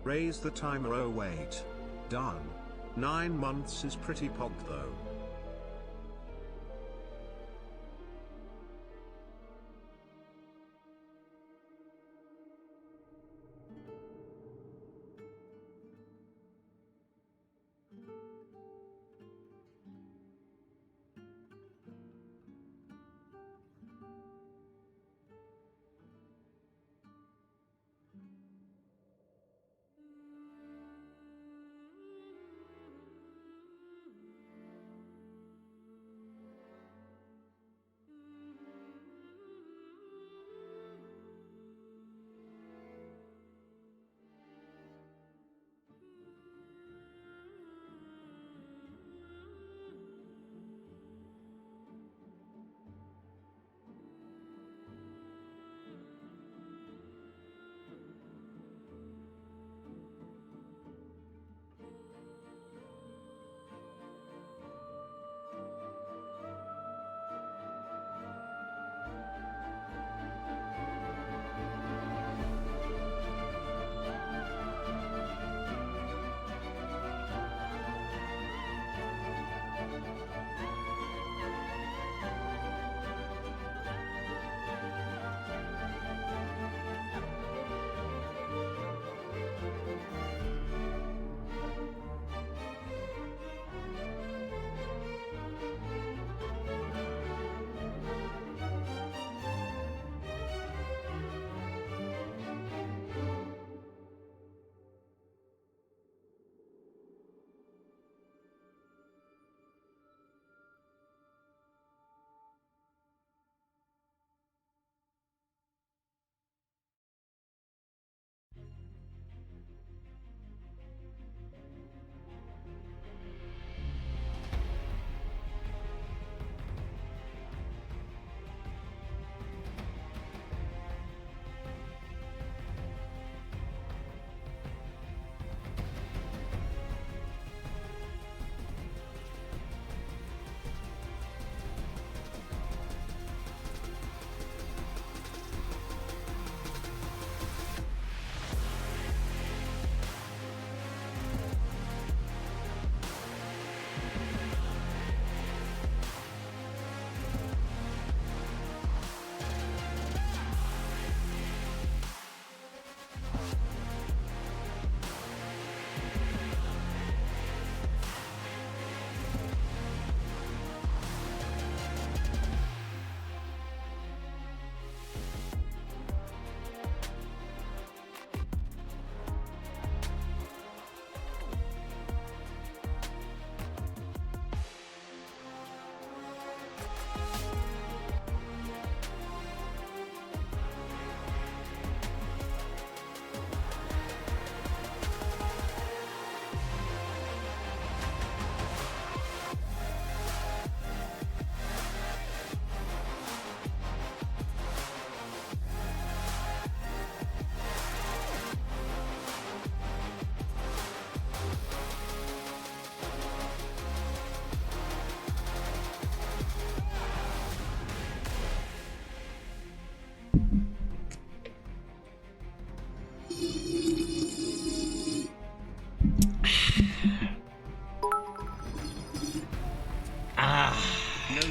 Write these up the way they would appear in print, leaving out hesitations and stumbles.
Raise the timer. Oh wait. Done. 9 months is pretty pog though.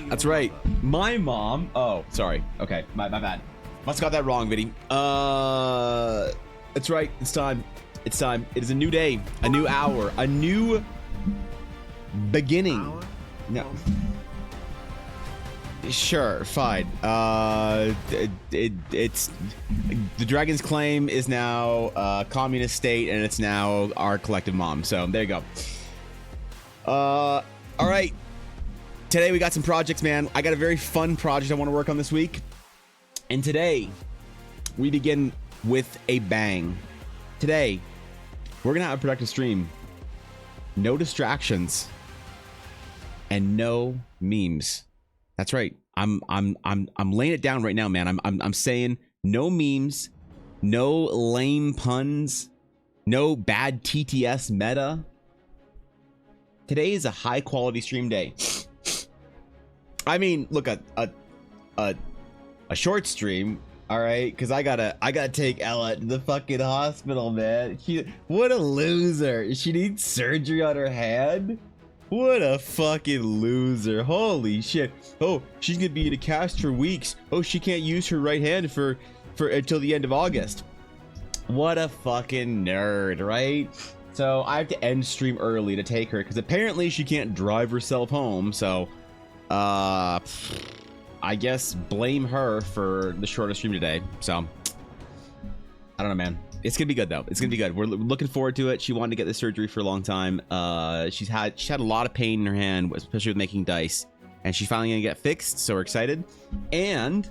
That's right. My mom. Oh, sorry. Okay, my bad. Must have got that wrong, Vinny. That's right. It's time. It's time. It is a new day, a new hour, a new beginning. Hour? No. Sure, fine. It's the Dragon's Claim is now a communist state, and it's now our collective mom. So there you go. All right. Today we got some projects, man. I got a very fun project I want to work on this week. And today we begin with a bang. Today we're gonna have a productive stream. No distractions and no memes. That's right. I'm laying it down right now, man. I'm saying no memes, no lame puns, no bad TTS meta. Today is a high quality stream day. I mean, look, a short stream All right, because I gotta take Ella to the fucking hospital, man. What a loser. She needs surgery on her hand. What a fucking loser. Holy shit. Oh, she's gonna be in a cast for weeks. Oh, she can't use her right hand for until the end of August. What a fucking nerd, right? So I have to end stream early to take her because apparently she can't drive herself home. So, I guess blame her for the shortest stream today. So, I don't know, man. It's gonna be good though. It's gonna be good. We're looking forward to it. She wanted to get the surgery for a long time. She's had a lot of pain in her hand, especially with making dice, and she's finally gonna get fixed. So we're excited. And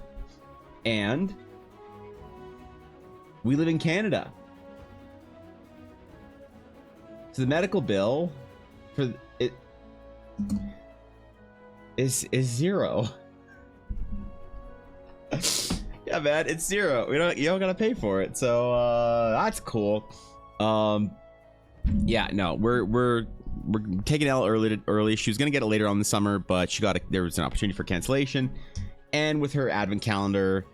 we live in Canada, so the medical bill for it is zero. Yeah, man, it's zero. You don't gotta pay for it, so that's cool. Yeah, no, we're taking L early. She was gonna get it later on in the summer, but there was an opportunity for cancellation, and with her advent calendar,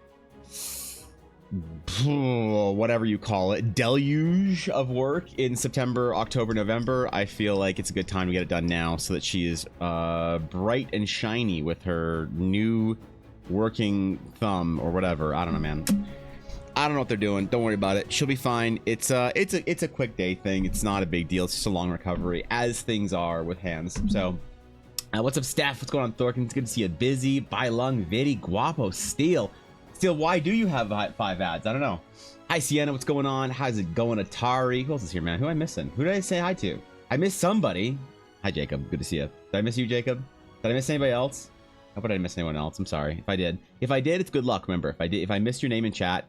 whatever you call it, deluge of work in September, October, November, I feel like it's a good time to get it done now so that she is bright and shiny with her new working thumb or whatever. I don't know, man. I don't know what they're doing. Don't worry about it. She'll be fine. It's a quick day thing. It's not a big deal. It's just a long recovery, as things are with hands. So what's up, Steph? What's going on, Thorkin? It's good to see you. Busy, Bai Lung, Vidi, Guapo, Steel, why do you have 5 ads? I don't know. Hi, Sienna. What's going on? How's it going, Atari? Who else is here, man? Who am I missing? Who did I say hi to? I missed somebody. Hi, Jacob. Good to see you. Did I miss you, Jacob? Did I miss anybody else? How about I miss anyone else? I'm sorry if I did. If I did, it's good luck. Remember, if I missed your name in chat,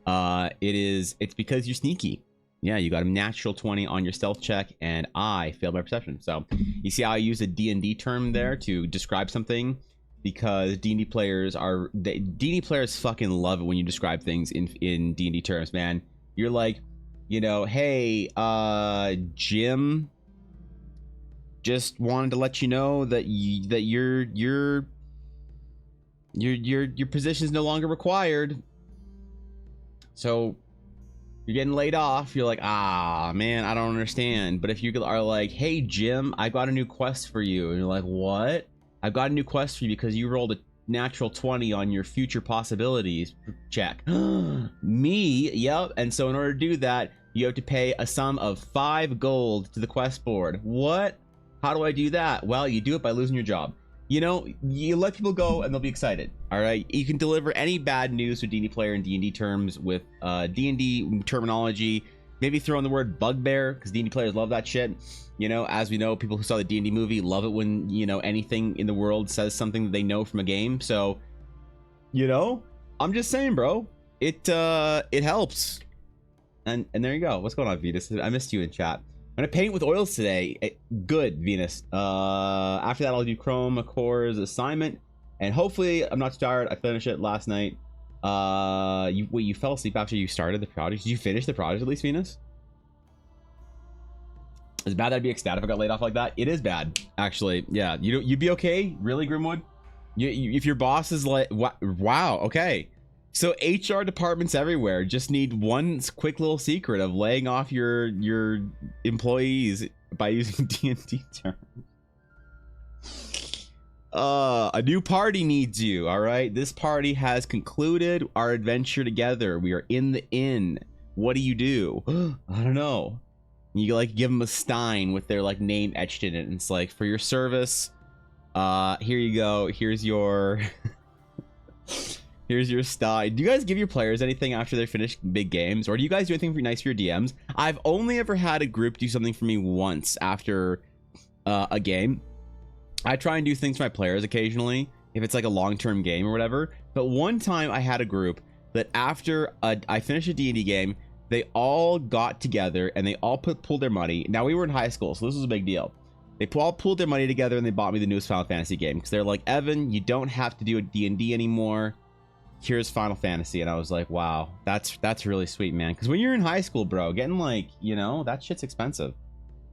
it's because you're sneaky. Yeah, you got a natural 20 on your stealth check, and I failed my perception. So you see how I use a D&D term there to describe something, because D&D players fucking love it when you describe things in D&D terms, man. You're like, hey, Jim, just wanted to let you know that your position is no longer required, so you're getting laid off. You're like, ah, man, I don't understand. But if you are like, hey, Jim, I got a new quest for you, and you're like, what? I've got a new quest for you because you rolled a natural 20 on your future possibilities check. Me? Yep. And so in order to do that, you have to pay a sum of 5 gold to the quest board. What? How do I do that? Well, you do it by losing your job. You let people go and they'll be excited. All right. You can deliver any bad news to D&D player in D&D terms with D&D terminology. Maybe throw in the word bugbear, because D&D players love that shit. As we know, people who saw the D&D movie love it when, anything in the world says something that they know from a game. So, I'm just saying, bro, it helps. And there you go. What's going on, Venus? I missed you in chat. I'm gonna paint with oils today. Good, Venus. After that, I'll do Chrome Core's assignment, and hopefully, I'm not too tired. I finished it last night. You fell asleep after you started the project. Did you finish the project at least, Venus? Is it bad that I'd be ecstatic if I got laid off like that? It is bad, actually. Yeah, you'd be okay, really, Grimwood? If your boss is like, wow, okay. So HR departments everywhere just need one quick little secret of laying off your employees by using D&D terms. A new party needs you. All right, this party has concluded our adventure together. We are in the inn. What do you do? I don't know. You like give them a stein with their like name etched in it, and it's like, for your service, here you go. Here's your here's your stein. Do you guys give your players anything after they finish big games, or do you guys do anything nice for your DMs? I've only ever had a group do something for me once after a game. I try and do things for my players occasionally if it's like a long-term game or whatever. But one time I had a group that after I finished a D&D game, they all got together and they all pulled their money. Now, we were in high school, so this was a big deal. They all pulled their money together and they bought me the newest Final Fantasy game, because they're like, Evan, you don't have to do a D&D anymore. Here's Final Fantasy. And I was like, wow, that's really sweet, man. Because when you're in high school, bro, getting like, that shit's expensive.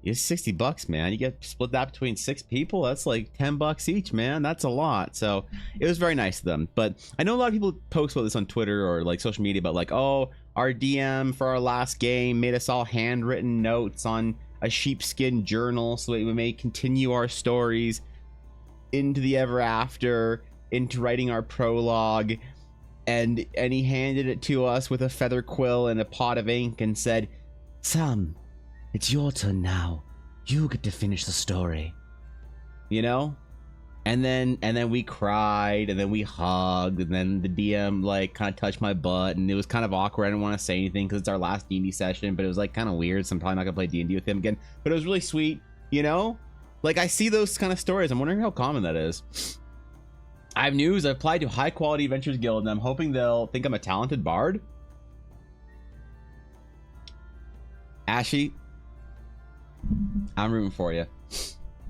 It's $60, man. You get split that between 6 people. That's like $10 each, man. That's a lot. So it was very nice of them. But I know a lot of people post about this on Twitter or like social media about like, oh, our DM for our last game made us all handwritten notes on a sheepskin journal so that we may continue our stories into the ever after, into writing our prologue. And he handed it to us with a feather quill and a pot of ink and said, Sam, it's your turn now. You get to finish the story. You know? And then we cried, and then we hugged, and then the DM like kind of touched my butt, and it was kind of awkward. I didn't want to say anything because it's our last D&D session, but it was like kind of weird, so I'm probably not gonna play D&D with him again. But it was really sweet, you know? Like, I see those kind of stories. I'm wondering how common that is. I have news. I've applied to High Quality Adventures Guild, and I'm hoping they'll think I'm a talented bard. Ashy, I'm rooting for you.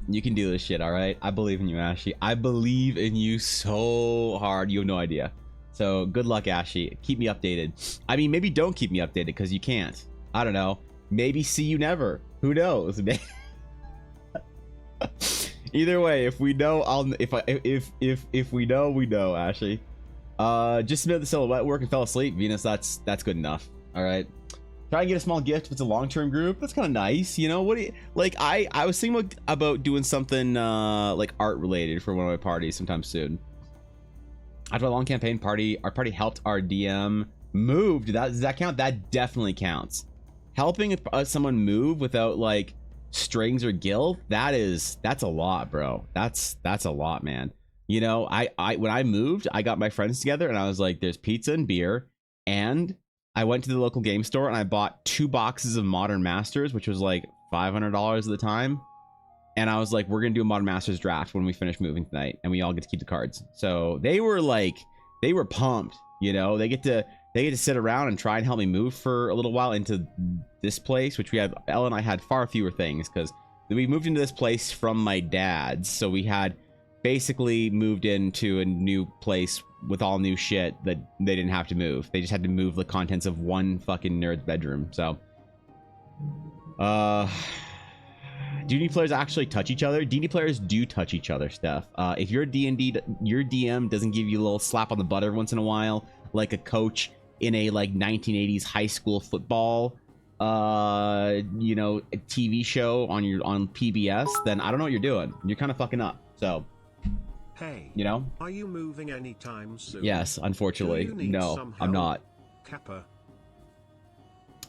You can do this shit, all right? I believe in you, Ashy. I believe in you so hard. You have no idea. So good luck, Ashy. Keep me updated. I mean, maybe don't keep me updated because you can't. I don't know. Maybe see you never. Who knows? Either way, if we know, if we know, we know, Ashley. Just submitted the silhouette work and fell asleep. Venus, that's good enough. All right. Try and get a small gift if it's a long-term group. That's kind of nice, you know. What do you like? I was thinking about doing something like art related for one of my parties sometime soon. After a long campaign party, our party helped our DM move. Does that count? That definitely counts. Helping someone move without like strings or guild, that's a lot, bro. That's a lot, man. You know, I when I moved, I got my friends together and I was like, there's pizza and beer, and I went to the local game store and I bought 2 boxes of Modern Masters, which was like $500 at the time. And I was like, we're gonna do a Modern Masters draft when we finish moving tonight, and we all get to keep the cards. So they were pumped, you know. They get to sit around and try and help me move for a little while into this place, which Ella and I had far fewer things because we moved into this place from my dad's. So we had basically moved into a new place with all new shit that they didn't have to move. They just had to move the contents of one fucking nerd's bedroom. So, do D&D players actually touch each other? D&D players do touch each other, Steph. If your D&D, your DM doesn't give you a little slap on the butt every once in a while, like a coach in a like 1980s high school football you know, a TV show on PBS, then I don't know what you're doing. You're kind of fucking up. So hey, you know, are you moving anytime soon? Yes, unfortunately. No, I'm not. Kappa.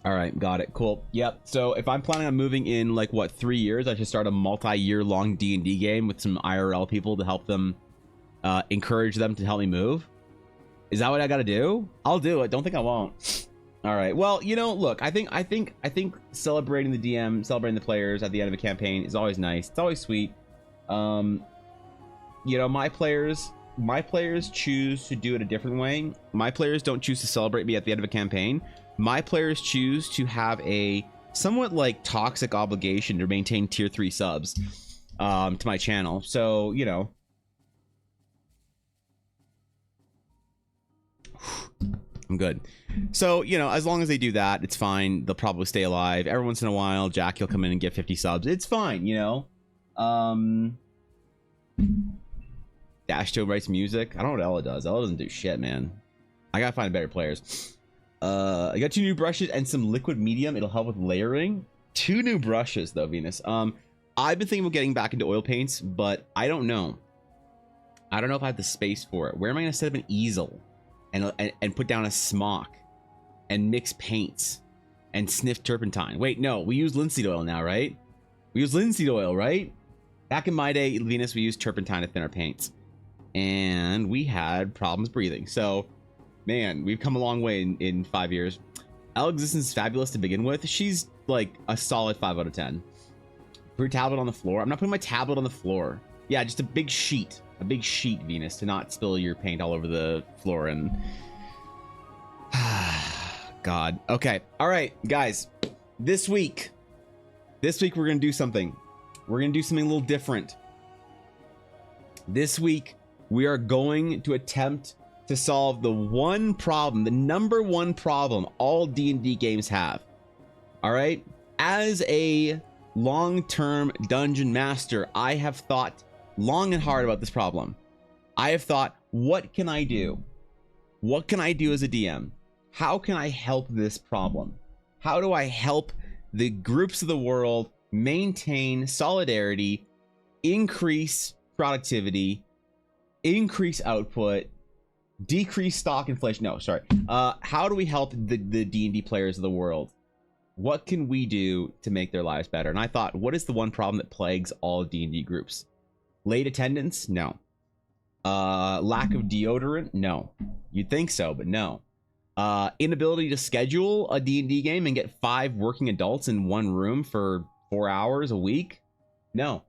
All right, got it. Cool. Yep. So if I'm planning on moving in like what 3 years, I should start a multi-year long D&D game with some IRL people to help them encourage them to help me move. Is that what I got to do? I'll do it. Don't think I won't. All right. Well, you know, look, I think celebrating the DM, celebrating the players at the end of a campaign is always nice. It's always sweet. You know, my players choose to do it a different way. My players don't choose to celebrate me at the end of a campaign. My players choose to have a somewhat like toxic obligation to maintain tier 3 subs to my channel. So, you know, I'm good. So, you know, as long as they do that, it's fine. They'll probably stay alive. Every once in a while, Jack, he'll come in and get 50 subs. It's fine, you know. Dashto writes music. I don't know what Ella does. Ella doesn't do shit, man. I gotta find better players. I got 2 new brushes and some liquid medium. It'll help with layering. 2 new brushes, though, Venus. I've been thinking about getting back into oil paints, but I don't know. I don't know if I have the space for it. Where am I gonna set up an easel and put down a smock and mix paints and sniff turpentine? Wait, no, we use linseed oil now, right? We use linseed oil, right? Back in my day, Venus, we used turpentine to thin our paints, and we had problems breathing. So, man, we've come a long way in 5 years. Our existence is fabulous to begin with. She's like a solid 5 out of 10. Put your tablet on the floor. I'm not putting my tablet on the floor. Yeah, just a big sheet, Venus, to not spill your paint all over the floor. And God. Okay. All right, guys. This week we're gonna do something. We're gonna do something a little different. This week we are going to attempt to solve the one problem, the number one problem all D&D games have. All right, as a long-term dungeon master, I have thought long and hard about this problem. I have thought, what can I do? What can I do as a DM? How can I help this problem? How do I help the groups of the world maintain solidarity, increase productivity, increase output, decrease stock inflation? No, sorry. How do we help the D&D players of the world? What can we do to make their lives better? And I thought, what is the one problem that plagues all D&D groups? Late attendance? No. Lack of deodorant? No. You'd think so, but no. Inability to schedule a D&D game and get 5 working adults in one room for 4 hours a week? No.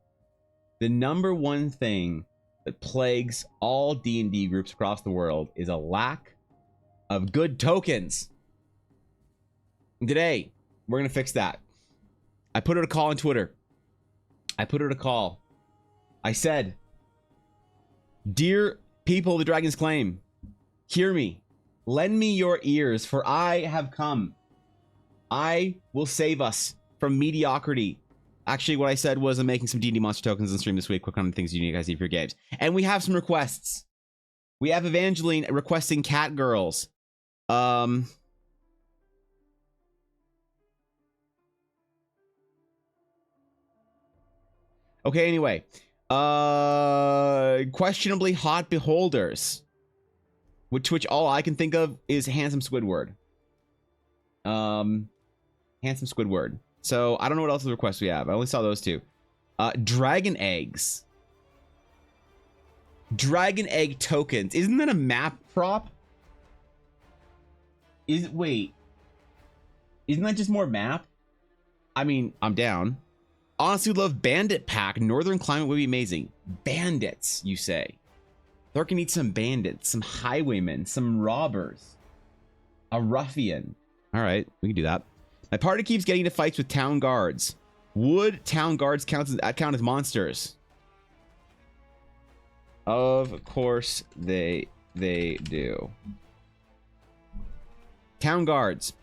The number one thing that plagues all D&D groups across the world is a lack of good tokens. And today, we're going to fix that. I put out a call on Twitter. I said, dear people of the Dragon's Claim, hear me. Lend me your ears, for I have come. I will save us from mediocrity. Actually, what I said was I'm making some D&D monster tokens on stream this week. What kind of things do you guys need for your games? And we have some requests. We have Evangeline requesting cat girls. Okay, anyway. Questionably hot beholders. Which all I can think of is handsome Squidward. Handsome Squidward. So I don't know what else the requests we have. I only saw those two. Dragon eggs. Dragon egg tokens. Isn't that a map prop? Wait. Isn't that just more map? I mean, I'm down. Honestly, love bandit pack. Northern climate would be amazing. Bandits, you say? Thor can need some bandits, some highwaymen, some robbers, a ruffian. All right, we can do that. My party keeps getting into fights with town guards. Would town guards count as monsters? Of course they do. Town guards.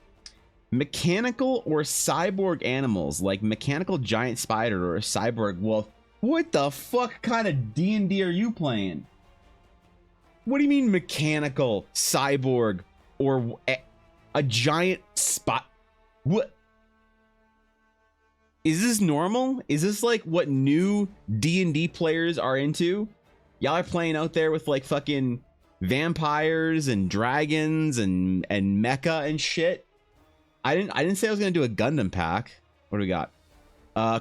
Mechanical or cyborg animals, like mechanical giant spider or a cyborg wolf. What the fuck kind of D&D are you playing? What do you mean mechanical, cyborg, or a giant spot? What? Is this normal? Is this like what new D&D players are into? Y'all are playing out there with like fucking vampires and dragons and mecha and shit. I didn't say I was gonna do a Gundam pack. What do we got?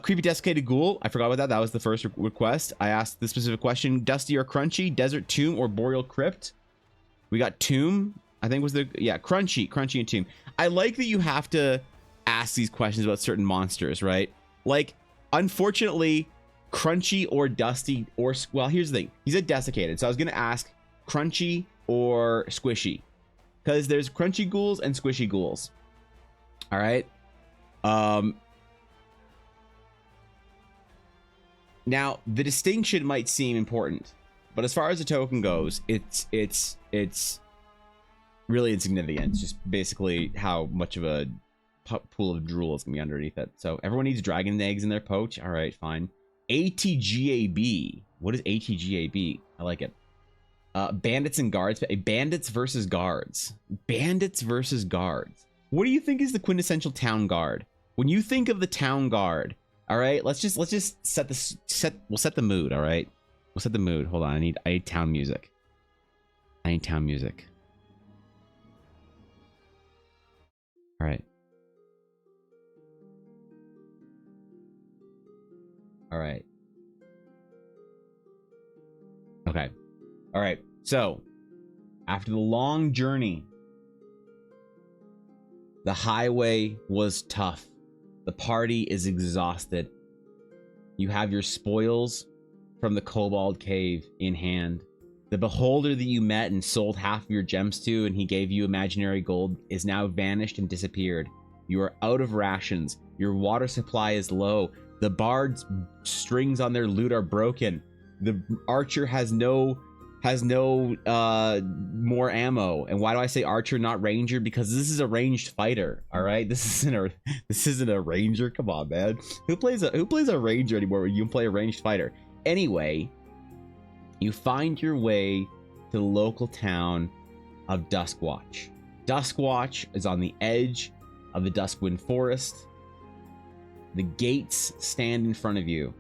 Creepy desiccated ghoul. I forgot about that. That was the first request. I asked the specific question: Dusty or Crunchy, Desert Tomb or Boreal Crypt. We got Tomb. I think was Crunchy and Tomb. I like that you have to ask these questions about certain monsters, right? Like, unfortunately, Crunchy or Dusty or, well, here's the thing. He's a desiccated, so I was gonna ask Crunchy or Squishy, because there's Crunchy ghouls and Squishy ghouls. All right. Now the distinction might seem important, but as far as the token goes, it's really insignificant. It's just basically how much of a pool of drool is gonna be underneath it. So everyone needs dragon eggs in their poach. All right, fine. ATGAB. What is ATGAB? I like it. Bandits and guards. Bandits versus guards. Bandits versus guards. What do you think is the quintessential town guard? When you think of the town guard, all right, let's just we'll set the mood, all right? We'll set the mood. Hold on, I need town music. I need town music. All right. All right. Okay. All right. So, after the long journey, the highway was tough. The party is exhausted. You have your spoils from the Kobold Cave in hand. The beholder that you met and sold half of your gems to, and he gave you imaginary gold, is now vanished and disappeared. You are out of rations. Your water supply is low. The bard's strings on their lute are broken. The archer has no has no more ammo. And why do I say archer, not ranger? Because this is a ranged fighter. All right, this isn't a ranger. Come on, man. Who plays a ranger anymore when you can play a ranged fighter? Anyway, you find your way to the local town of Duskwatch. Duskwatch is on the edge of the Duskwind Forest. The gates stand in front of you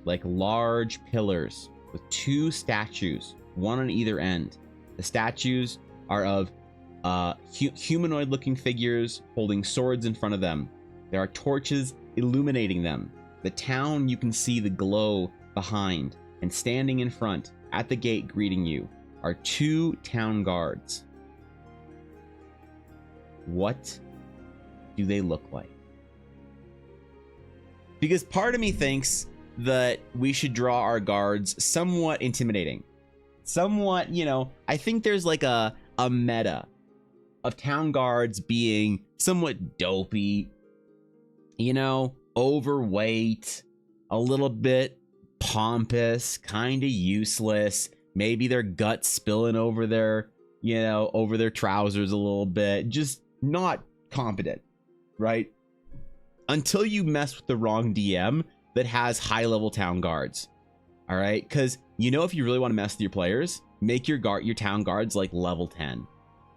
like large pillars with two statues, one on either end. The statues are of humanoid-looking figures holding swords in front of them. There are torches illuminating them. The town, you can see the glow behind, and standing in front at the gate greeting you are two town guards. What do they look like? Because part of me thinks that we should draw our guards somewhat intimidating. Somewhat, you know, I think there's like a meta of town guards being somewhat dopey, you know, overweight, a little bit pompous, kind of useless. Maybe their guts spilling over their, you know, over their trousers a little bit. Just not competent, right? Until you mess with the wrong DM that has high-level town guards. All right, because you know, if you really want to mess with your players, make your town guards like level 10,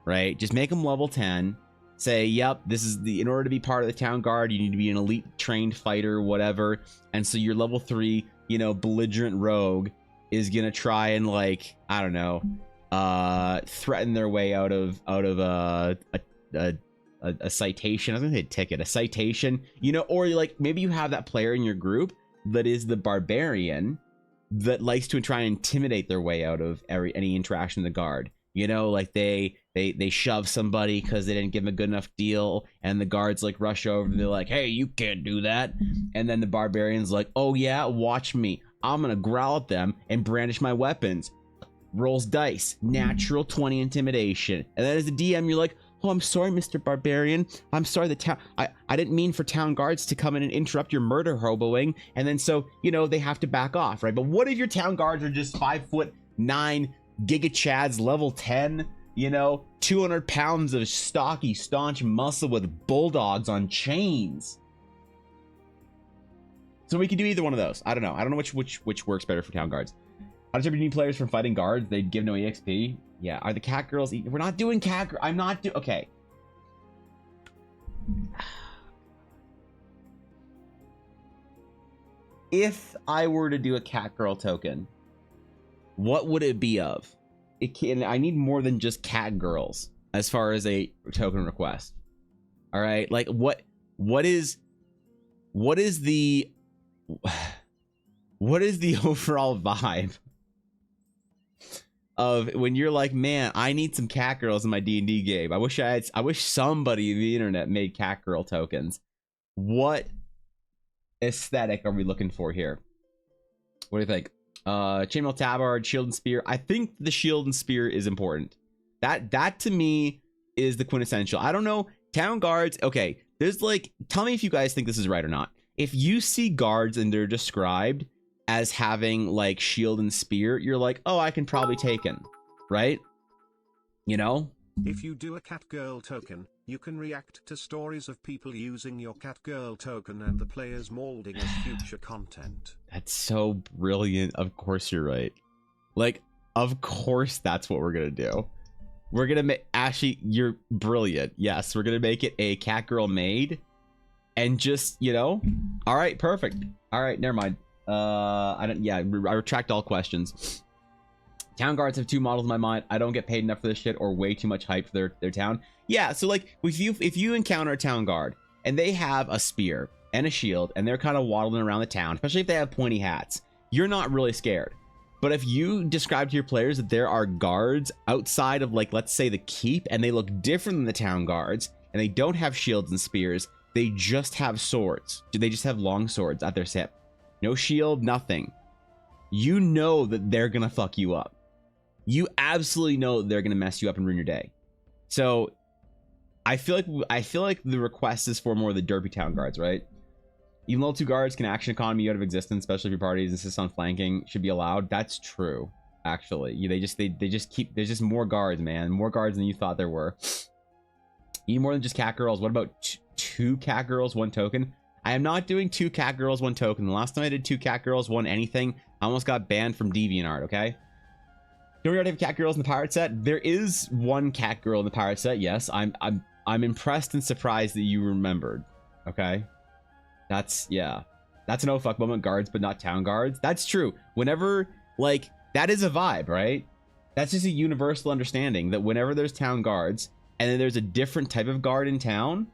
right? Just make them level 10. Say, yep, this is in order to be part of the town guard, you need to be an elite trained fighter, whatever. And so your level 3, you know, belligerent rogue is gonna try and, like, I don't know, threaten their way out of a citation. I was gonna say ticket, a citation, you know, or like maybe you have that player in your group that is the barbarian that likes to try and intimidate their way out of any interaction with the guard. You know, like they shove somebody because they didn't give them a good enough deal, and the guards like rush over and they're like, hey, you can't do that. And then the barbarian's like, oh yeah, watch me, I'm gonna growl at them and brandish my weapons. Rolls dice, natural 20 intimidation. And then as a DM, you're like, oh, I'm sorry, Mr. Barbarian. I'm sorry, the town. I didn't mean for town guards to come in and interrupt your murder hoboing. And then so, you know, they have to back off, right? But what if your town guards are just 5'9" Giga Chads, level 10, you know, 200 pounds of stocky, staunch muscle with bulldogs on chains? So we could do either one of those. I don't know. I don't know which works better for town guards. How does everybody need players from fighting guards? They'd give no EXP. Yeah, are the cat girls? We're not doing cat. I'm not do. Okay. If I were to do a cat girl token, what would it be of? I need more than just cat girls as far as a token request. All right, like what is the overall vibe of when you're like, man, I need some cat girls in my D&D game. I wish somebody in the internet made cat girl tokens. What aesthetic are we looking for here? What do you think? Chainmail tabard, shield and spear. I think the shield and spear is important. That to me is the quintessential. I don't know, town guards. Okay, there's like, tell me if you guys think this is right or not. If you see guards and they're described as having like shield and spear, you're like, oh, I can probably take him, right? You know? If you do a catgirl token, you can react to stories of people using your catgirl token and the players molding as future content. That's so brilliant. Of course you're right. Like, of course that's what we're gonna do. We're gonna make, Ashley, you're brilliant. Yes, we're gonna make it a catgirl maid and just, you know, all right, perfect. All right, never mind. I retract all questions. Town guards have two models in my mind. I don't get paid enough for this shit or way too much hype for their town. Yeah, so like if you encounter a town guard and they have a spear and a shield and they're kind of waddling around the town, especially if they have pointy hats, you're not really scared. But if you describe to your players that there are guards outside of, like, let's say the keep, and they look different than the town guards and they don't have shields and spears, they just have swords. They just have long swords at their hip. No shield, nothing. You know that they're gonna fuck you up. You absolutely know they're gonna mess you up and ruin your day. So I feel like the request is for more of the derpy town guards, right? Even level 2 guards can action economy you out of existence, especially if your parties insist on flanking should be allowed. That's true. actually. They just keep, there's just more guards, man. More guards than you thought there were. You need more than just cat girls. What about two cat girls, one token? I am not doing two cat girls, one token. The last time I did two cat girls, one anything, I almost got banned from DeviantArt, okay? Don't we already have cat girls in the pirate set? There is one cat girl in the pirate set, yes. I'm impressed and surprised that you remembered, okay? That's, yeah. That's an oh fuck moment, guards, but not town guards. That's true. Whenever, like, that is a vibe, right? That's just a universal understanding that whenever there's town guards, and then there's a different type of guard in town,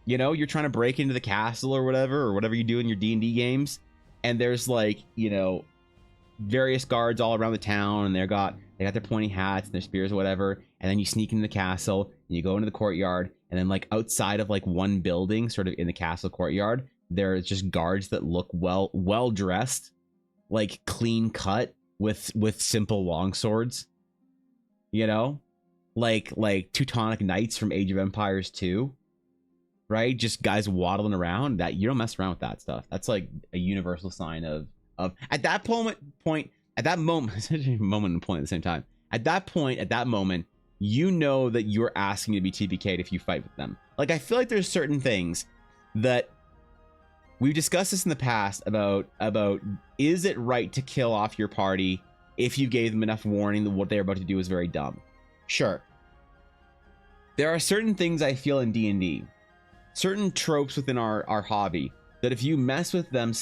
you know, you're trying to break into the castle or whatever you do in your D&D games, and there's, like, you know, various guards all around the town, and they got their pointy hats and their spears or whatever, and then you sneak into the castle, and you go into the courtyard, and then, like, outside of, like, one building, sort of in the castle courtyard, there's just guards that look well dressed, like clean cut with simple long swords, you know, like Teutonic Knights from Age of Empires 2, right? Just guys waddling around. That you don't mess around with that stuff. That's like a universal sign of at that moment at that moment moment and point at the same time. At that moment, you know that you're asking to be TPK'd if you fight with them. Like, I feel like there's certain things that we've discussed this in the past about is it right to kill off your party if you gave them enough warning that what they're about to do is very dumb? Sure. There are certain things I feel in D&D, certain tropes within our hobby, that if you mess with them,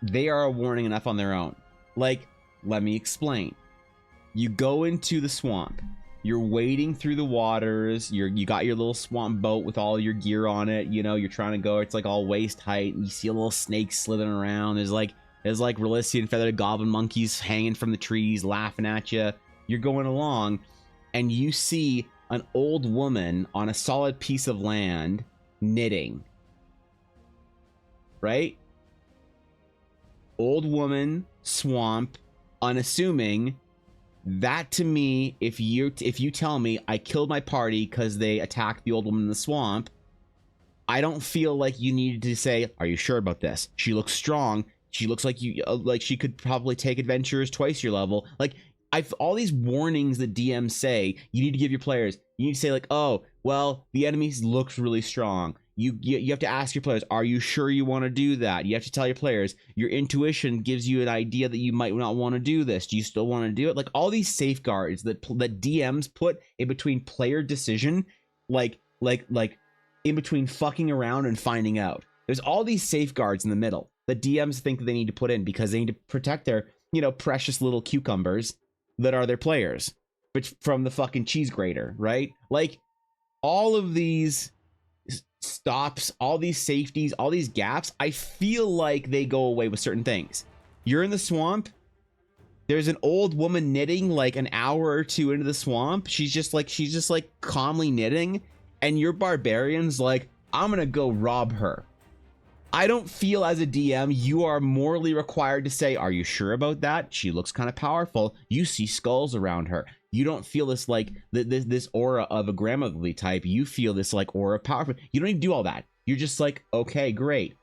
they are a warning enough on their own. Like, let me explain. You go into the swamp. You're wading through the waters. You got your little swamp boat with all your gear on it. You know, you're trying to go. It's like all waist height. And you see a little snake slithering around. There's like Relician feathered goblin monkeys hanging from the trees, laughing at you. You're going along, and you see an old woman on a solid piece of land knitting. Right? Old woman, swamp, unassuming. That to me, if you tell me I killed my party because they attacked the old woman in the swamp, I don't feel like you needed to say, "Are you sure about this? She looks strong. She looks like she could probably take adventures twice your level." Like, all these warnings that DMs say, you need to give your players. You need to say, like, "Oh, well, the enemy looks really strong." You have to ask your players, are you sure you want to do that? You have to tell your players, your intuition gives you an idea that you might not want to do this. Do you still want to do it? Like, all these safeguards that DMs put in between player decision, like in between fucking around and finding out. There's all these safeguards in the middle that DMs think that they need to put in because they need to protect their, you know, precious little cucumbers that are their players, but from the fucking cheese grater, right? Like, all of these stops, all these safeties, all these gaps, I feel like they go away with certain things. You're in the swamp, there's an old woman knitting like an hour or two into the swamp. She's just like calmly knitting, and your barbarian's like, I'm gonna go rob her. I don't feel as a DM you are morally required to say, are you sure about that? She looks kind of powerful. You see skulls around her. You don't feel this like this aura of a grandmotherly type. You feel this like aura of power. You don't need to do all that. You're just like, okay, great.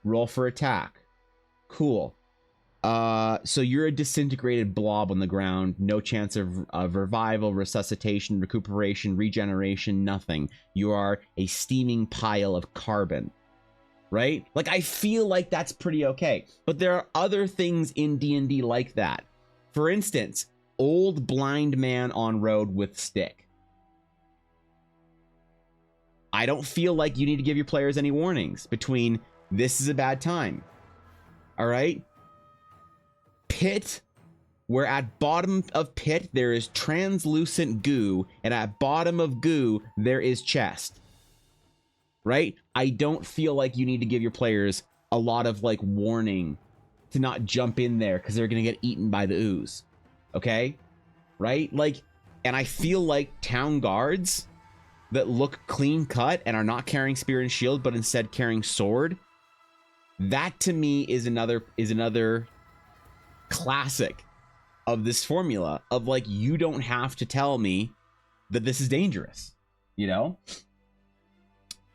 Roll for attack. Cool. So you're a disintegrated blob on the ground. No chance of revival, resuscitation, recuperation, regeneration, nothing. You are a steaming pile of carbon. Right? Like, I feel like that's pretty okay. But there are other things in D&D like that. For instance, old blind man on road with stick. I don't feel like you need to give your players any warnings between this is a bad time. All right? Pit, where at bottom of pit there is translucent goo, and at bottom of goo there is chest. Right? I don't feel like you need to give your players a lot of like warning to not jump in there because they're gonna get eaten by the ooze. Okay? Right? Like, and I feel like town guards that look clean cut and are not carrying spear and shield but instead carrying sword, that to me is another classic of this formula of like, you don't have to tell me that this is dangerous, you know?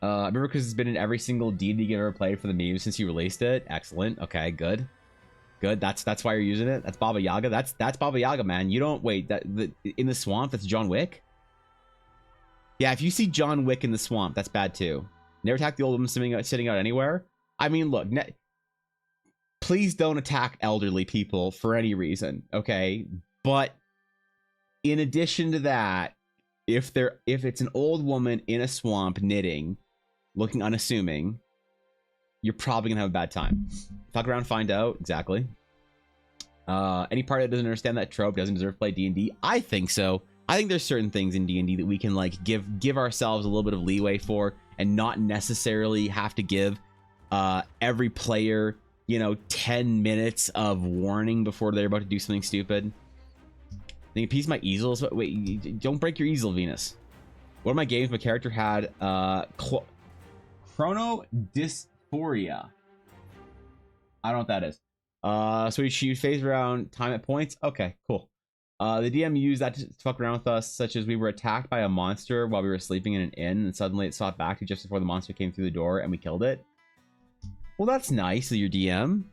I remember because it's been in every single D&D game I've ever played for the meme since you released it. Excellent. Okay, good. Good. That's why you're using it. That's Baba Yaga. That's Baba Yaga, man. You don't wait. In the swamp. That's John Wick. Yeah, if you see John Wick in the swamp, that's bad too. Never attack the old woman sitting out anywhere. I mean, look. Please don't attack elderly people for any reason, okay? But in addition to that, if it's an old woman in a swamp knitting, looking unassuming, you're probably gonna have a bad time. Fuck around, find out. Exactly. Any party that doesn't understand that trope doesn't deserve to play D&D. I think so. I think there's certain things in D&D that we can like give ourselves a little bit of leeway for, and not necessarily have to give every player, you know, 10 minutes of warning before they're about to do something stupid. I think a piece of my easels. Wait, don't break your easel, Venus. One of my games, my character had chrono dysphoria. I don't know what that is. So she phased around time at points. Okay, cool. The DM used that to fuck around with us, such as we were attacked by a monster while we were sleeping in an inn, and suddenly it sought back to just before the monster came through the door, and we killed it. Well, that's nice of your DM.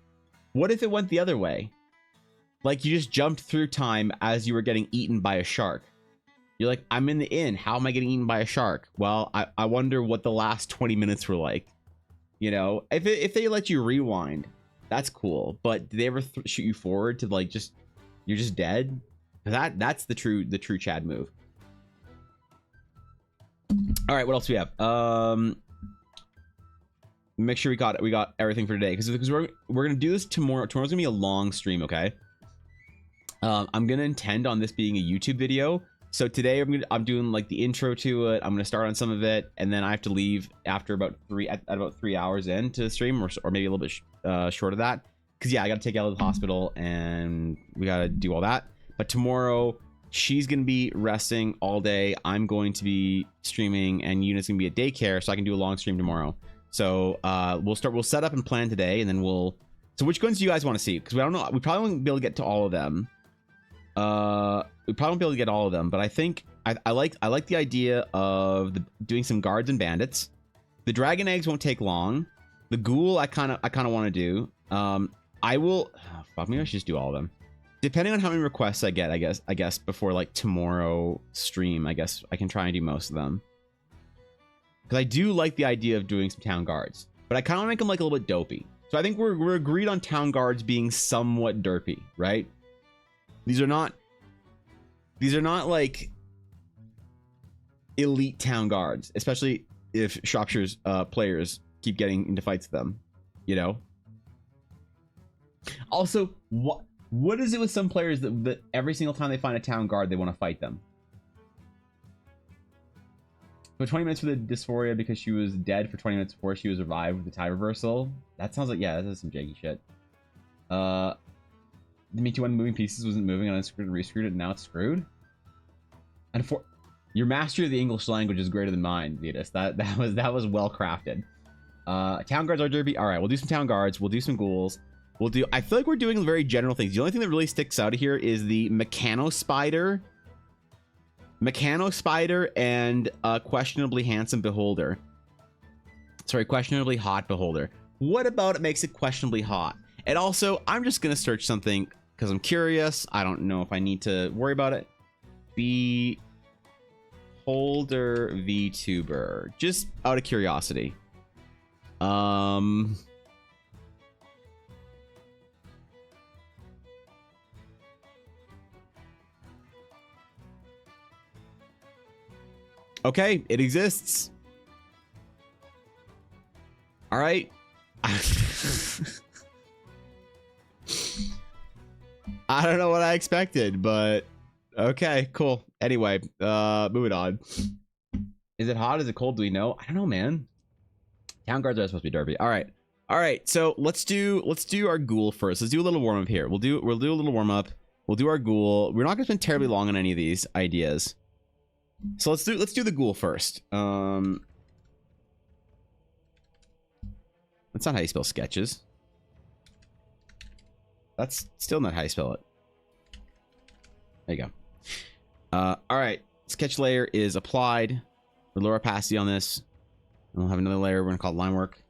What if it went the other way? Like, you just jumped through time as you were getting eaten by a shark. You're like, I'm in the inn. How am I getting eaten by a shark? Well, I wonder what the last 20 minutes were like. You know, if they let you rewind, that's cool. But did they ever shoot you forward to like you're just dead? That's the true Chad move. All right, what else do we have? Make sure we got everything for today, because we're gonna do this tomorrow. Tomorrow's gonna be a long stream, okay? I'm gonna intend on this being a YouTube video. So today I'm doing like the intro to it. I'm gonna start on some of it, and then I have to leave after about about 3 hours into the stream, or maybe a little bit short of that, because yeah, I gotta take Ella to the hospital and we gotta do all that. But tomorrow she's gonna be resting all day. I'm going to be streaming, and Eunice gonna be at daycare, so I can do a long stream tomorrow. So we'll set up and plan today, and then so which guns do you guys want to see? Because we don't know, we probably won't be able to get to all of them. We probably won't be able to get all of them, but I think I like the idea of doing some guards and bandits. The dragon eggs won't take long. The ghoul I kind of want to do. I will fuck, maybe I should just do all of them. Depending on how many requests I get, I guess before like tomorrow stream, I guess I can try and do most of them. Because I do like the idea of doing some town guards, but I kind of want to make them like a little bit dopey. So I think we're agreed on town guards being somewhat derpy, right? These are not like elite town guards, especially if Shropshire's players keep getting into fights with them, you know? Also, what is it with some players that every single time they find a town guard, they want to fight them? So 20 minutes for the dysphoria because she was dead for 20 minutes before she was revived with the time reversal. That sounds like, yeah, that is some janky shit. The Me Too, when the moving pieces wasn't moving, and unscrewed and rescrewed it, and now it's screwed. And your mastery of the English language is greater than mine, Vetus. That was well crafted. Town guards are derpy. All right, we'll do some town guards. We'll do some ghouls. I feel like we're doing very general things. The only thing that really sticks out here is the Mechano Spider, and questionably handsome beholder. Sorry, questionably hot beholder. What about it makes it questionably hot? And also, I'm just gonna search something because I'm curious. I don't know if I need to worry about it. Beholder VTuber, just out of curiosity. Okay, it exists. All right. I don't know what I expected, but okay, cool. Anyway, moving on. Is it hot? Is it cold? Do we know? I don't know, man. Town guards are supposed to be derpy. All right. So let's do our ghoul first. Let's do a little warm up here. We'll do a little warm up. We'll do our ghoul. We're not gonna spend terribly long on any of these ideas. So let's do the ghoul first. That's not how you spell sketches. That's still not how you spell it. There you go. All right, sketch layer is applied. We'll lower opacity on this. We'll have another layer. We're gonna call it line work.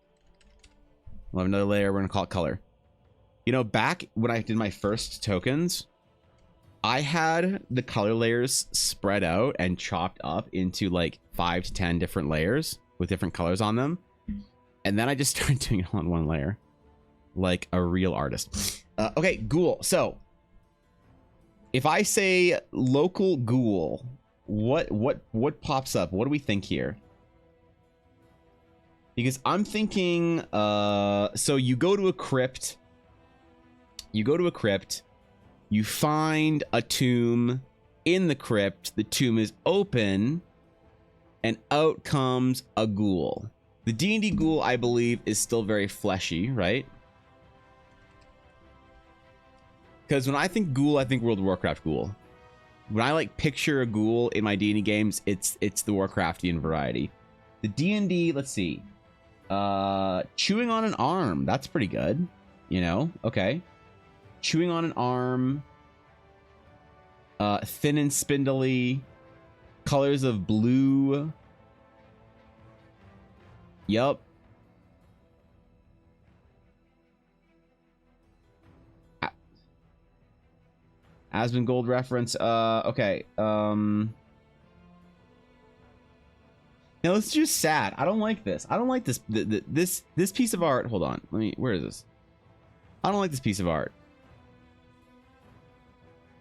We'll have another layer. We're gonna call it color. You know, back when I did my first tokens, I had the color layers spread out and chopped up into like 5 to 10 different layers with different colors on them. And then I just started doing it on one layer like a real artist. Okay, ghoul. So if I say local ghoul, what pops up? What do we think here? Because I'm thinking, so you go to a crypt. You find a tomb in the crypt. The tomb is open, and out comes a ghoul. The D&D ghoul, I believe, is still very fleshy, right? Because when I think ghoul, I think World of Warcraft ghoul. When I like picture a ghoul in my D&D games, it's the Warcraftian variety. The D&D, let's see. Chewing on an arm. That's pretty good. You know? Okay. Chewing on an arm. Thin and spindly. Colors of blue. Yup. Asmongold reference. Okay. No, it's just sad. I don't like this. I don't like this. This piece of art. Hold on. Let me. Where is this? I don't like this piece of art.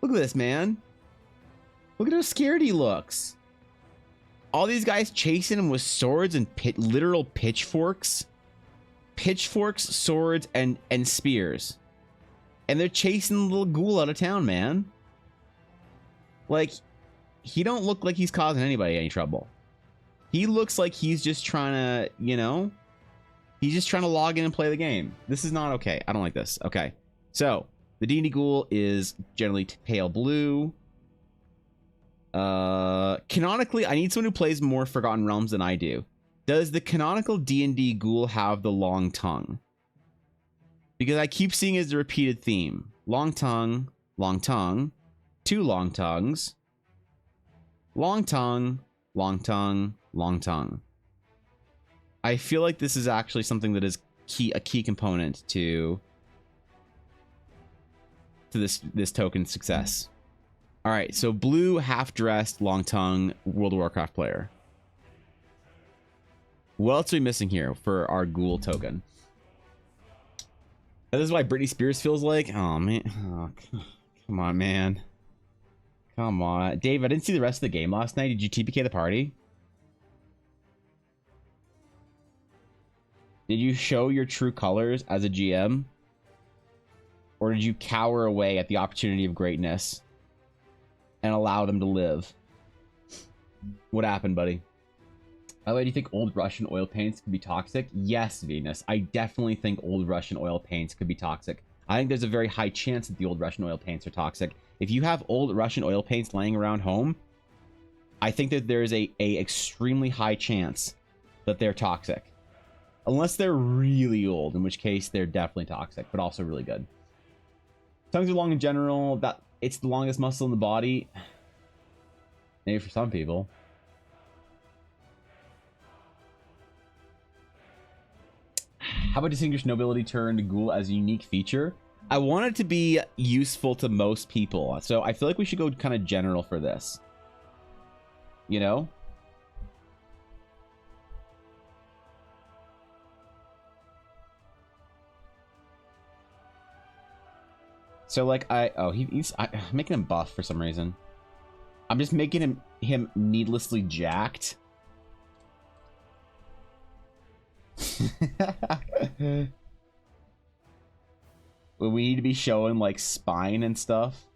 Look at this, man. Look at how scared he looks. All these guys chasing him with swords and literal pitchforks. Pitchforks, swords, and spears. And they're chasing the little ghoul out of town, man. Like, he don't look like he's causing anybody any trouble. He looks like he's just trying to, you know, he's just trying to log in and play the game. This is not okay. I don't like this. Okay. So, the D&D ghoul is generally pale blue. Canonically, I need someone who plays more Forgotten Realms than I do. Does the canonical D&D ghoul have the long tongue? Because I keep seeing as the repeated theme. Long tongue, two long tongues, long tongue, long tongue, long tongue. I feel like this is actually something that is a key component to this token success. All right, so blue, half-dressed, long tongue, World of Warcraft player. What else are we missing here for our ghoul token? This is why Britney Spears feels like. Oh man, oh, come on, man. Come on, Dave. I didn't see the rest of the game last night. Did you TPK the party? Did you show your true colors as a GM? Or did you cower away at the opportunity of greatness and allow them to live? What happened, buddy? By the way, do you think old Russian oil paints could be toxic? Yes, Venus. I definitely think old Russian oil paints could be toxic. I think there's a very high chance that the old Russian oil paints are toxic. If you have old Russian oil paints laying around home, I think that there is a extremely high chance that they're toxic. Unless they're really old, in which case they're definitely toxic, but also really good. Tongues are long in general. That it's the longest muscle in the body. Maybe for some people. How about distinguished nobility turned ghoul as a unique feature? I want it to be useful to most people. So I feel like we should go kind of general for this. You know? So like I'm making him buff for some reason. I'm just making him needlessly jacked. We need to be showing like spine and stuff.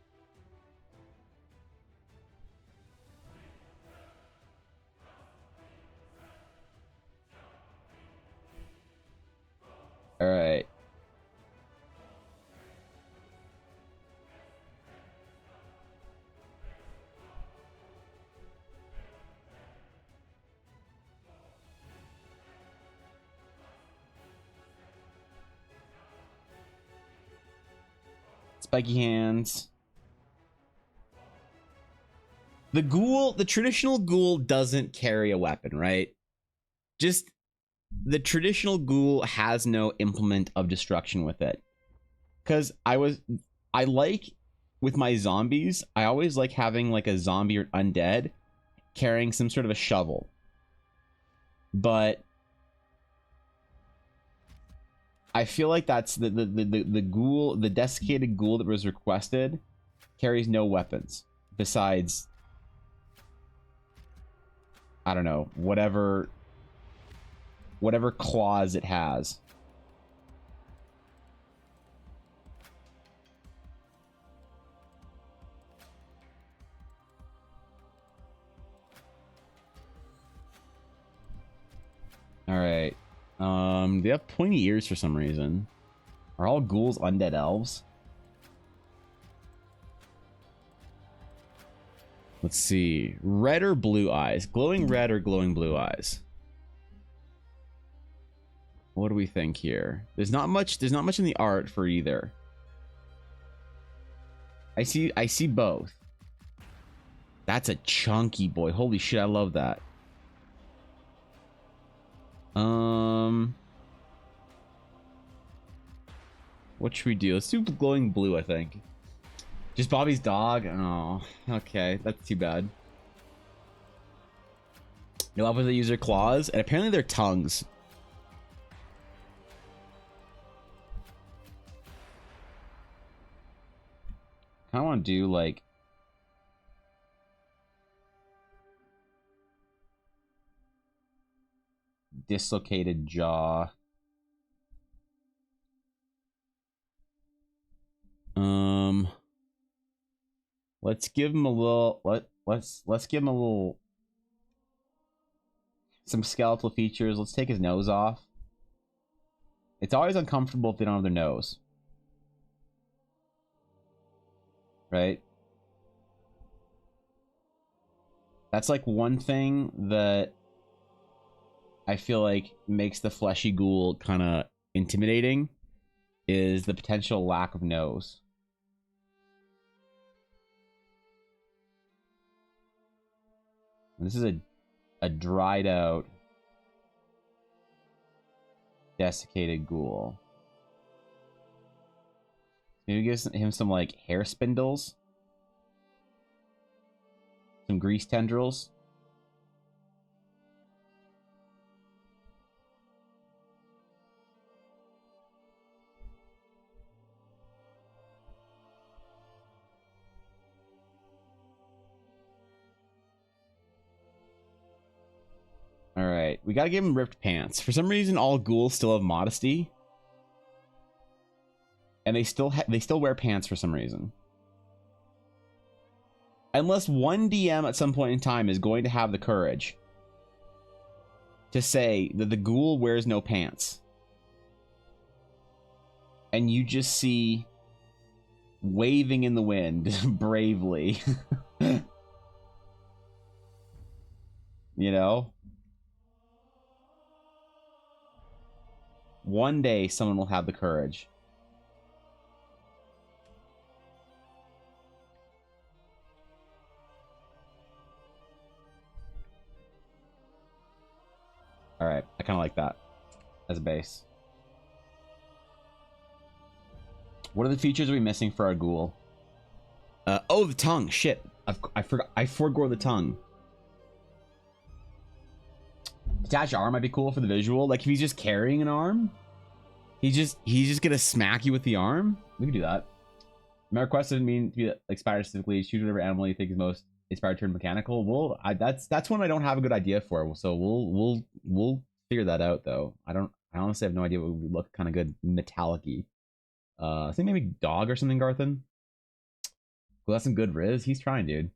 All right. Spiky hands. The ghoul, the traditional ghoul doesn't carry a weapon, right? Just the traditional ghoul has no implement of destruction with it. because I like with my zombies, I always like having like a zombie or undead carrying some sort of a shovel. But I feel like that's the ghoul, the desiccated ghoul that was requested carries no weapons besides, I don't know, whatever claws it has. All right. They have pointy ears for some reason. Are all ghouls undead elves? Let's see. Red or blue eyes? Glowing red or glowing blue eyes? What do we think here? There's not much in the art for either. I see both. That's a chunky boy. Holy shit, I love that. What should we do? Let's do glowing blue, I think. Just Bobby's dog? Oh, okay. That's too bad. You love when they use their claws, and apparently their tongues. I want to do like dislocated jaw. Let's give him a little. Let's give him a little. Some skeletal features. Let's take his nose off. It's always uncomfortable if they don't have their nose. Right? That's like one thing that I feel like makes the fleshy ghoul kind of intimidating is the potential lack of nose. And this is a dried out desiccated ghoul. Maybe give him some like hair spindles, some grease tendrils. All right, we gotta give him ripped pants. For some reason, all ghouls still have modesty, and they still wear pants for some reason. Unless one DM at some point in time is going to have the courage to say that the ghoul wears no pants, and you just see waving in the wind bravely, you know. One day, someone will have the courage. All right, I kind of like that as a base. What are the features are we missing for our ghoul? Oh, the tongue. Shit, I forgot. I forgot the tongue. Detached arm might be cool for the visual. Like if he's just carrying an arm, he's just gonna smack you with the arm. We can do that. My request didn't mean to be expired specifically. Choose whatever animal you think is most inspired to turn mechanical. Well, that's one I don't have a good idea for. So we'll figure that out though. I honestly have no idea what would look kind of good metallic-y. I think maybe dog or something, Garthen. Well, that's some good riz. He's trying, dude.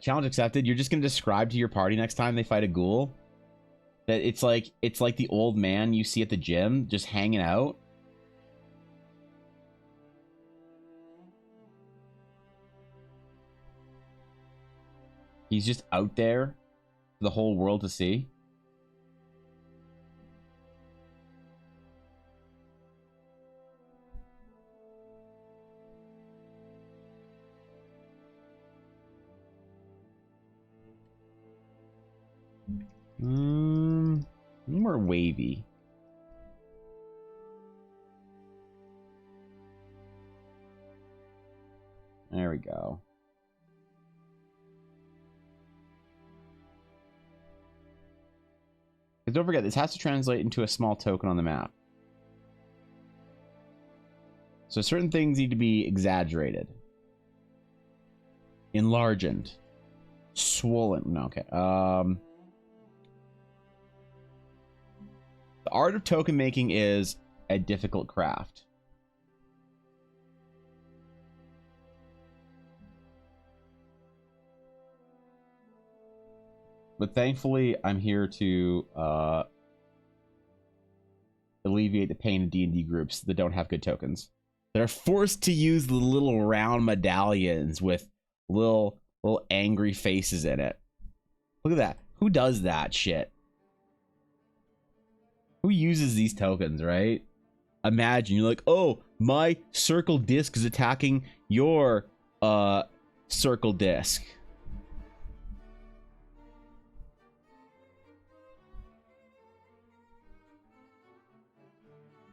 Challenge accepted. You're just gonna describe to your party next time they fight a ghoul that it's like the old man you see at the gym just hanging out. He's just out there for the whole world to see. More wavy. we go. Because don't forget, this has to translate into a small token on the map. So certain things need to be exaggerated. Enlarged. Swollen. No, okay. The art of token making is a difficult craft. But thankfully, I'm here to alleviate the pain of D&D groups that don't have good tokens. They're forced to use the little round medallions with little angry faces in it. Look at that. Who does that shit? Who uses these tokens, right? Imagine you're like, oh, my circle disc is attacking your circle disc.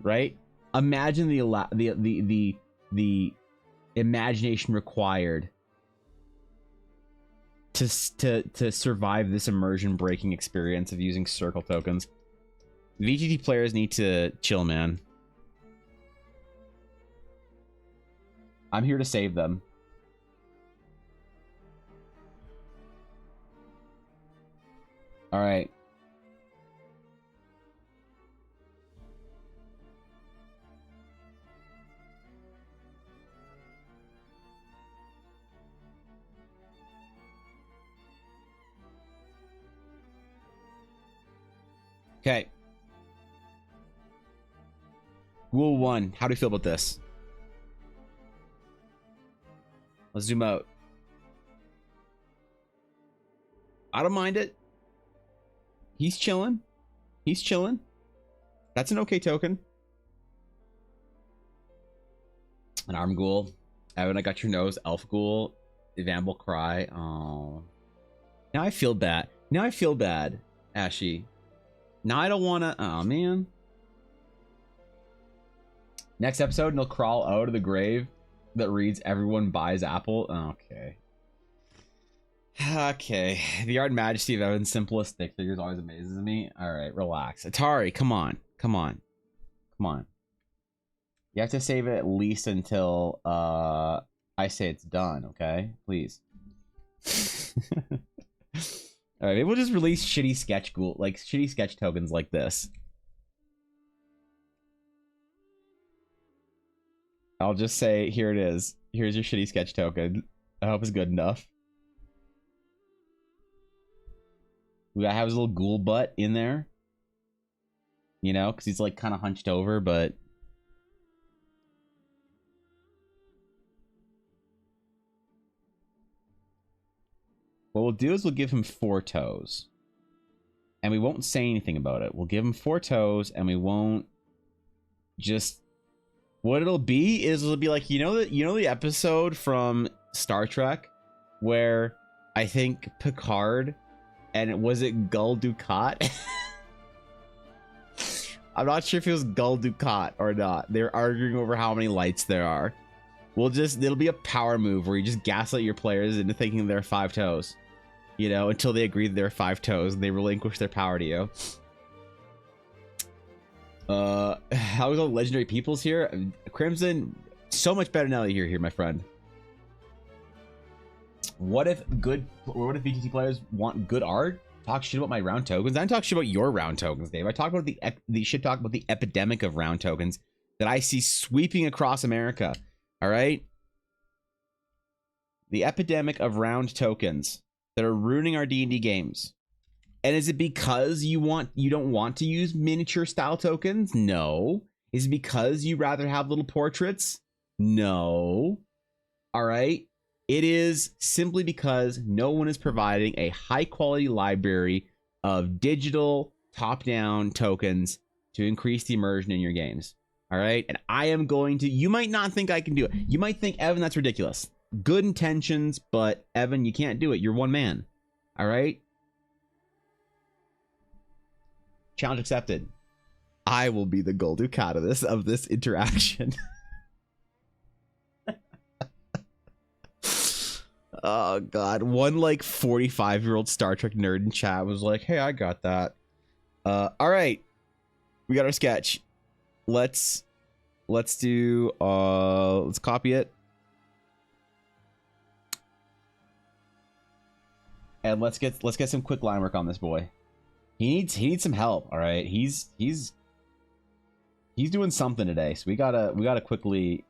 Right? Imagine the imagination required to survive this immersion breaking experience of using circle tokens. VGT players need to chill, man. I'm here to save them. All right. Okay. Rule 1. How do you feel about this? Let's zoom out. I don't mind it. He's chilling. He's chilling. That's an okay token. An arm ghoul. Evan, I got your nose. Elf ghoul. Vamble cry. Oh. Now I feel bad. Now I feel bad, Ashy. Now I don't want to... Oh, man. Next episode, and he'll crawl out of the grave that reads, everyone buys apple. Okay. Okay. The art and majesty of Evan's simplest stick figures always amazes me. All right, relax. Atari, come on. Come on. Come on. You have to save it at least until I say it's done, okay? Please. All right, maybe we'll just release shitty sketch shitty sketch tokens like this. I'll just say, here it is. Here's your shitty sketch token. I hope it's good enough. We gotta have his little ghoul butt in there. You know, because he's like kind of hunched over, but... What we'll do is we'll give him 4 toes. And we won't say anything about it. We'll give him 4 toes and we won't just... What it'll be is it'll be like, you know the episode from Star Trek where I think Picard was it Gul Dukat? I'm not sure if it was Gul Dukat or not. They're arguing over how many lights there are. It'll be a power move where you just gaslight your players into thinking they're 5 toes. You know, until they agree that they're 5 toes and they relinquish their power to you. How's all legendary peoples here? Crimson, so much better now that you're here, my friend. What if VGT players want good art? Talk shit about my round tokens. I don't talk shit about your round tokens, Dave. I talk about the should talk about the epidemic of round tokens that I see sweeping across America. All right, the epidemic of round tokens that are ruining our D&D games. And is it because you don't want to use miniature style tokens? No. Is it because you rather have little portraits? No. All right. It is simply because no one is providing a high quality library of digital top-down tokens to increase the immersion in your games. All right. And I am going to, you might not think I can do it. You might think, Evan, that's ridiculous. Good intentions, but Evan, you can't do it. You're one man. All right. Challenge accepted. I will be the Gul Dukat of this interaction. Oh god, one like 45-year-old Star Trek nerd in chat was like, "Hey, I got that." All right, we got our sketch. Let's do let's copy it, and let's get some quick line work on this boy. He needs some help. All right, he's doing something today, so we gotta quickly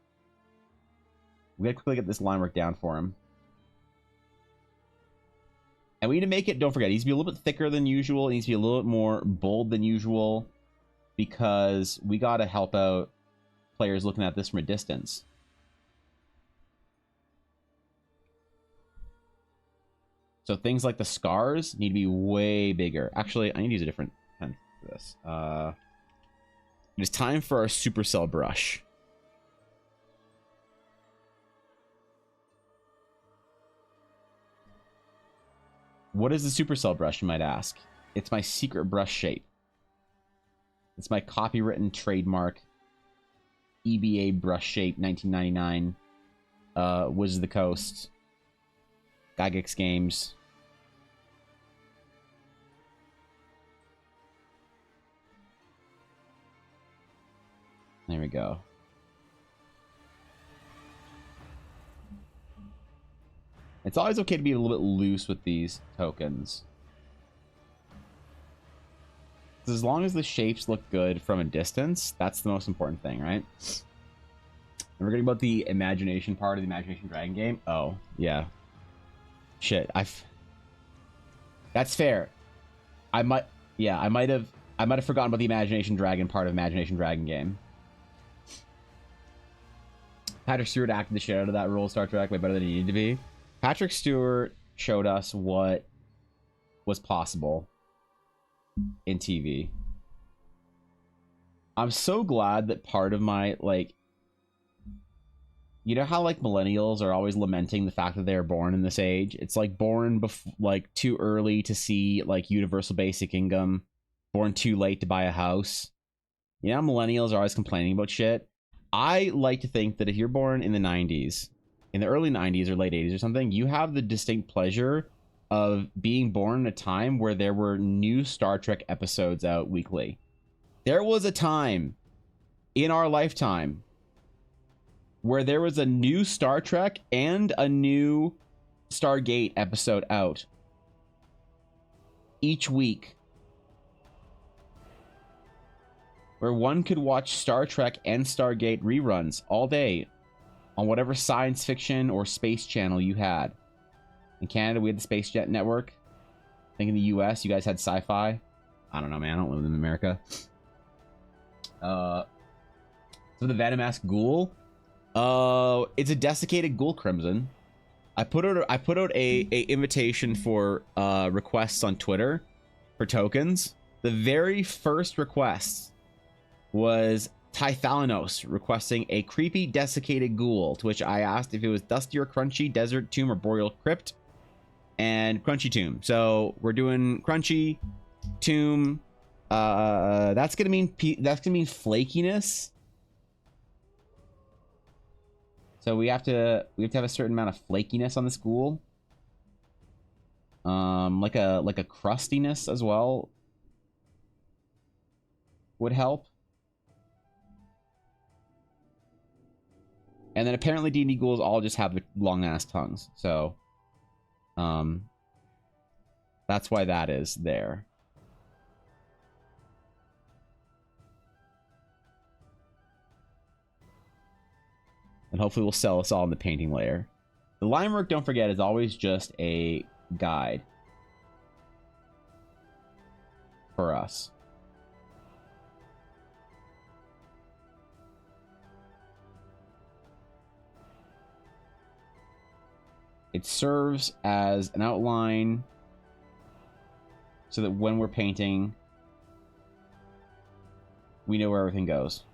get this line work down for him. And we need to make it, don't forget, it needs to be a little bit thicker than usual. It needs to be a little bit more bold than usual, because we got to help out players looking at this from a distance. So things like the scars need to be way bigger. Actually, I need to use a different pen for this. It is time for our supercell brush. What is the supercell brush, you might ask? It's my secret brush shape. It's my copywritten trademark EBA brush shape 1999. Wizards of the Coast. Gygax Games. There we go. It's always okay to be a little bit loose with these tokens. As long as the shapes look good from a distance, that's the most important thing, right? And we're getting about the imagination part of the Imagination Dragon game. Oh, yeah. Shit, that's fair. I might have forgotten about the Imagination Dragon part of Imagination Dragon game. Patrick Stewart acted the shit out of that role, Star Trek, way better than he needed to be. Patrick Stewart showed us what was possible in TV. I'm so glad that part of my, like, you know how like millennials are always lamenting the fact that they're born in this age? It's like born like too early to see like universal basic income, born too late to buy a house. You know, millennials are always complaining about shit. I like to think that if you're born in the 90s, in the early 90s or late 80s or something, you have the distinct pleasure of being born in a time where there were new Star Trek episodes out weekly. There was a time in our lifetime where there was a new Star Trek and a new Stargate episode out each week, where one could watch Star Trek and Stargate reruns all day on whatever science fiction or space channel you had. In Canada, we had the Space Jet Network. I think in the US, you guys had Sci-Fi. I don't know, man. I don't live in America. So the Venom-esque ghoul. It's a desiccated ghoul crimson. I put out a invitation for requests on Twitter for tokens. The very first request was Tythalanos requesting a creepy desiccated ghoul, to which I asked if it was Dusty or Crunchy, Desert Tomb, or Boreal Crypt, and Crunchy Tomb. So we're doing Crunchy Tomb. That's gonna mean flakiness. So we have to have a certain amount of flakiness on this ghoul. Like a crustiness as well would help. And then apparently D&D ghouls all just have long ass tongues. So that's why that is there. And hopefully we'll sell us all in the painting layer. The line work, don't forget, is always just a guide for us. It serves as an outline so that when we're painting, we know where everything goes.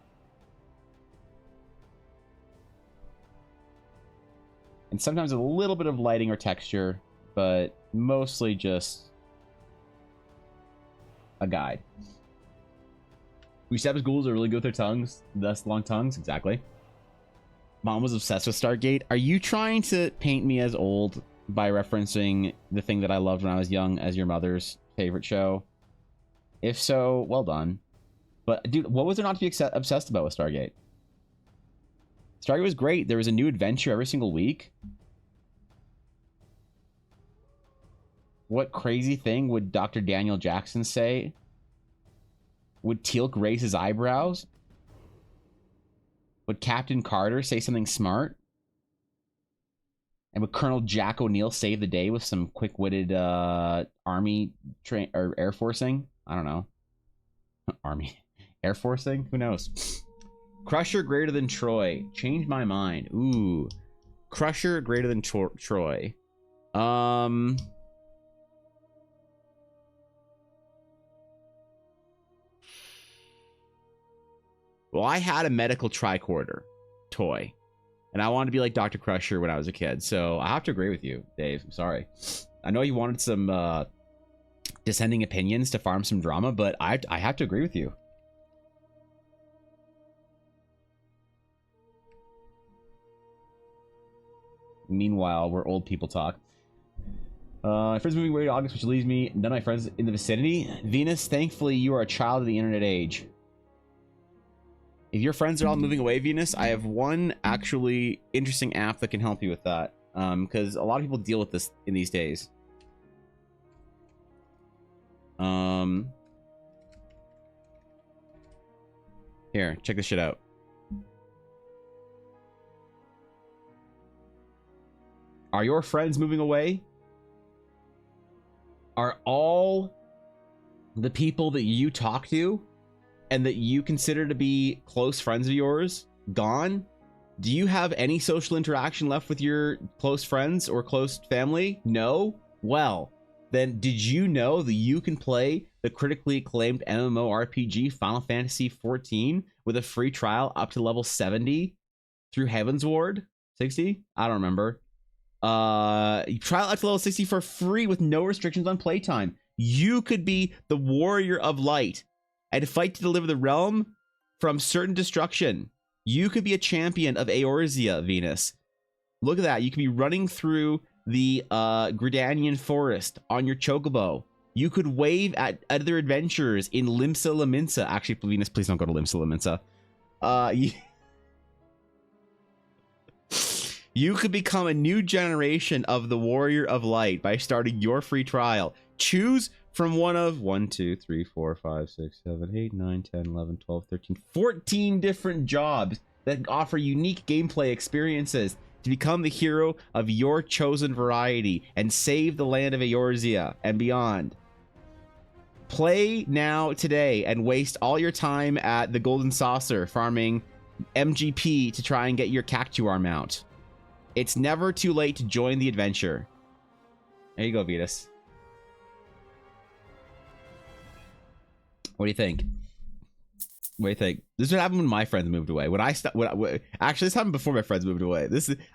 And sometimes a little bit of lighting or texture, but mostly just a guide. We established ghouls are really good with their tongues, thus long tongues. Exactly. Mom was obsessed with Stargate. Are you trying to paint me as old by referencing the thing that I loved when I was young as your mother's favorite show? If so, well done. But dude, what was there not to be obsessed about with Stargate? Stargate was great. There was a new adventure every single week. What crazy thing would Dr. Daniel Jackson say? Would Teal'c raise his eyebrows? Would Captain Carter say something smart? And would Colonel Jack O'Neill save the day with some quick-witted army or air forcing? I don't know. Army. Air forcing? Who knows? Crusher greater than Troy. Change my mind. Ooh. Crusher greater than Troy. Well, I had a medical tricorder toy. And I wanted to be like Dr. Crusher when I was a kid. So I have to agree with you, Dave. I'm sorry. I know you wanted some dissenting opinions to farm some drama, but I have to agree with you. Meanwhile, we're old people talk. My friend's moving away to August, which leaves me none of my friends in the vicinity. Venus, thankfully, you are a child of the internet age. If your friends are all moving away, Venus, I have one actually interesting app that can help you with that. Because a lot of people deal with this in these days. Here, check this shit out. Are your friends moving away? Are all the people that you talk to and that you consider to be close friends of yours gone? Do you have any social interaction left with your close friends or close family? No? Well, then did you know that you can play the critically acclaimed MMORPG Final Fantasy XIV with a free trial up to level 70 through Heaven's Ward? 60? I don't remember. Trial up to level 60 for free with no restrictions on playtime. You could be the warrior of light and fight to deliver the realm from certain destruction. You could be a champion of Eorzea, Venus. Look at that. You could be running through the Gridanian forest on your chocobo. You could wave at other adventurers in Limsa Lominsa. Actually, Venus, please don't go to Limsa Lominsa. You could become a new generation of the Warrior of Light by starting your free trial. Choose from one of 1, 2, 3, 4, 5, 6, 7, 8, 9, 10, 11, 12, 13, 14 different jobs that offer unique gameplay experiences to become the hero of your chosen variety and save the land of Eorzea and beyond. Play now today and waste all your time at the Golden Saucer farming MGP to try and get your Cactuar mount. It's never too late to join the adventure. There you go, Vetus. What do you think? What do you think? This is what happened when my friends moved away. Actually, this happened before my friends moved away.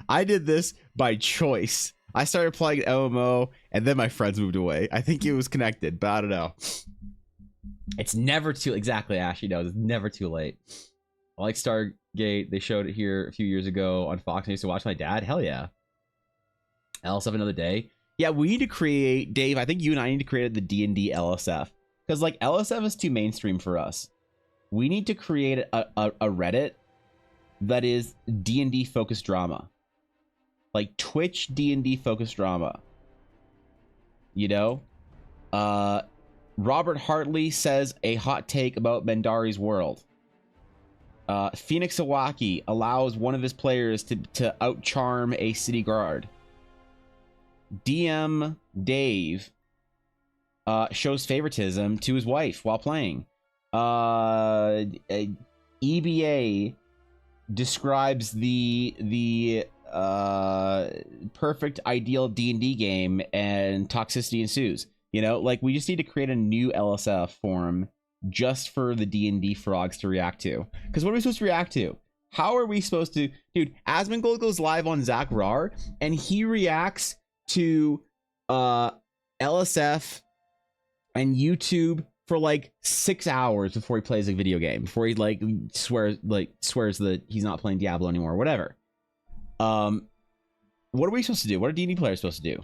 I did this by choice. I started playing MMO, and then my friends moved away. I think it was connected, but I don't know. It's never too... Exactly, Ashley knows. It's never too late. I like Stargate. They showed it here a few years ago on Fox. I used to watch my dad. Hell yeah. LSF another day. Yeah, we need to create... Dave, I think you and I need to create the D&D LSF. Because, like, LSF is too mainstream for us. We need to create a Reddit that is D&D focused drama. Like, Twitch D&D focused drama. You know? Robert Hartley says a hot take about Mendari's world. Phoenix Iwaki allows one of his players to outcharm a city guard. DM Dave shows favoritism to his wife while playing. EBA describes the perfect ideal D&D game and toxicity ensues. You know, like, we just need to create a new LSF forum just for the D&D frogs to react to. Because what are we supposed to react to? How are we supposed to... Dude, Asmongold goes live on Zach Rar, and he reacts to LSF and YouTube for like 6 hours before he plays a video game. Before he swears that he's not playing Diablo anymore or whatever. what are we supposed to do? What are D&D players supposed to do?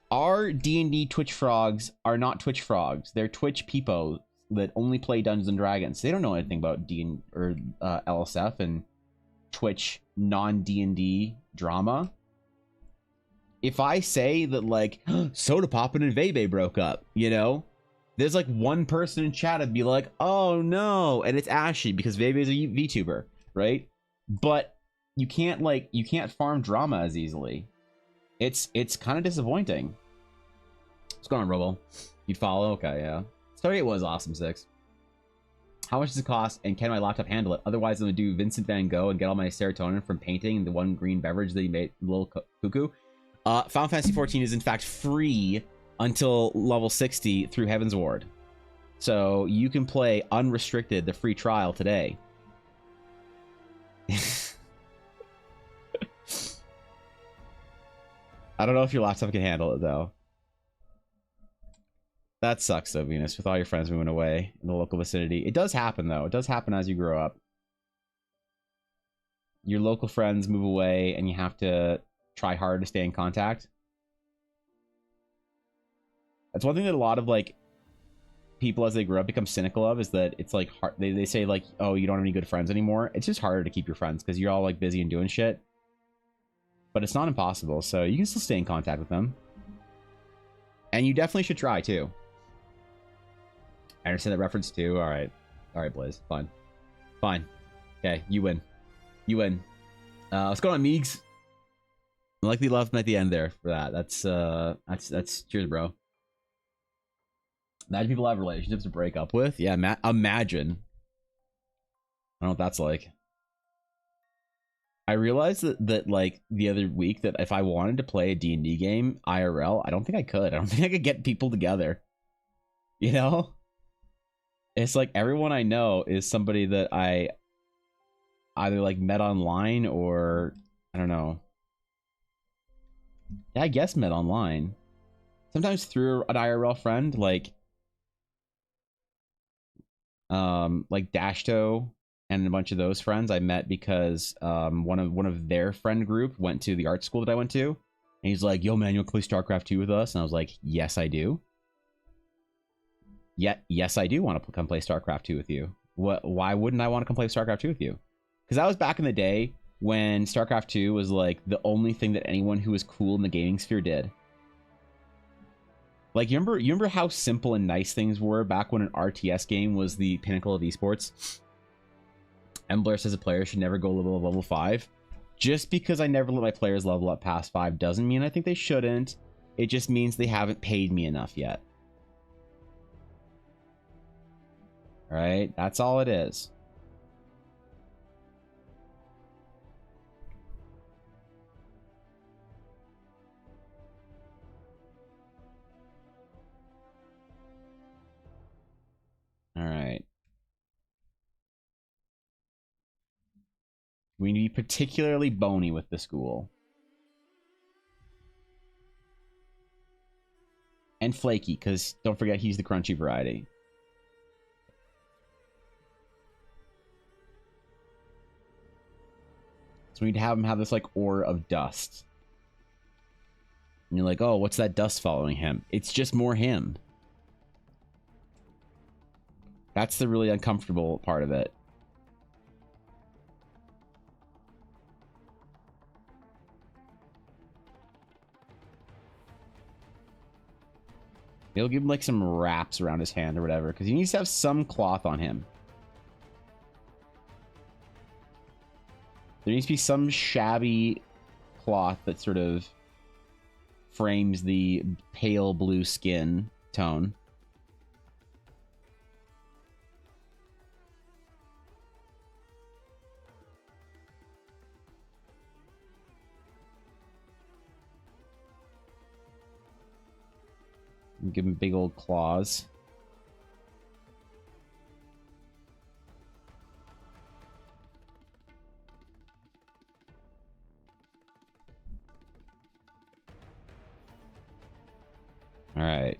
Our D&D Twitch frogs are not Twitch frogs. They're Twitch peepos that only play Dungeons and Dragons. They don't know anything about LSF and Twitch non-D&D drama. If I say that, like, Soda Poppin' and Vebe broke up, you know, there's like one person in chat would be like, oh no, and it's Ashley because Vebe is a VTuber, right? But you can't farm drama as easily. It's kind of disappointing. What's going on, Robo? You'd follow? Okay, yeah. Stargate was awesome, 6. How much does it cost, and can my laptop handle it? Otherwise, I'm gonna do Vincent Van Gogh and get all my serotonin from painting the one green beverage that he made, little cuckoo. Final Fantasy XIV is in fact free until level 60 through Heaven's Ward. So you can play unrestricted the free trial today. I don't know if your laptop can handle it, though. That sucks, though, Venus, with all your friends moving away in the local vicinity. It does happen, though. It does happen as you grow up. Your local friends move away, and you have to try hard to stay in contact. That's one thing that a lot of, like, people as they grow up become cynical of, is that it's, like, hard. They say, like, oh, you don't have any good friends anymore. It's just harder to keep your friends, because you're all, like, busy and doing shit. But it's not impossible, so you can still stay in contact with them. And you definitely should try, too. I understand that reference, too. Alright. Alright, Blaze. Fine. Fine. Okay, you win. You win. What's going on, Meegs? I like the love at the end there for that. That's cheers, bro. Imagine people have relationships to break up with. Yeah, imagine. I don't know what that's like. I realized that like the other week that if I wanted to play a D&D game IRL, I don't think I could. I don't think I could get people together. You know? It's like everyone I know is somebody that I either like met online or I don't know. Yeah, I guess met online. Sometimes through an IRL friend, like Dashto and a bunch of those friends I met because one of their friend group went to the art school that I went to, and he's like, "Yo, man, you want to play StarCraft 2 with us?" And I was like, "Yes, I do." Yes, I do want to come play StarCraft 2 with you. Why wouldn't I want to come play StarCraft 2 with you? Because that was back in the day when StarCraft 2 was like the only thing that anyone who was cool in the gaming sphere did. Like, you remember how simple and nice things were back when an RTS game was the pinnacle of esports? Embler says a player should never go level 5. Just because I never let my players level up past 5 doesn't mean I think they shouldn't. It just means they haven't paid me enough yet. Alright? That's all it is. Alright. We need to be particularly bony with the school. And flaky, because don't forget he's the crunchy variety. So we need to have him have this, like, aura of dust. And you're like, oh, what's that dust following him? It's just more him. That's the really uncomfortable part of it. They'll give him, like, some wraps around his hand or whatever, because he needs to have some cloth on him. There needs to be some shabby cloth that sort of frames the pale blue skin tone. Give him big old claws. All right.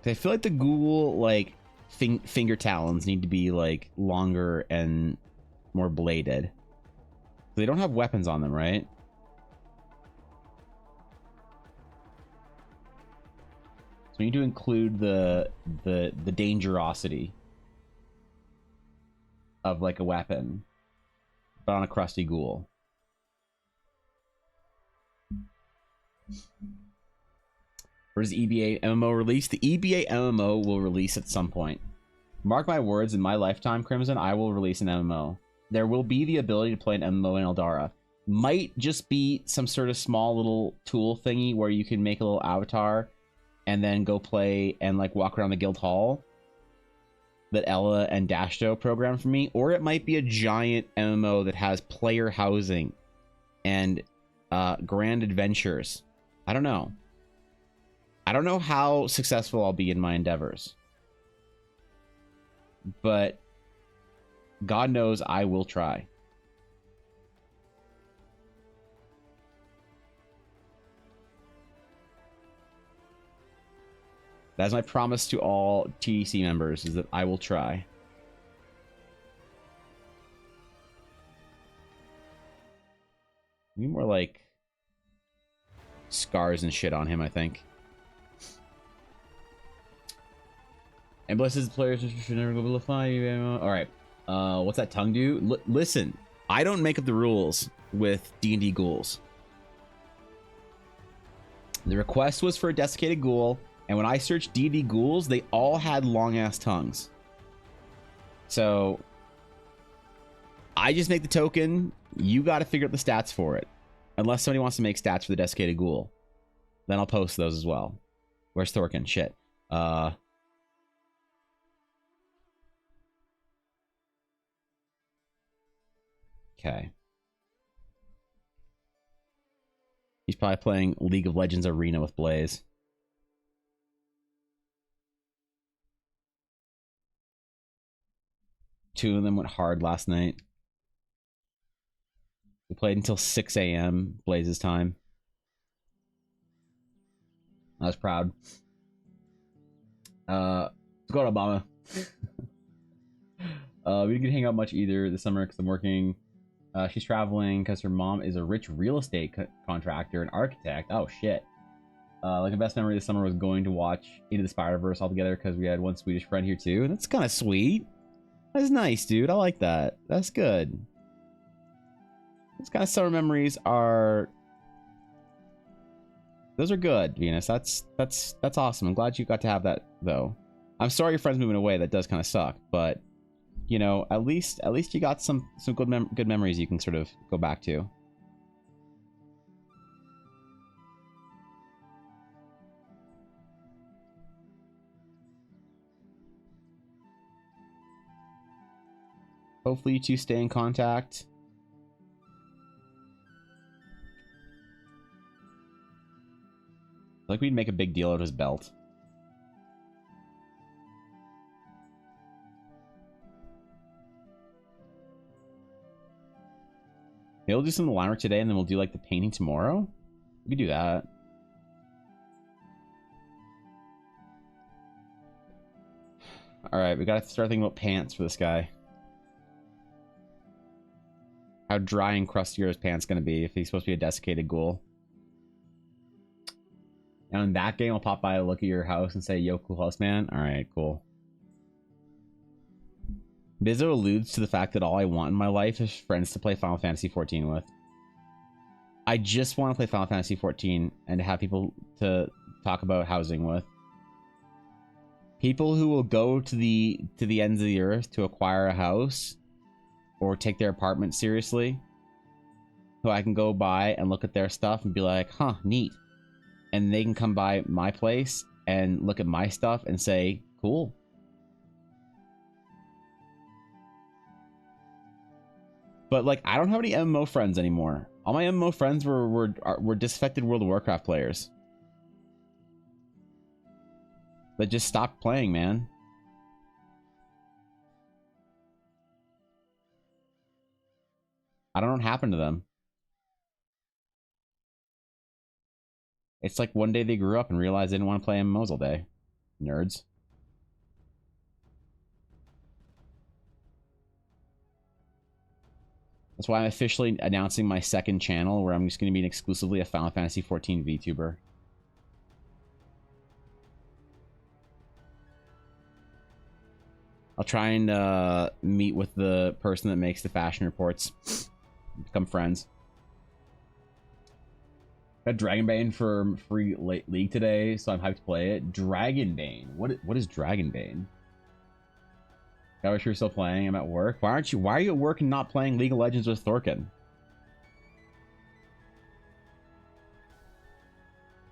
I feel like the ghoul, like, finger talons need to be like longer and more bladed. They don't have weapons on them, right? So we need to include the dangerosity of like a weapon, but on a crusty ghoul. Where's EBA MMO release? The EBA MMO will release at some point. Mark my words, in my lifetime, Crimson, I will release an MMO. There will be the ability to play an MMO in Eldara. Might just be some sort of small little tool thingy where you can make a little avatar and then go play and like walk around the guild hall that Ella and Dashto programmed for me. Or it might be a giant MMO that has player housing and grand adventures. I don't know. I don't know how successful I'll be in my endeavors. But God knows I will try. That's my promise to all TDC members, is that I will try. Maybe more like scars and shit on him, I think. And blesses players should never go below 5. Alright. What's that tongue do? Listen, I don't make up the rules with D&D ghouls. The request was for a desiccated ghoul, and when I searched D&D ghouls, they all had long-ass tongues. So, I just make the token. You got to figure out the stats for it. Unless somebody wants to make stats for the desiccated ghoul. Then I'll post those as well. Where's Thorkin? Shit. Okay. He's probably playing League of Legends Arena with Blaze. Two of them went hard last night. We played until 6 a.m. Blaze's time. I was proud. Let's go to Obama. We didn't get to hang out much either this summer because I'm working. She's traveling because her mom is a rich real estate contractor and architect. Oh, shit. Like, the best memory this summer was going to watch Into the Spider-Verse all together because we had one Swedish friend here, too. That's kind of sweet. That's nice, dude. I like that. That's good. Those kind of summer memories are... Those are good, Venus. That's awesome. I'm glad you got to have that, though. I'm sorry your friend's moving away. That does kind of suck, but... You know, at least you got some good memories you can sort of go back to. Hopefully you two stay in contact. Like we'd make a big deal out of his belt. Maybe we'll do some of the line work today and then we'll do like the painting tomorrow. We could do that. Alright, we gotta start thinking about pants for this guy. How dry and crusty are his pants gonna be if he's supposed to be a desiccated ghoul? Now in that game, I'll pop by, look at your house, and say, "Yo, cool house, man." All right, cool. Bizzo alludes to the fact that all I want in my life is friends to play Final Fantasy XIV with. I just want to play Final Fantasy XIV and to have people to talk about housing with. People who will go to the ends of the earth to acquire a house or take their apartment seriously. Who I can go by and look at their stuff and be like, "Huh, neat." And they can come by my place and look at my stuff and say, "Cool." But like, I don't have any MMO friends anymore. All my MMO friends were disaffected World of Warcraft players that just stopped playing, man. I don't know what happened to them. It's like one day they grew up and realized they didn't want to play MMOs all day. Nerds. That's why I'm officially announcing my second channel, where I'm just going to be exclusively a Final Fantasy 14 VTuber. I'll try and meet with the person that makes the fashion reports. Become friends. Got Dragonbane for free league today, so I'm hyped to play it. Dragonbane. What is Dragonbane? I wish you were still playing. I'm at work. Why are you at work and not playing League of Legends with Thorkin?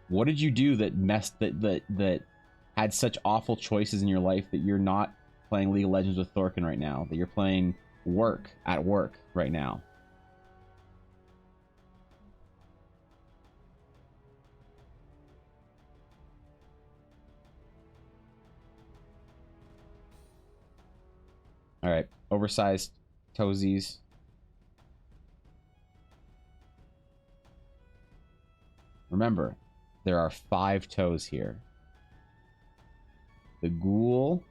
What did you do that that had such awful choices in your life that you're not playing League of Legends with Thorkin right now? That you're playing work at work right now? All right, oversized toesies. Remember, there are 5 toes here. The ghoul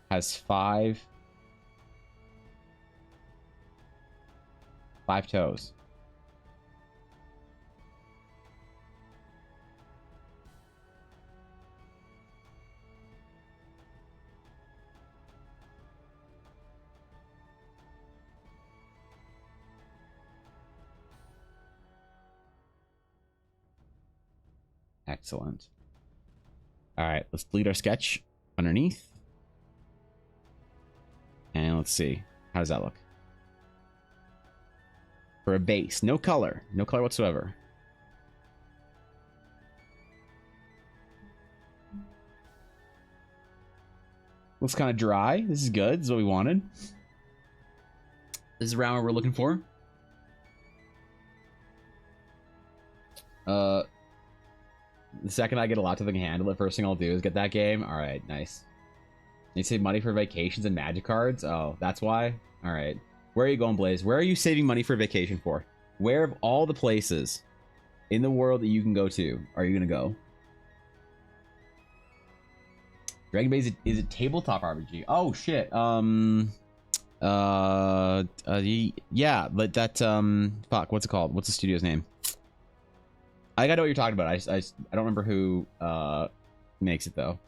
has 5 toes. Excellent. All right, let's delete our sketch underneath. And let's see. How does that look? For a base. No color. No color whatsoever. Looks kind of dry. This is good. This is what we wanted. This is around what we're looking for. The second I get a laptop that can handle it, first thing I'll do is get that game. All right, nice. You save money for vacations and magic cards? Oh, that's why? All right. Where are you going, Blaze? Where are you saving money for vacation for? Where of all the places in the world that you can go to are you going to go? Dragon Base is a tabletop RPG. Oh, shit. Yeah, but that, fuck, what's it called? What's the studio's name? I think I know what you're talking about. I don't remember who makes it though.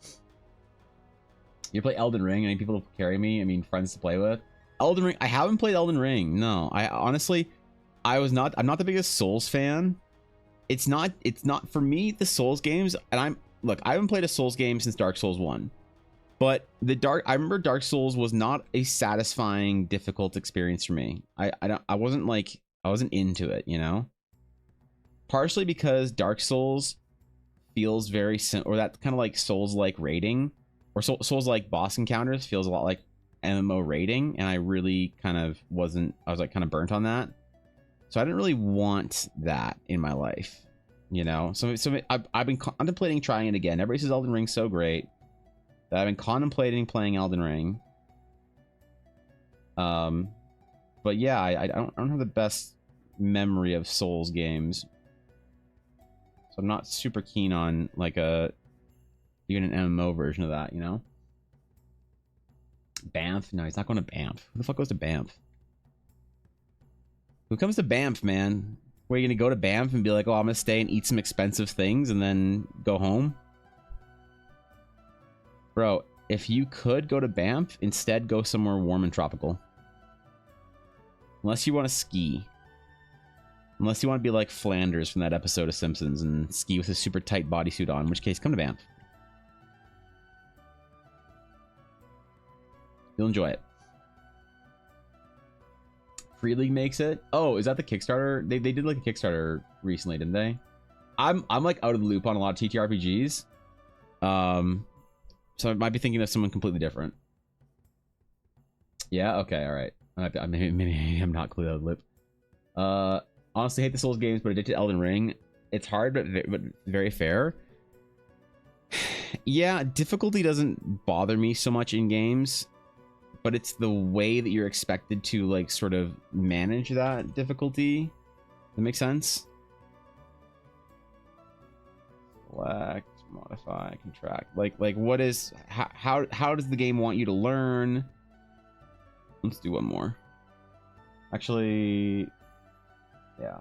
You play Elden Ring? Any people to carry me? I mean, friends to play with? Elden Ring. I haven't played Elden Ring. No, I honestly, I'm not the biggest Souls fan. It's not for me, the Souls games. And look, I haven't played a Souls game since Dark Souls 1. But I remember Dark Souls was not a satisfying, difficult experience for me. I wasn't into it, you know? Partially because Dark Souls feels very or that kind of like Souls-like rating, or Souls-like boss encounters feels a lot like MMO rating, and I really kind of wasn't. I was like kind of burnt on that, so I didn't really want that in my life, you know. So I've been contemplating trying it again. Everybody says Elden Ring's so great that I've been contemplating playing Elden Ring. But yeah, I don't have the best memory of Souls games. So I'm not super keen on like even an MMO version of that, you know? Banff? No, he's not going to Banff. Who the fuck goes to Banff? Who comes to Banff, man? Where are you going to go to Banff and be like, oh, I'm going to stay and eat some expensive things and then go home? Bro, if you could go to Banff, instead go somewhere warm and tropical. Unless you want to ski. Unless you want to be like Flanders from that episode of Simpsons and ski with a super tight bodysuit on, in which case, come to Banff. You'll enjoy it. Free League makes it. Oh, is that the Kickstarter? They did like a Kickstarter recently, didn't they? I'm like out of the loop on a lot of TTRPGs. So I might be thinking of someone completely different. Yeah, okay, alright. Maybe I'm not completely out of the loop. Honestly, hate the Souls games, but addicted to Elden Ring. It's hard, but very fair. Yeah, difficulty doesn't bother me so much in games, but it's the way that you're expected to like sort of manage that difficulty. That makes sense? Select, modify, contract. Like what is how does the game want you to learn? Let's do one more. Actually, yeah.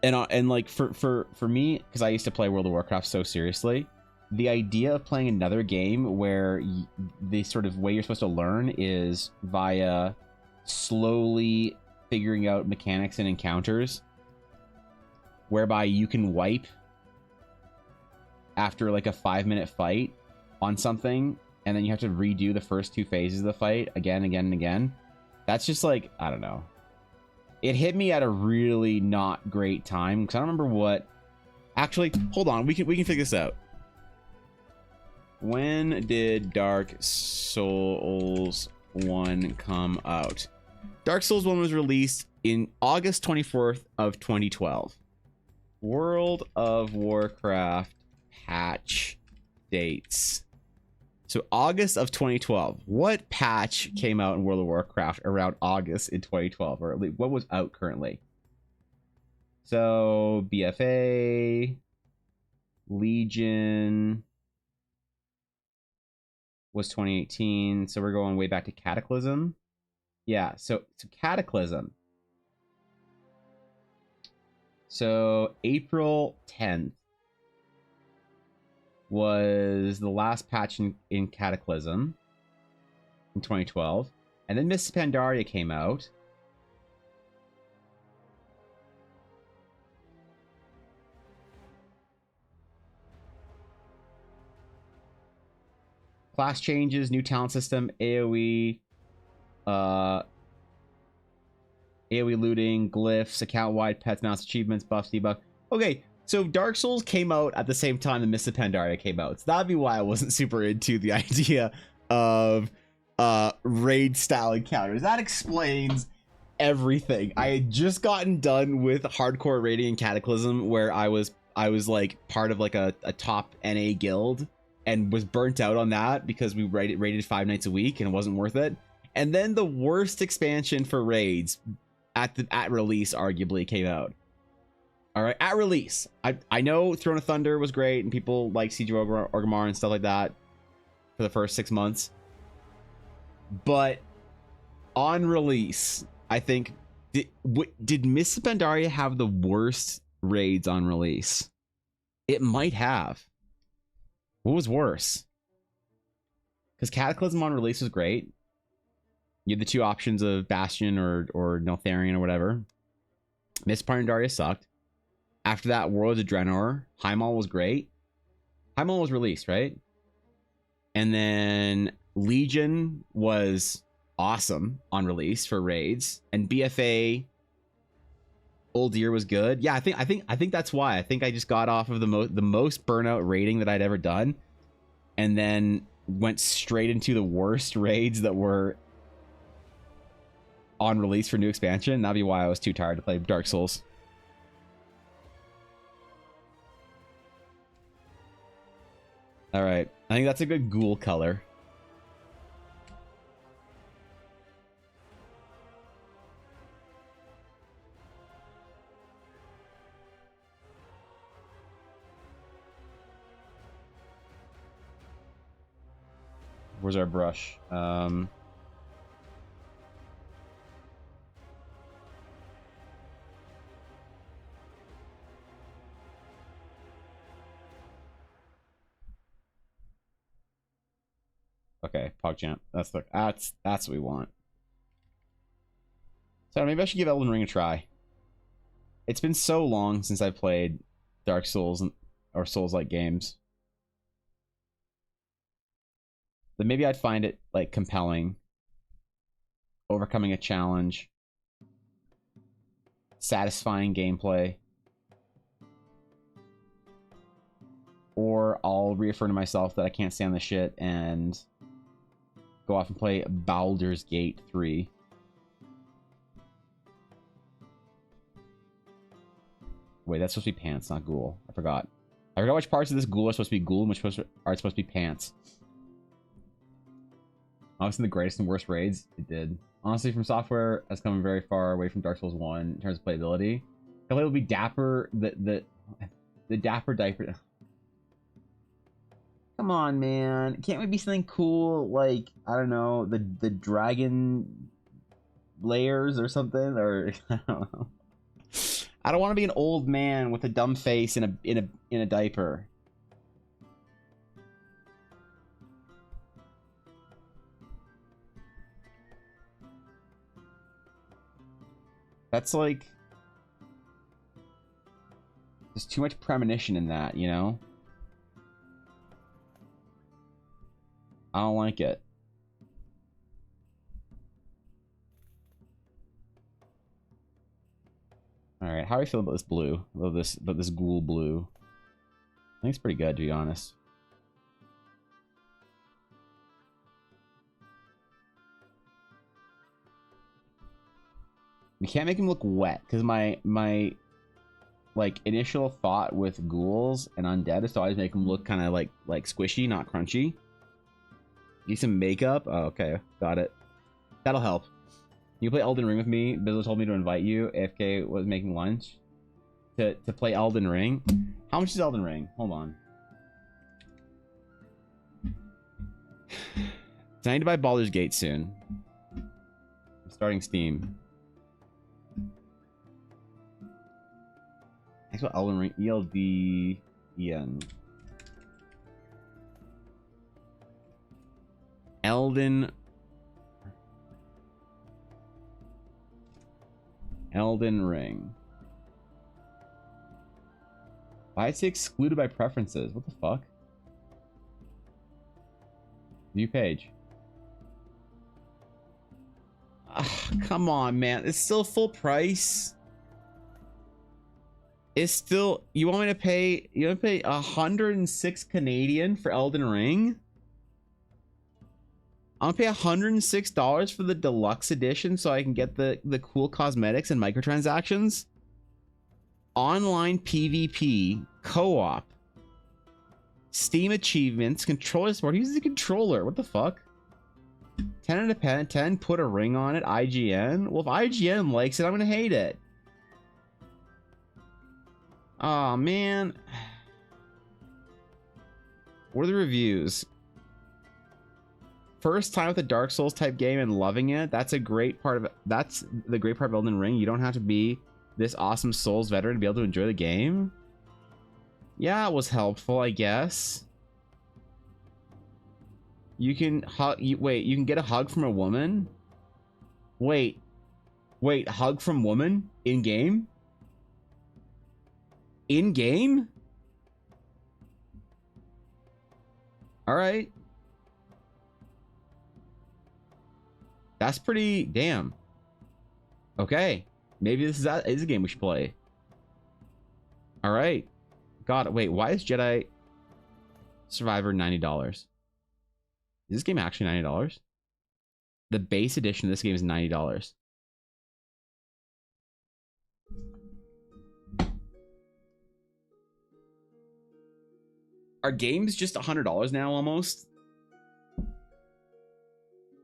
And like for me, because I used to play World of Warcraft so seriously, the idea of playing another game where the sort of way you're supposed to learn is via slowly figuring out mechanics and encounters, whereby you can wipe after like a 5-minute fight on something, and then you have to redo the first 2 phases of the fight again, and again. That's just like, I don't know. It hit me at a really not great time, because I don't remember what... Actually, hold on. We can figure this out. When did Dark Souls 1 come out? Dark Souls 1 was released in August 24th of 2012. World of Warcraft patch dates. So August of 2012. What patch came out in World of Warcraft around August in 2012? Or at least what was out currently? So BFA, Legion was 2018. So we're going way back to Cataclysm. Yeah, so Cataclysm. So April 10th was the last patch in Cataclysm in 2012. And then Mists of Pandaria came out. Class changes, new talent system, AoE, AoE looting, glyphs, account-wide pets, mounts, achievements, buffs, debuff. Okay, so Dark Souls came out at the same time that Mists of Pandaria came out. So that'd be why I wasn't super into the idea of raid-style encounters. That explains everything. I had just gotten done with hardcore raiding in Cataclysm, where I was like part of like a top NA guild, and was burnt out on that because we raided 5 nights a week and it wasn't worth it. And then the worst expansion for raids at release arguably came out. All right, at release. I know Throne of Thunder was great and people like Siege of Orgrimmar and stuff like that for the first 6 months. But on release, I think did Mists of Pandaria have the worst raids on release? It might have. What was worse? Because Cataclysm on release was great. You had the 2 options of Bastion or Neltharion or whatever. Mists of Pandaria sucked. After that, Worlds of Draenor. Heimal was great. Heimal was released, right? And then Legion was awesome on release for raids. And BFA Uldir was good. Yeah, I think that's why. I think I just got off of the most burnout raiding that I'd ever done, and then went straight into the worst raids that were on release for new expansion. That'd be why I was too tired to play Dark Souls. All right, I think that's a good ghoul color. Where's our brush? Okay, PogChamp. That's what we want. So maybe I should give Elden Ring a try. It's been so long since I played Dark Souls or Souls-like games. Then maybe I'd find it like compelling, overcoming a challenge, satisfying gameplay, or I'll reaffirm to myself that I can't stand this shit and go off and play Baldur's Gate 3. Wait, that's supposed to be pants, not ghoul. I forgot which parts of this ghoul are supposed to be ghoul and which are supposed to be pants. Honestly, the greatest and worst raids, it did. Honestly, From Software has come very far away from Dark Souls 1 in terms of playability. The play will be Dapper, the Dapper Diaper. Come on, man. Can't we be something cool like, I don't know, the dragon layers or something? Or I don't know. I don't want to be an old man with a dumb face in a diaper. That's like, there's too much premonition in that, you know? I don't like it. All right, how do I feel about this blue? About this ghoul blue? I think it's pretty good, to be honest. We can't make him look wet because my like initial thought with ghouls and undead is to always make them look kind of like squishy, not crunchy. Need some makeup. Oh, okay, got it. That'll help. You play Elden Ring with me. Bizzle told me to invite you. AFK was making lunch to play Elden Ring. How much is Elden Ring? Hold on. So I need to buy Baldur's Gate soon. I'm starting Steam. Thanks about Elden Ring. ELDEN. Elden Ring. Why is it excluded by preferences? What the fuck? View page. Come on, man. It's still full price. It's still, you want me to pay, 106 Canadian for Elden Ring? I'm gonna pay $106 for the deluxe edition so I can get the cool cosmetics and microtransactions. Online PvP, co-op, Steam achievements, controller support. Who's the controller? What the fuck? 10 out of 10, put a ring on it, IGN. Well, if IGN likes it, I'm gonna hate it. Oh man. What are the reviews? First time with a Dark Souls type game and loving it. That's a great part of it. That's the great part of Elden Ring. You don't have to be this awesome Souls veteran to be able to enjoy the game. Yeah, it was helpful, I guess. You can wait, you can get a hug from a woman? Wait, hug from woman in game? In game? All right. That's pretty damn. Okay. Maybe this is a game we should play. All right. God, wait, why is Jedi Survivor $90? Is this game actually $90? The base edition of this game is $90. Are games just $100 now almost?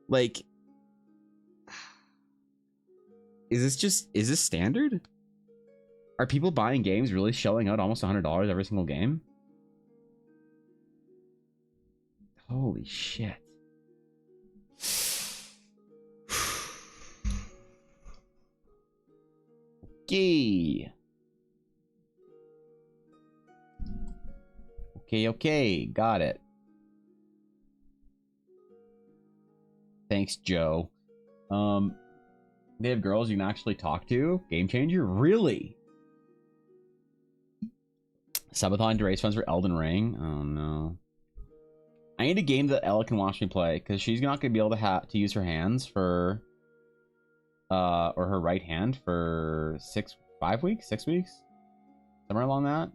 Like, is this standard? Are people buying games really shelling out almost $100 every single game? Holy shit. Okay. Okay, got it. Thanks, Joe. They have girls you can actually talk to? Game changer? Really? Subathon to raise funds for Elden Ring? Oh no. I need a game that Ella can watch me play, because she's not going to be able to use her hands for or her right hand for 6 weeks, somewhere along that.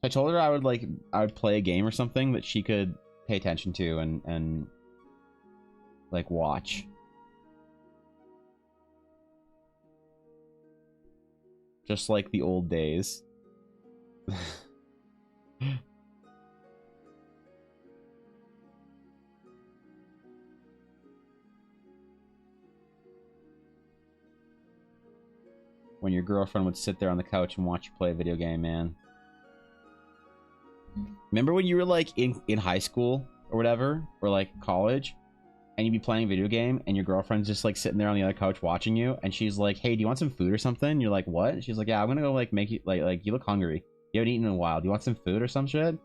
I told her I would play a game or something that she could pay attention to and like watch. Just like the old days. When your girlfriend would sit there on the couch and watch you play a video game, man. Remember when you were like in high school or whatever, or like college, and you'd be playing a video game and your girlfriend's just like sitting there on the other couch watching you, and she's like, "Hey, do you want some food or something?" And you're like, "What?" She's like, "Yeah, I'm gonna go like make you like you look hungry. You haven't eaten in a while. Do you want some food or some shit?" And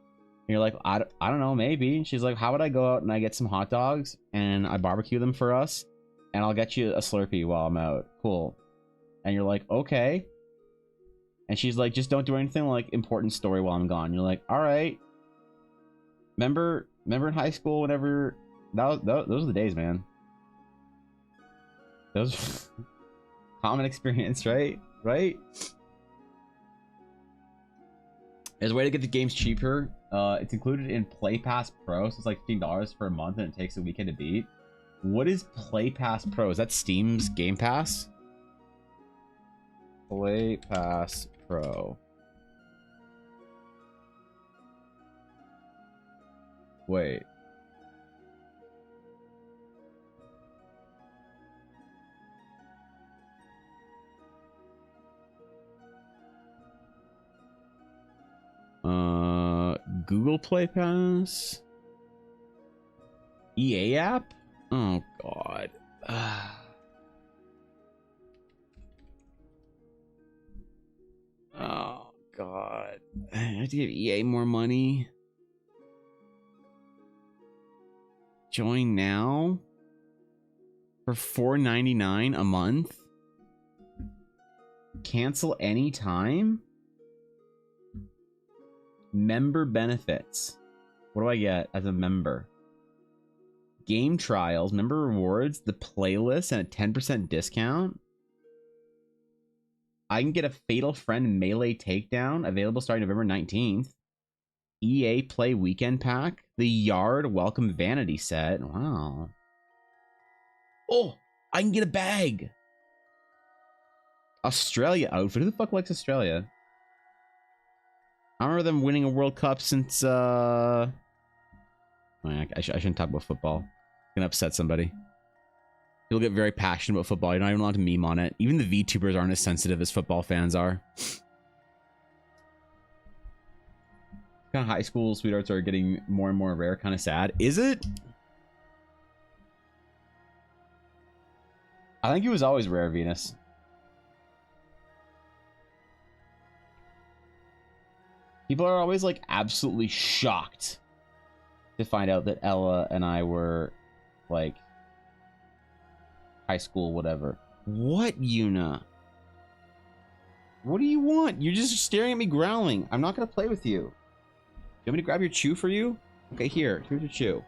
you're like, I don't know, maybe. And she's like, "How would I go out and I get some hot dogs and I barbecue them for us, and I'll get you a Slurpee while I'm out." Cool. And you're like, "Okay." And she's like, "Just don't do anything like important story while I'm gone." You're like, "All right." Remember in high school whenever those were the days, man. Those common experience, right? There's a way to get the games cheaper. It's included in Play Pass Pro, so it's like $15 for a month, and it takes a weekend to beat. What is Play Pass Pro? Is that Steam's Game Pass? Play Pass Pro. Wait. Google Play Pass? EA app? Oh god. Oh god. I have to give EA more money. Join now for $4.99 a month. Cancel anytime. Member benefits. What do I get as a member? Game trials, member rewards, the playlist, and a 10% discount. I can get a Fatal Friend Melee Takedown, available starting November 19th. EA Play Weekend Pack. The Yard Welcome Vanity Set. Wow. Oh, I can get a bag. Australia outfit. Who the fuck likes Australia? I remember them winning a World Cup since, I shouldn't talk about football. I'm gonna upset somebody. People get very passionate about football. You're not even allowed to meme on it. Even the VTubers aren't as sensitive as football fans are. Kind of high school sweethearts are getting more and more rare. Kind of sad. Is it? I think it was always rare, Venus. People are always like absolutely shocked to find out that Ella and I were like high school, whatever. What, Yuna? What do you want? You're just staring at me growling. I'm not gonna play with you. You want me to grab your chew for you? Okay, here's your chew.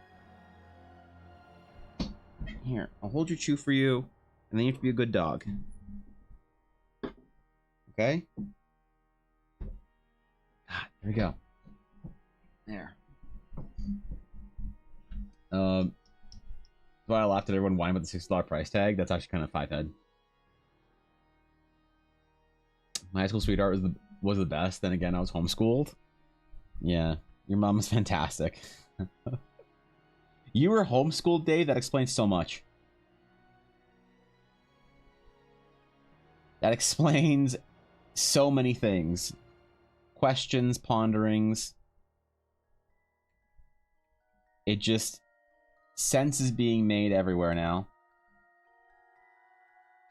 Here, I'll hold your chew for you, and then you have to be a good dog. Okay? Ah, there we go. There. That's why I laughed at everyone whining about the $6 price tag. That's actually kind of five-head. My high school sweetheart was the best. Then again, I was homeschooled. Yeah, your mom was fantastic. You were homeschooled, Dave? That explains so much. That explains so many things. Questions, ponderings. It just... sense is being made everywhere now.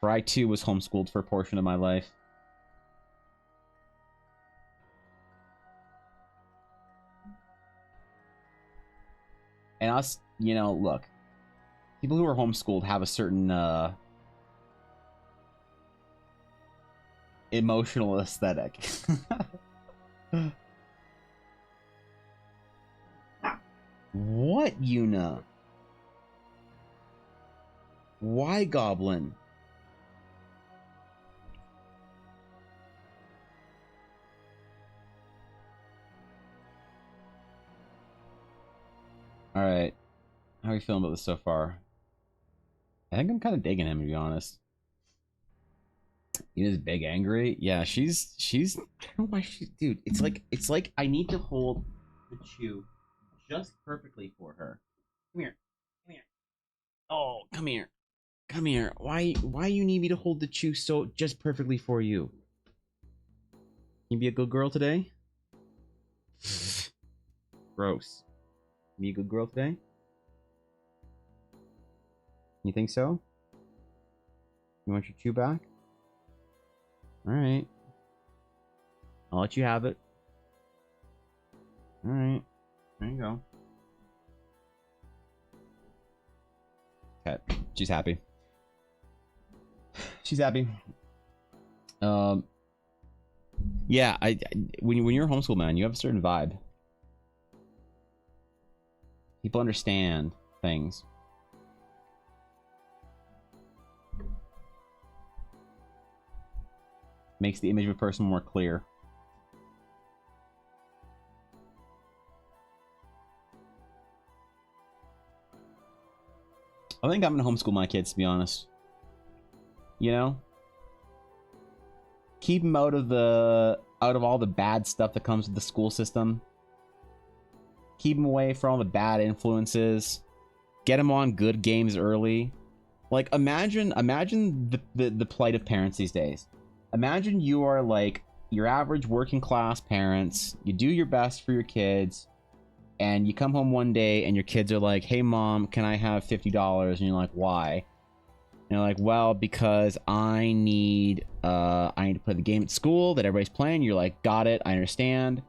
For I too was homeschooled for a portion of my life. And us, you know, look. People who are homeschooled have a certain emotional aesthetic. What, Yuna? Why, Goblin? Alright. How are you feeling about this so far? I think I'm kind of digging him, to be honest. He is big angry. Yeah, she's I don't know why she's, dude, it's like I need to hold the chew just perfectly for her. Come here. Come here. Oh, come here. Come here. Why you need me to hold the chew so just perfectly for you? Can you be a good girl today? Gross. Me a good girl today? You think so? You want your chew back? Alright. I'll let you have it. Alright. There you go. Okay. She's happy. She's happy. Yeah, when you're a homeschool man, you have a certain vibe. People understand things. Makes the image of a person more clear. I think I'm gonna homeschool my kids, to be honest. You know? Keep them out of all the bad stuff that comes with the school system. Keep them away from all the bad influences. Get them on good games early. Like, imagine the plight of parents these days. Imagine you are like your average working class parents. You do your best for your kids, and you come home one day and your kids are like, "Hey mom, can I have $50?" And you're like, "Why?" And you're like, "Well, because I need to play the game at school that everybody's playing." You're like, "Got it, I understand.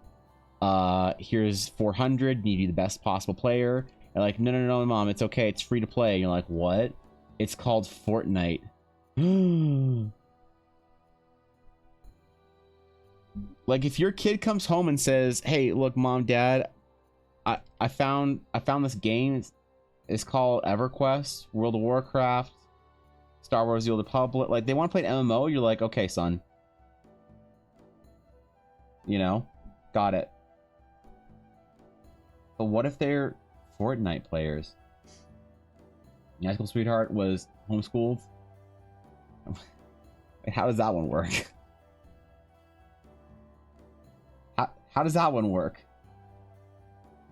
Here's 400. You need to be the best possible player." They're like, No, mom, it's okay. It's free to play." And you're like, "What?" "It's called Fortnite." Like, if your kid comes home and says, "Hey, look, mom, dad, I found this game. It's called EverQuest, World of Warcraft, Star Wars: The Old Republic." Like, they want to play an MMO. You're like, "Okay, son. You know, got it." But what if they're Fortnite players? Your high school sweetheart was homeschooled. How does that one work? How does that one work?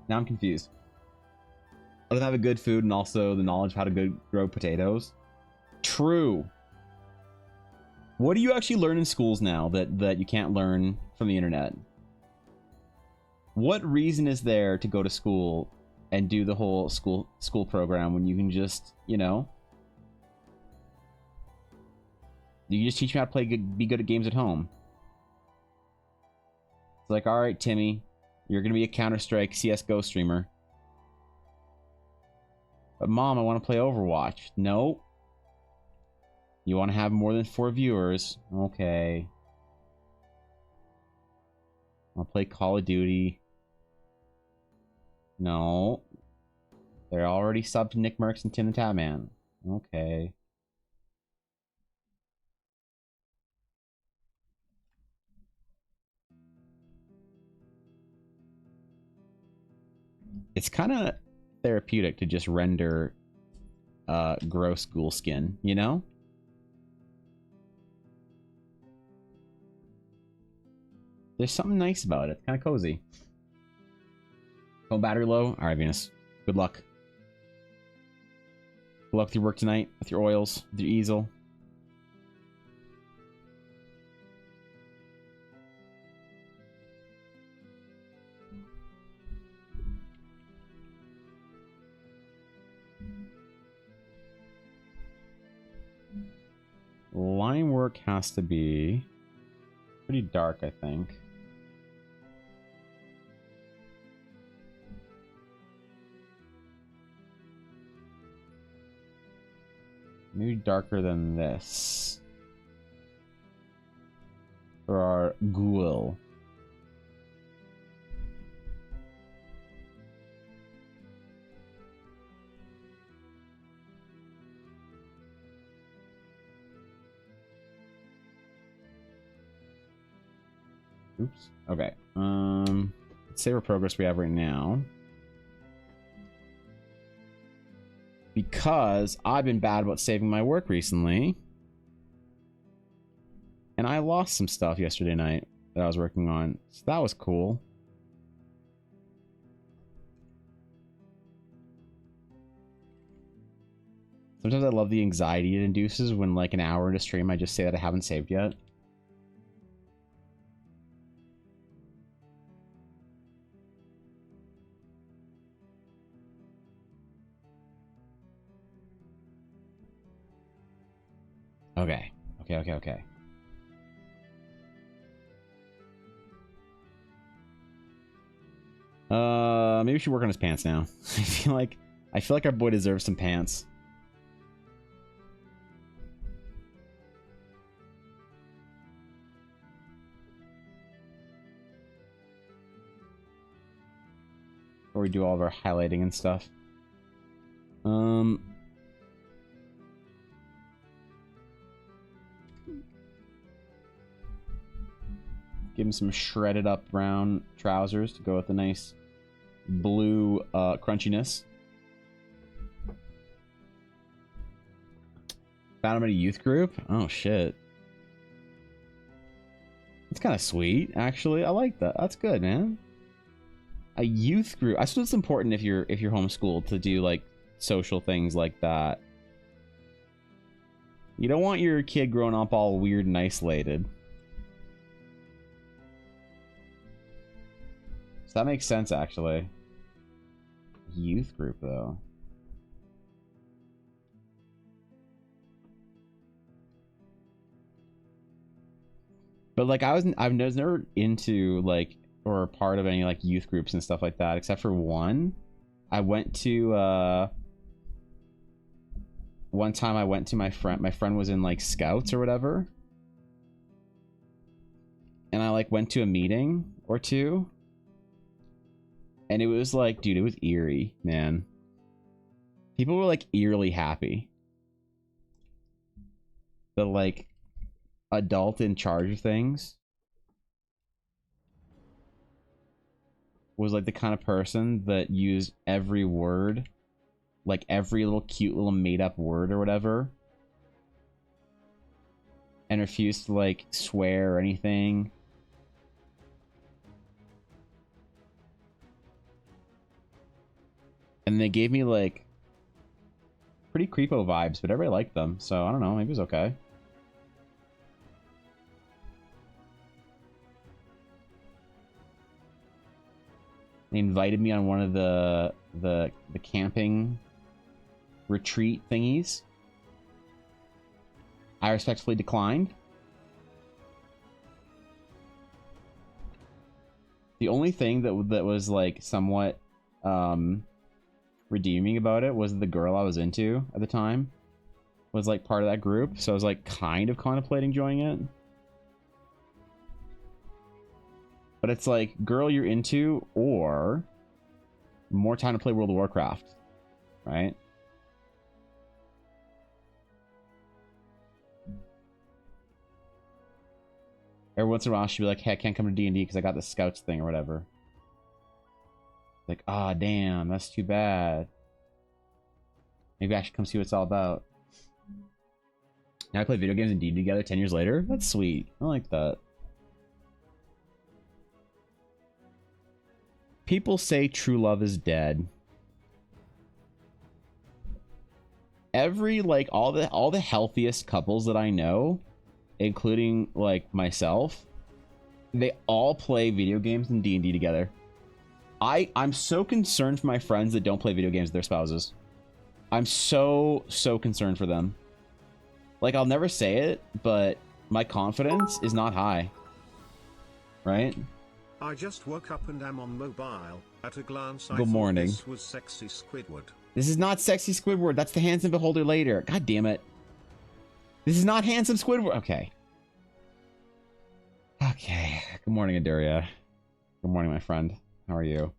Now I'm confused. I don't have a good food and also the knowledge of how to grow potatoes. True. What do you actually learn in schools now that you can't learn from the internet? What reason is there to go to school and do the whole school program when you can just, you know, you can just teach me how to be good at games at home? It's like, all right, Timmy, you're gonna be a Counter-Strike CS:GO streamer. But mom, I want to play Overwatch. No. You want to have more than 4 viewers? Okay. I'll play Call of Duty. No. They're already subbed to Nick Merckx and Tim the Tatman. Okay. It's kind of therapeutic to just render gross ghoul skin, you know? There's something nice about it. It's kind of cozy. Phone battery low? Alright, Venus. Good luck. Good luck with your work tonight, with your oils, with your easel. Line work has to be pretty dark, I think. Maybe darker than this. For our ghoul. Oops. Okay. Let's save our progress we have right now. Because I've been bad about saving my work recently. And I lost some stuff yesterday night that I was working on. So that was cool. Sometimes I love the anxiety it induces when, like, an hour into stream I just say that I haven't saved yet. Okay. Okay. Maybe we should work on his pants now. I feel like our boy deserves some pants. Or we do all of our highlighting and stuff. Give him some shredded up brown trousers to go with the nice blue crunchiness. Found him at a youth group? Oh shit. It's kind of sweet, actually. I like that. That's good, man. A youth group. I suppose it's important if you're homeschooled to do like social things like that. You don't want your kid growing up all weird and isolated. So that makes sense, actually. Youth group, though. But like I was never into like or a part of any like youth groups and stuff like that, except for one. I went to one time I went to my friend was in like scouts or whatever. And I like went to a meeting or two. And it was like, dude, it was eerie, man. People were like eerily happy. The like adult in charge of things was like the kind of person that used every word, like every little cute little made up word or whatever, and refused to like swear or anything. And they gave me like pretty creepo vibes, but everybody liked them, so I don't know, maybe it was okay. They invited me on one of the camping retreat thingies. I respectfully declined. The only thing that was like somewhat redeeming about it was the girl I was into at the time was like part of that group, so I was like kind of contemplating joining it. But it's like, girl you're into, or more time to play World of Warcraft, right? Every once in a while she'd be like, hey, I can't come to D&D because I got the scouts thing or whatever. Like, ah, damn, that's too bad. Maybe I should come see what it's all about. Now I play video games and D&D together 10 years later? That's sweet. I like that. People say true love is dead. Every, like, all the healthiest couples that I know, including, like, myself, they all play video games and D&D together. I'm so concerned for my friends that don't play video games with their spouses. I'm so concerned for them. Like, I'll never say it, but my confidence is not high. Right? I just woke up and am on mobile. At a glance, I Good thought morning. this was sexy Squidward. This is not sexy Squidward. That's the handsome beholder later. God damn it. This is not handsome Squidward. Okay. Okay. Good morning, Aduria. Good morning, my friend. How are you?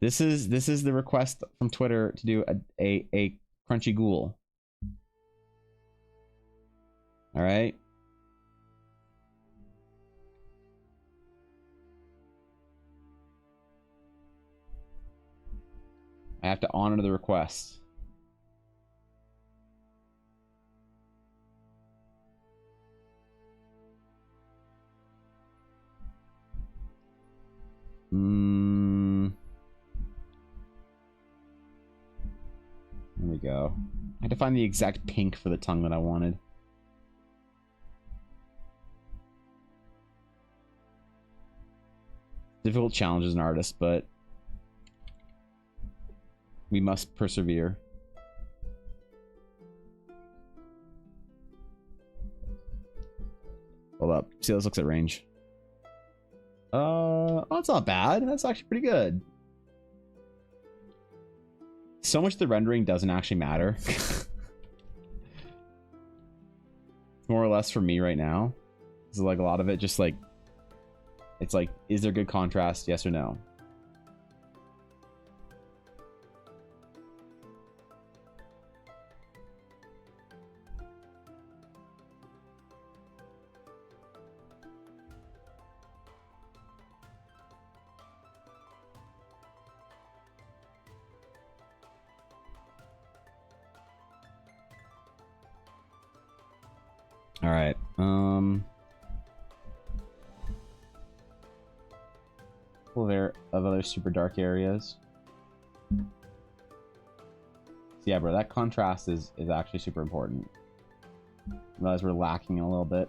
This is the request from Twitter to do a crunchy ghoul. All right. I have to honor the request. There we go. I had to find the exact pink for the tongue that I wanted. Difficult challenge as an artist, but we must persevere. Hold up. See how this looks at range. Oh, that's not bad. That's actually pretty good. So much of the rendering doesn't actually matter. It's more or less for me right now. So like a lot of it just like, it's like, is there good contrast? Yes or no? All right. Well, there of other super dark areas. So yeah, bro, that contrast is actually super important. I realize we're lacking a little bit.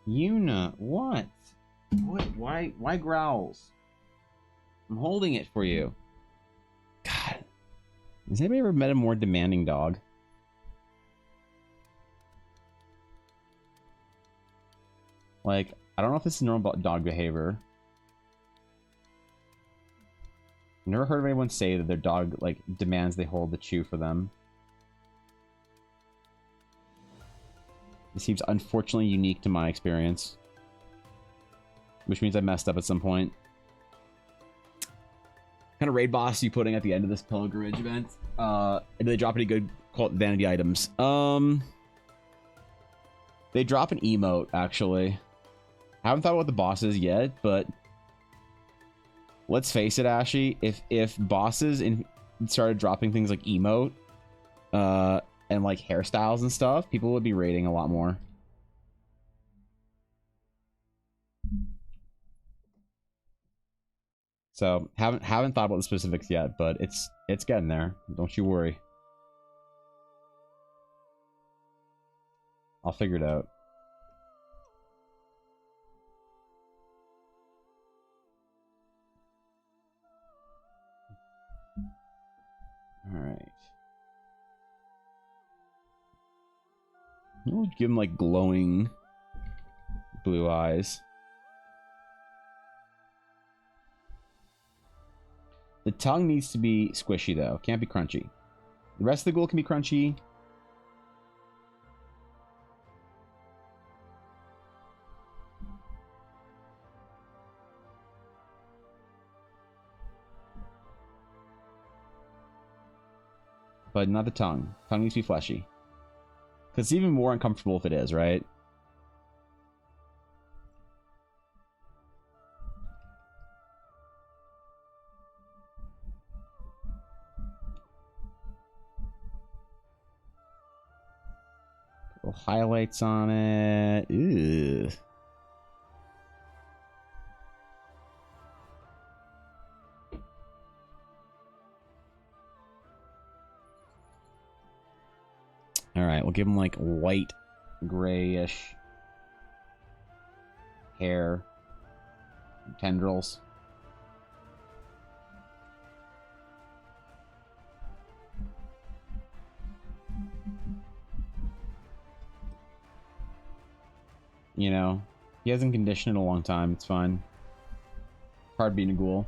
Yuna, what? What? Why growls? I'm holding it for you. God. Has anybody ever met a more demanding dog? Like, I don't know if this is normal dog behavior. I've never heard of anyone say that their dog, like, demands they hold the chew for them. It seems unfortunately unique to my experience. Which means I messed up at some point. What kind of raid boss are you putting at the end of this pilgrimage event? Do they drop any good vanity items? They drop an emote, actually. I haven't thought about the bosses yet, but let's face it, Ashy. If bosses started dropping things like emote, and like hairstyles and stuff, people would be raiding a lot more. So haven't thought about the specifics yet, but it's getting there. Don't you worry. I'll figure it out. All right. We'll give him like glowing blue eyes. The tongue needs to be squishy though. Can't be crunchy. The rest of the ghoul can be crunchy. But not the tongue. Tongue needs to be fleshy. Because it's even more uncomfortable if it is, right? Little highlights on it. Ew. All right, we'll give him like white, grayish hair, tendrils. You know, he hasn't conditioned in a long time. It's fine. Hard being a ghoul.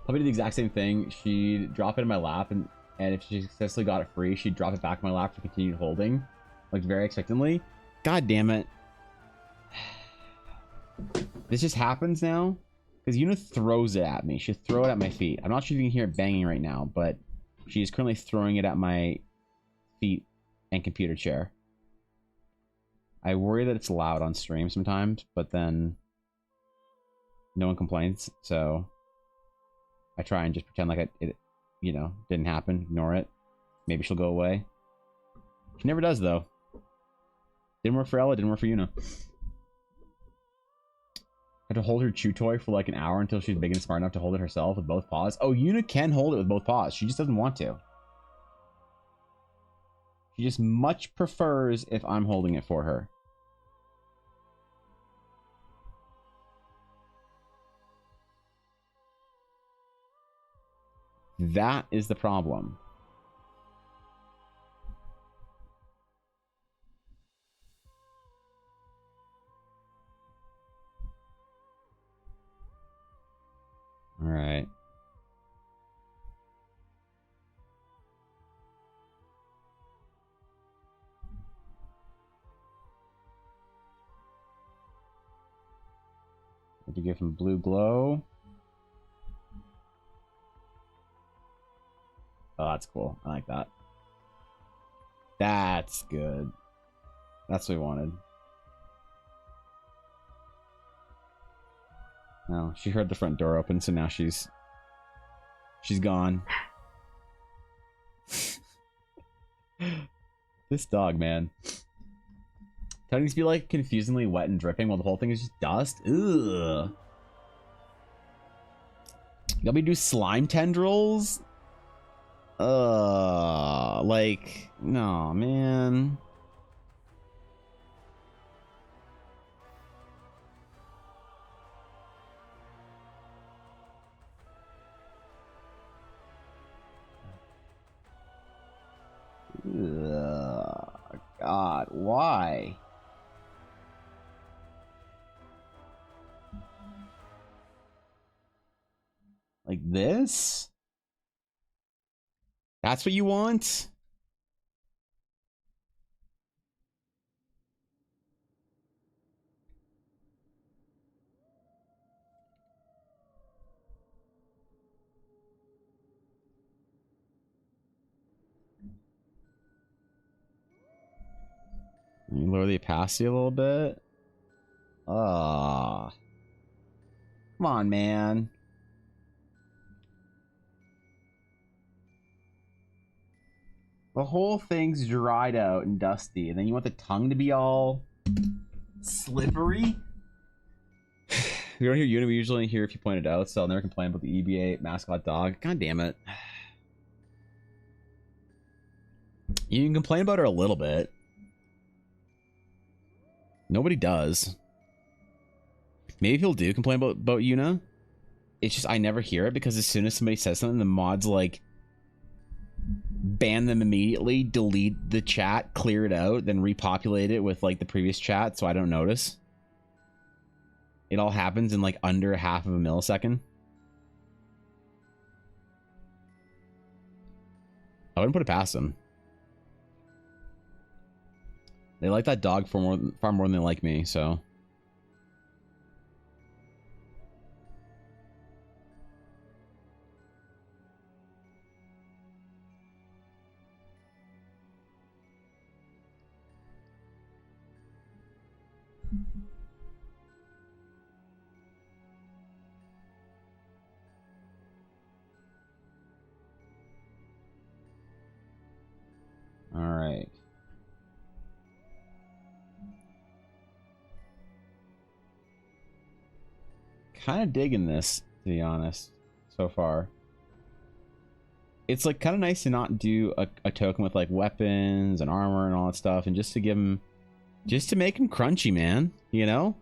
Probably did the exact same thing. She'd drop it in my lap, and if she successfully got it free, she'd drop it back in my lap for continued holding, like very expectantly. God damn it. This just happens now because Yuna throws it at me. She'll throw it at my feet. I'm not sure if you can hear it banging right now, but she is currently throwing it at my feet and computer chair. I worry that it's loud on stream sometimes, but then no one complains, so I try and just pretend like it you know, didn't happen. Ignore it. Maybe she'll go away. She never does, though. Didn't work for Ella, didn't work for Yuna. Had to hold her chew toy for like an hour until she's big and smart enough to hold it herself with both paws. Oh, Yuna can hold it with both paws. She just doesn't want to. She just much prefers if I'm holding it for her. That is the problem. All right. To give him blue glow. Oh, that's cool. I like that. That's good. That's what we wanted. No, she heard the front door open, so now she's gone. This dog, man. Tell needs to be like confusingly wet and dripping while the whole thing is just dust. Ugh. Got me do slime tendrils? Like, no, man. Ugh, God, why? Like this? That's what you want? Let me lower the opacity a little bit. Ah, come on, man. The whole thing's dried out and dusty, and then you want the tongue to be all slippery? We don't hear Una, we usually hear if you point it out, so I'll never complain about the EBA mascot dog. God damn it. You can complain about her a little bit. Nobody does. Maybe people do complain about Una. It's just I never hear it because as soon as somebody says something, the mods like ban them immediately, delete the chat, clear it out, then repopulate it with like the previous chat so I don't notice. It all happens in like under half of a millisecond. I wouldn't put it past them. They like that dog far more than they like me, so. All right. Kind of digging this, to be honest, so far. It's like kind of nice to not do a token with like weapons and armor and all that stuff, and just to give him, just to make him crunchy, man. You know?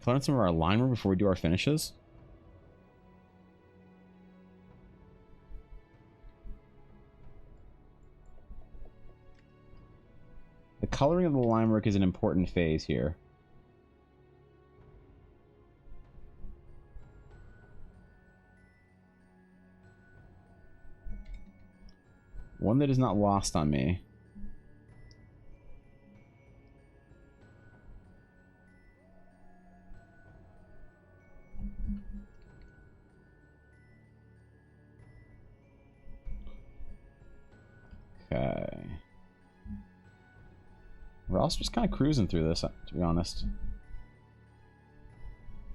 Color in some of our liner before we do our finishes. The coloring of the line work is an important phase here. One that is not lost on me. Okay. We're also just kind of cruising through this, to be honest.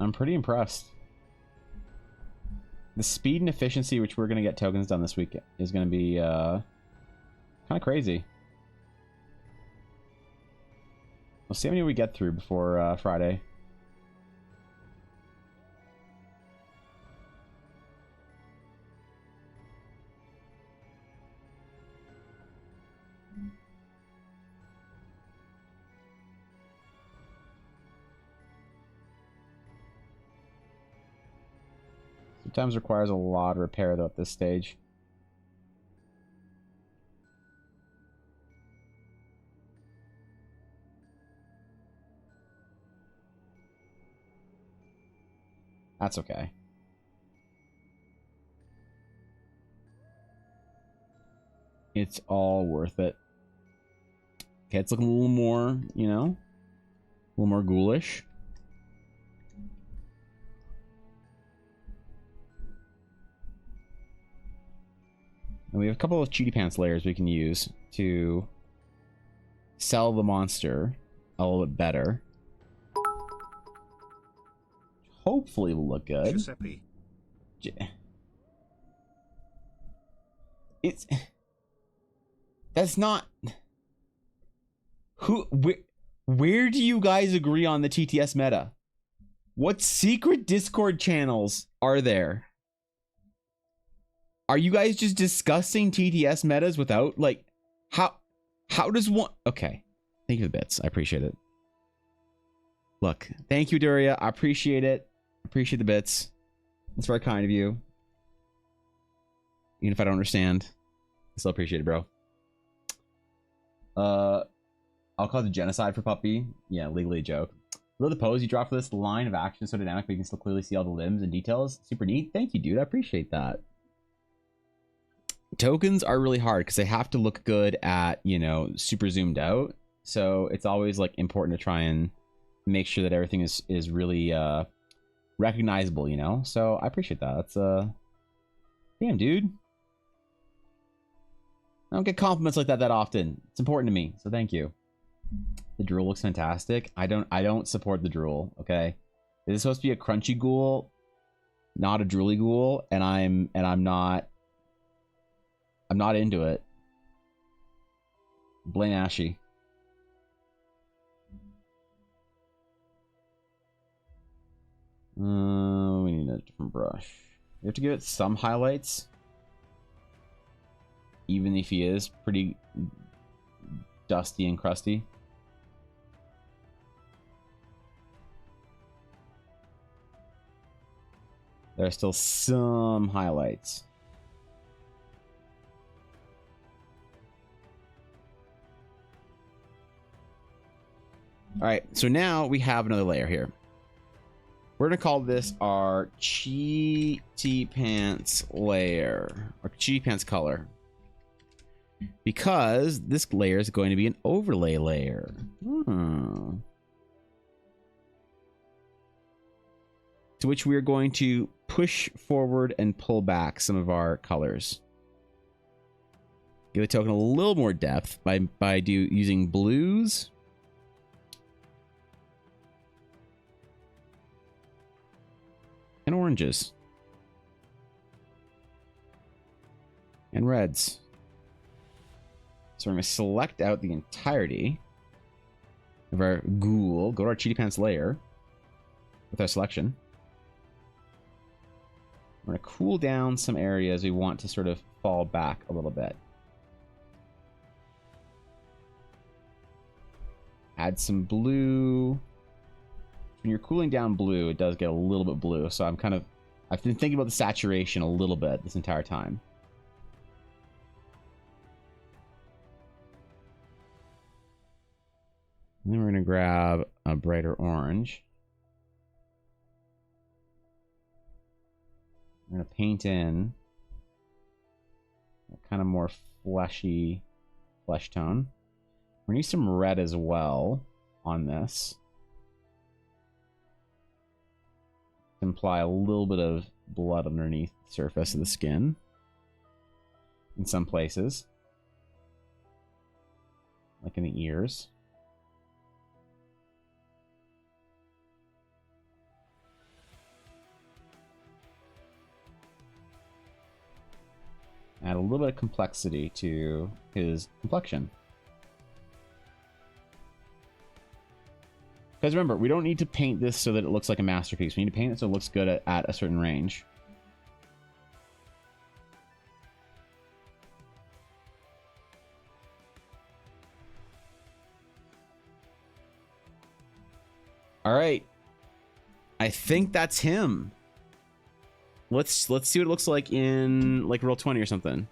I'm pretty impressed. The speed and efficiency which we're going to get tokens done this week is going to be kind of crazy. We'll see how many we get through before Friday. Sometimes requires a lot of repair though at this stage. That's okay. It's all worth it. Okay, it's looking a little more, you know, a little more ghoulish. And we have a couple of cheaty pants layers we can use to sell the monster a little bit better. Hopefully will look good. Giuseppe. It's... That's not... Where do you guys agree on the TTS meta? What secret Discord channels are there? Are you guys just discussing TTS metas without, like, how does one... Okay. Thank you for the bits. I appreciate it. Look, thank you, Duria. I appreciate it. Appreciate the bits. It's very kind of you. Even if I don't understand, I still appreciate it, bro. I'll call it genocide for Puppy. Yeah, legally a joke. Love the pose you draw for this line of action, so dynamic, but you can still clearly see all the limbs and details. Super neat. Thank you, dude. I appreciate that. Tokens are really hard because they have to look good at, you know, super zoomed out. So it's always like important to try and make sure that everything is really recognizable, you know. So I appreciate that. That's damn, dude. I don't get compliments like that often. It's important to me, so thank you. The drool looks fantastic. I don't support the drool. Okay, this is supposed to be a crunchy ghoul, not a drooly ghoul, and I'm not into it. Blame Ashy. We need a different brush. We have to give it some highlights, even if he is pretty dusty and crusty. There are still some highlights. All right, so now we have another layer here. We're gonna call this our cheaty pants layer, or cheaty pants color, because this layer is going to be an overlay layer. To which we are going to push forward and pull back some of our colors. Give the token a little more depth by using blues. And oranges. And reds. So we're going to select out the entirety of our ghoul. Go to our cheaty pants layer with our selection. We're going to cool down some areas we want to sort of fall back a little bit. Add some blue. When you're cooling down blue, it does get a little bit blue. So I've been thinking about the saturation a little bit this entire time. And then we're going to grab a brighter orange. We're going to paint in a kind of more fleshy flesh tone. We're going to use some red as well on this. To imply a little bit of blood underneath the surface of the skin in some places. Like in the ears. Add a little bit of complexity to his complexion. Because remember, we don't need to paint this so that it looks like a masterpiece. We need to paint it so it looks good at a certain range. All right. I think that's him. Let's see what it looks like in like roll 20 or something.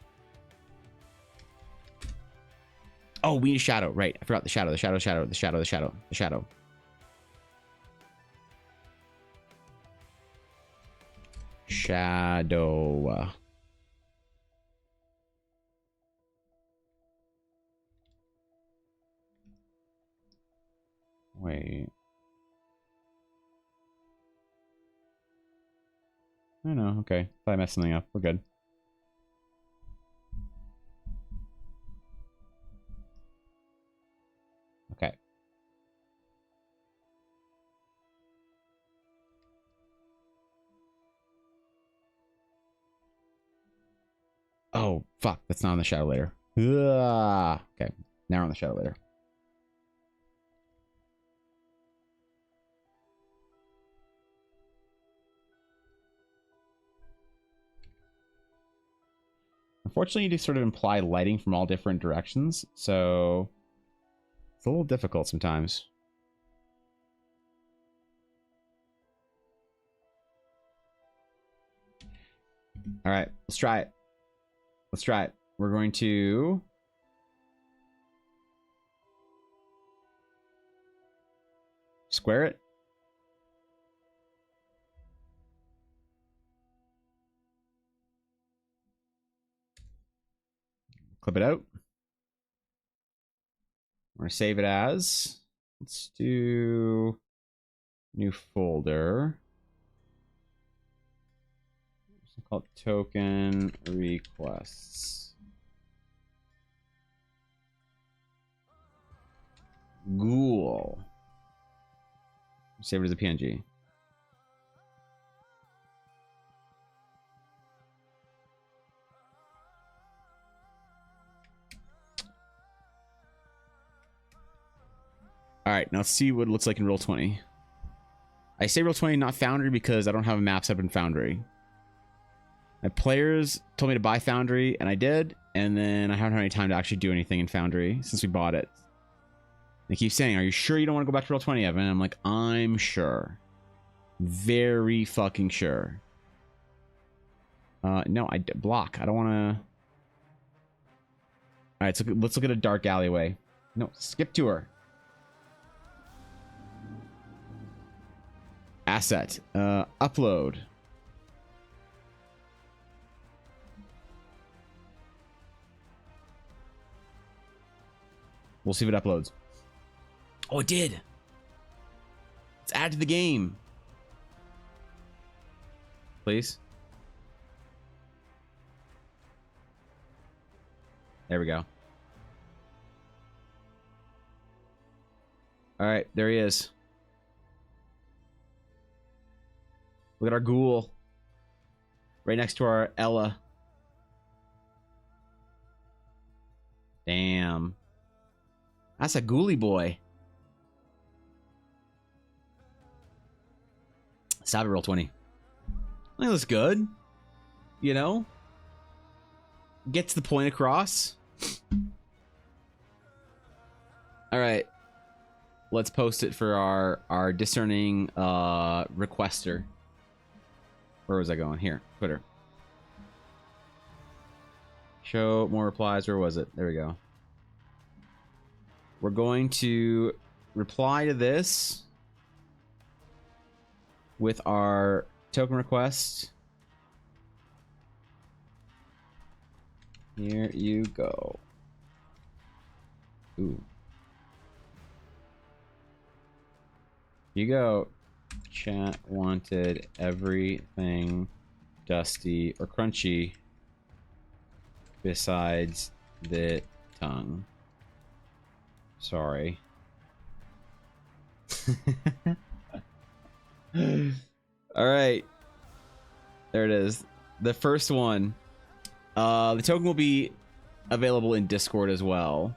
Oh, we need a shadow. Right. I forgot the shadow. Shadow. Wait. I know. Okay. Thought I messed something up. We're good. Okay. Oh, fuck. That's not on the shadow layer. Ugh. Okay. Now we're on the shadow layer. Unfortunately, you do sort of imply lighting from all different directions, so it's a little difficult sometimes. All right, let's try it. Let's try it. We're going to square it. Clip it out. We're going to save it as, let's do new folder. It's called token requests. Ghoul. Save it as a PNG. All right, now let's see what it looks like in Roll20. I say Roll20, not Foundry, because I don't have a map set up in Foundry. My players told me to buy Foundry, and I did, and then I haven't had any time to actually do anything in Foundry since we bought it. They keep saying, are you sure you don't want to go back to Roll20, Evan? And I'm like, I'm sure. Very fucking sure. No, block. I don't want to... All right, so let's look at a dark alleyway. No, skip tour. Asset. Upload. We'll see if it uploads. Oh, it did. Let's add to the game. Please. There we go. All right, there he is. Look at our ghoul. Right next to our Ella. Damn. That's a ghouly boy. Stop it, Roll20. I think it looks good. You know? Gets the point across. Alright. Let's post it for our discerning requester. Where was I going? Here, Twitter. Show more replies. Where was it? There we go. We're going to reply to this with our token request. Here you go. Ooh. You go. Chat wanted everything dusty or crunchy besides the tongue. Sorry. All right. There it is. The first one. The token will be available in Discord as well.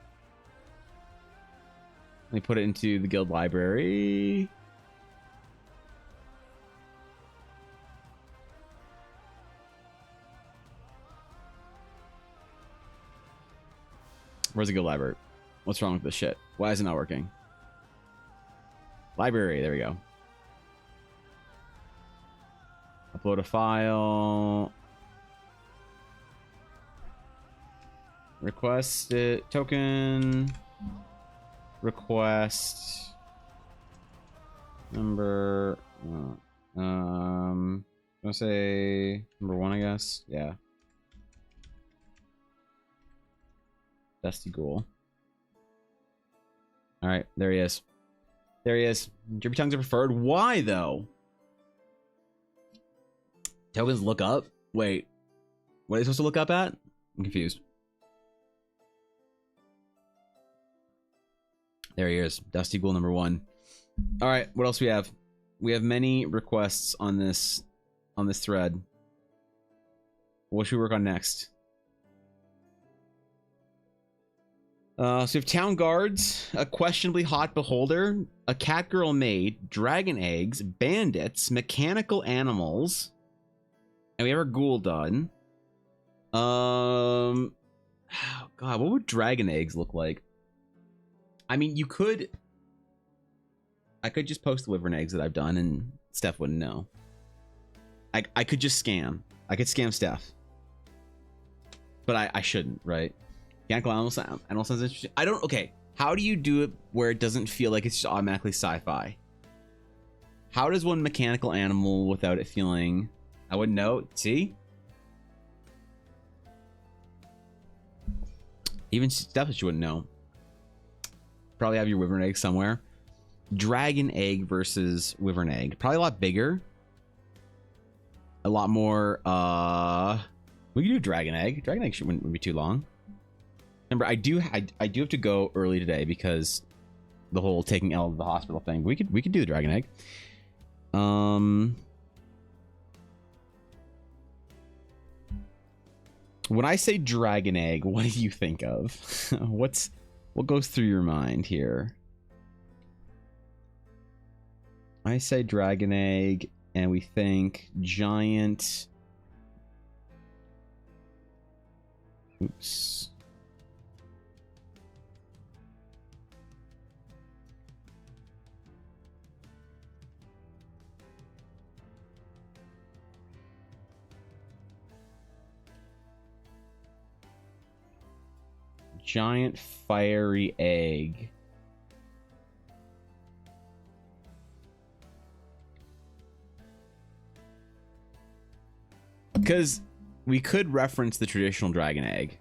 Let me put it into the guild library. Where's the guild library? What's wrong with this shit? Why is it not working? Library, there we go. Upload a file. Request it. Token. Request. Number. I'm gonna say number 1, I guess. Yeah. Dusty Ghoul. All right, there he is. There he is. Drippy tongues are preferred. Why though? Tokens look up. Wait, what are they supposed to look up at? I'm confused. There he is. Dusty Ghoul number 1. All right, what else we have? We have many requests on this thread. What should we work on next? So we have town guards, a questionably hot beholder, a cat girl maid, dragon eggs, bandits, mechanical animals, and we have our ghoul done. Oh God, what would dragon eggs look like? I mean, I could just post the wyvern eggs that I've done, and Steph wouldn't know. I could just scam. I could scam Steph, but I shouldn't, right? Mechanical animal sounds interesting. I don't. Okay, how do you do it where it doesn't feel like it's just automatically sci-fi? How does one mechanical animal without it feeling? I wouldn't know. See, even Steph, she wouldn't know. Probably have your wyvern egg somewhere. Dragon egg versus wyvern egg. Probably a lot bigger. A lot more. We could do a dragon egg. Dragon egg wouldn't be too long. Remember, I do have to go early today because the whole taking L to the hospital thing. We could do the dragon egg. When I say dragon egg, what do you think of? What goes through your mind here? I say dragon egg, and we think giant. Oops. Giant fiery egg. Because we could reference the traditional dragon egg.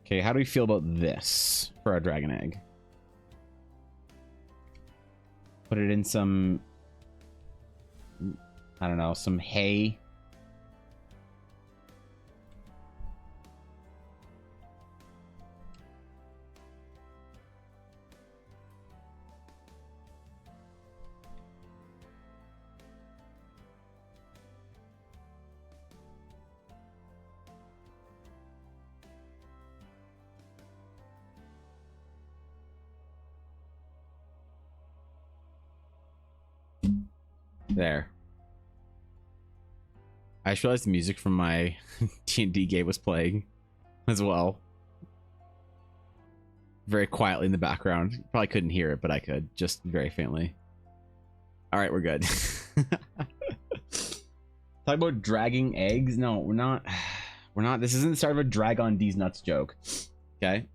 Okay, how do we feel about this for our dragon egg? Put it in some, I don't know, some hay. There. I just realized the music from my D&D game was playing as well. Very quietly in the background. Probably couldn't hear it, but I could. Just very faintly. Alright, we're good. Talk about dragging eggs? No, we're not. We're not. This isn't the start of a drag on D's nuts joke. Okay?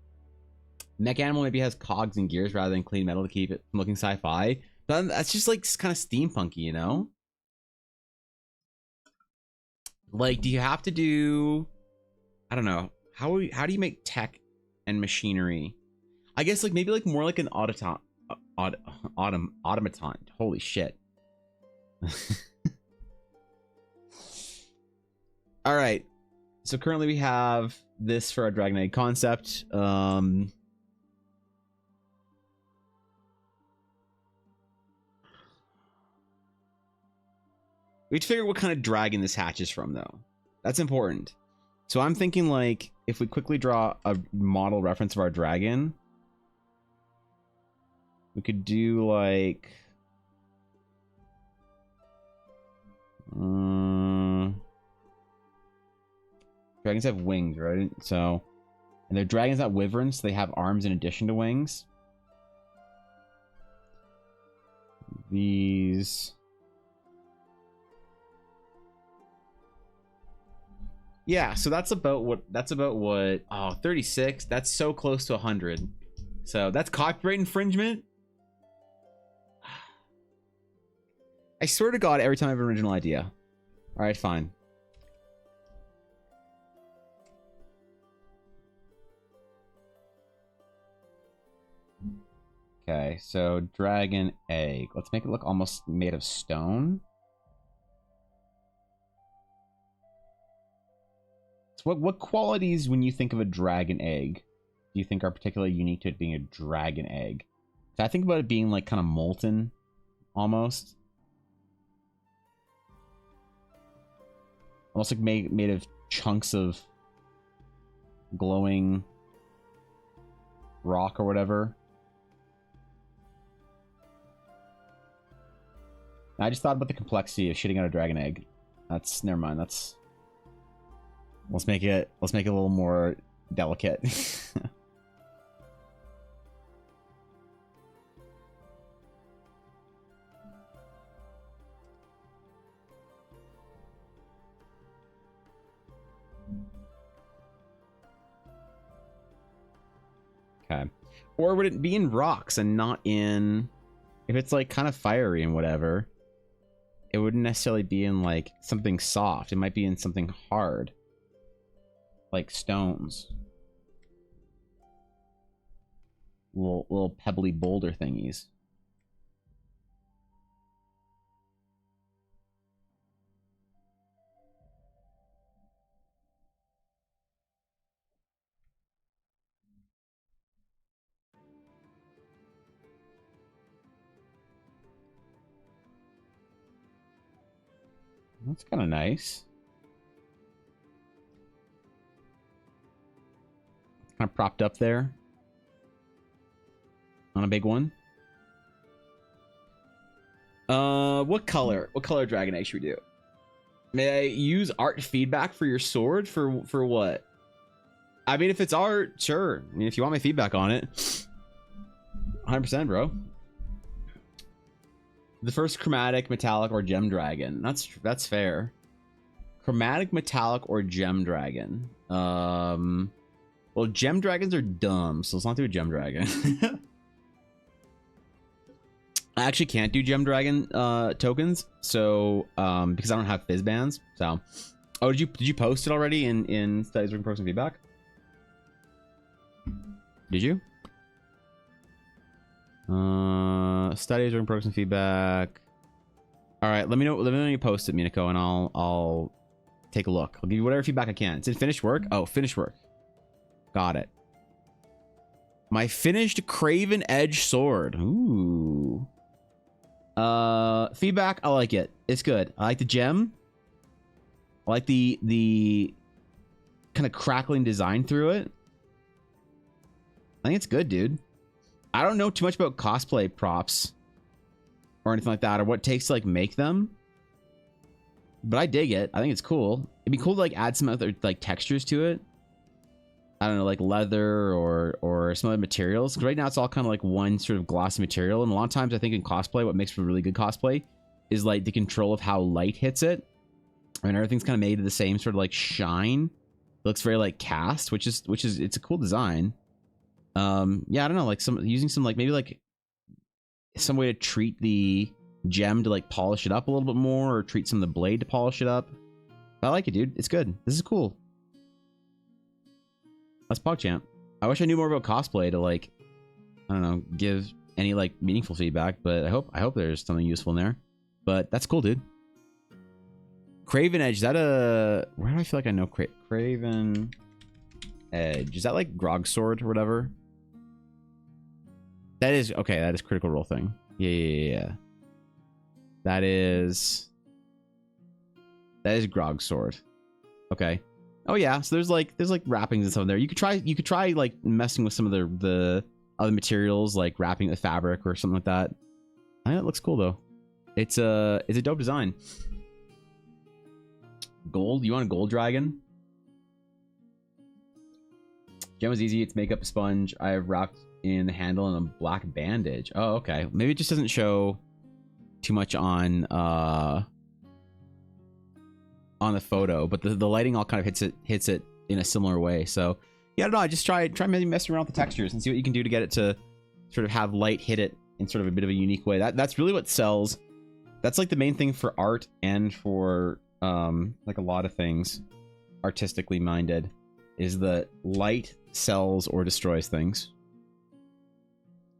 Mech animal maybe has cogs and gears rather than clean metal to keep it from looking sci-fi. But that's just like kind of steampunky, you know? Like, do you have to do, I don't know, how do you make tech and machinery? I guess like maybe like more like an automaton. Holy shit. All right. So currently we have this for our Dragon Egg concept. We have to figure out what kind of dragon this hatches from, though. That's important. So I'm thinking like if we quickly draw a model reference of our dragon, we could do like dragons have wings, right? So, and they're dragons, not wyverns, so they have arms in addition to wings. These. Yeah, so that's about what, oh, 36. That's so close to 100. So that's copyright infringement. I swear to God, every time I have an original idea. All right, fine. Okay, so dragon egg. Let's make it look almost made of stone. So what qualities, when you think of a dragon egg, do you think are particularly unique to it being a dragon egg? So I think about it being like kind of molten, almost. Almost like made of chunks of glowing rock or whatever. I just thought about the complexity of shitting out a dragon egg. That's, never mind. That's, let's make it a little more delicate. Okay. Or would it be in rocks and not in, if it's like kind of fiery and whatever, it wouldn't necessarily be in like something soft. It might be in something hard, like stones. Little pebbly boulder thingies. That's kind of nice. Kind of propped up there on a big one. What color? What color dragon egg should we do? May I use art feedback for your sword? For what? I mean, if it's art, sure. I mean, if you want my feedback on it, 100%, bro. The first chromatic, metallic, or gem dragon. That's fair. Chromatic, metallic, or gem dragon. Well, gem dragons are dumb, so let's not do a gem dragon. I actually can't do gem dragon tokens, so because I don't have fizz bands. So, oh, did you post it already in studies working progress and feedback? Did you? Studies working progress and feedback. All right, let me know when you post it, Minako, and I'll take a look. I'll give you whatever feedback I can. It's in finished work. Oh, finished work. Got it. My finished Craven Edge sword. Ooh. Feedback. I like it. It's good. I like the gem. I like the kind of crackling design through it. I think it's good, dude. I don't know too much about cosplay props or anything like that, or what it takes to like make them, but I dig it. I think it's cool. It'd be cool to like add some other like textures to it. I don't know, like leather or some other materials. Because right now it's all kind of like one sort of glossy material, and a lot of times I think in cosplay, what makes for really good cosplay is like the control of how light hits it, and everything's kind of made of the same sort of like shine. It looks very like cast, which is it's a cool design. Yeah, I don't know, like using some like maybe like some way to treat the gem to like polish it up a little bit more, or treat some of the blade to polish it up. I like it, dude. It's good. This is cool. That's PogChamp. I wish I knew more about cosplay to like, I don't know, give any like meaningful feedback, but I hope there's something useful in there. But that's cool, dude. Craven Edge, is that a, where do I feel like I know Craven Edge? Is that like Grog Sword or whatever? That is, okay, that is Critical Role thing. Yeah. That is Grog Sword. Okay. Oh yeah, so there's like wrappings and stuff in there. You could try like messing with some of the other materials, like wrapping the fabric or something like that. I think it looks cool though. It's a dope design. Gold? You want a gold dragon? Gem is easy. It's makeup sponge. I have wrapped in the handle and a black bandage. Oh, okay. Maybe it just doesn't show too much on the photo, but the lighting all kind of hits it in a similar way. So yeah, I don't know. I just try maybe messing around with the textures and see what you can do to get it to sort of have light hit it in sort of a bit of a unique way. That's really what sells. That's like the main thing for art and for like a lot of things artistically minded, is that light sells or destroys things.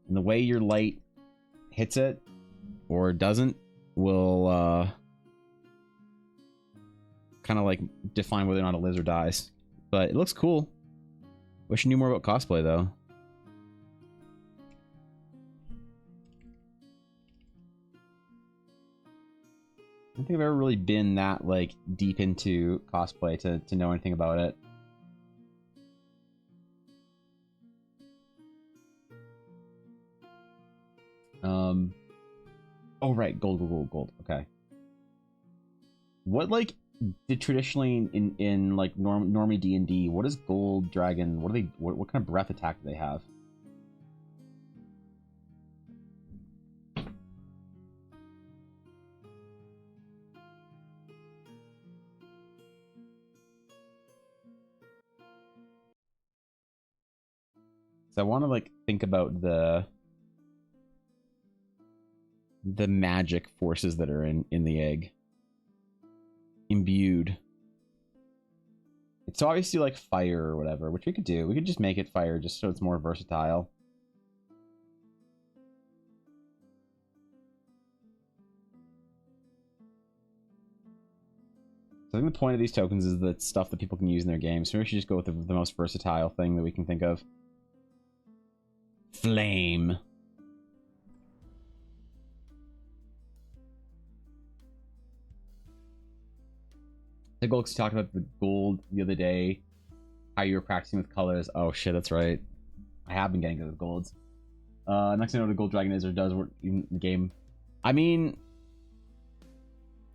And the way your light hits it or doesn't will kind of like define whether or not it lives or dies. But it looks cool. Wish I knew more about cosplay though. I don't think I've ever really been that like deep into cosplay to know anything about it. Oh right, gold. Okay. What like did traditionally in like normie D&D? What is gold dragon? What are they? What kind of breath attack do they have? So I want to like think about the magic forces that are in the egg. Imbued. It's obviously like fire or whatever, which we could do. We could just make it fire just so it's more versatile. So I think the point of these tokens is that stuff that people can use in their games. So we should just go with the most versatile thing that we can think of. Flame. The Golks talked about the gold the other day, how you were practicing with colors. Oh shit, that's right. I have been getting good with golds. Next thing I know what a gold dragon is or does work in the game. I mean,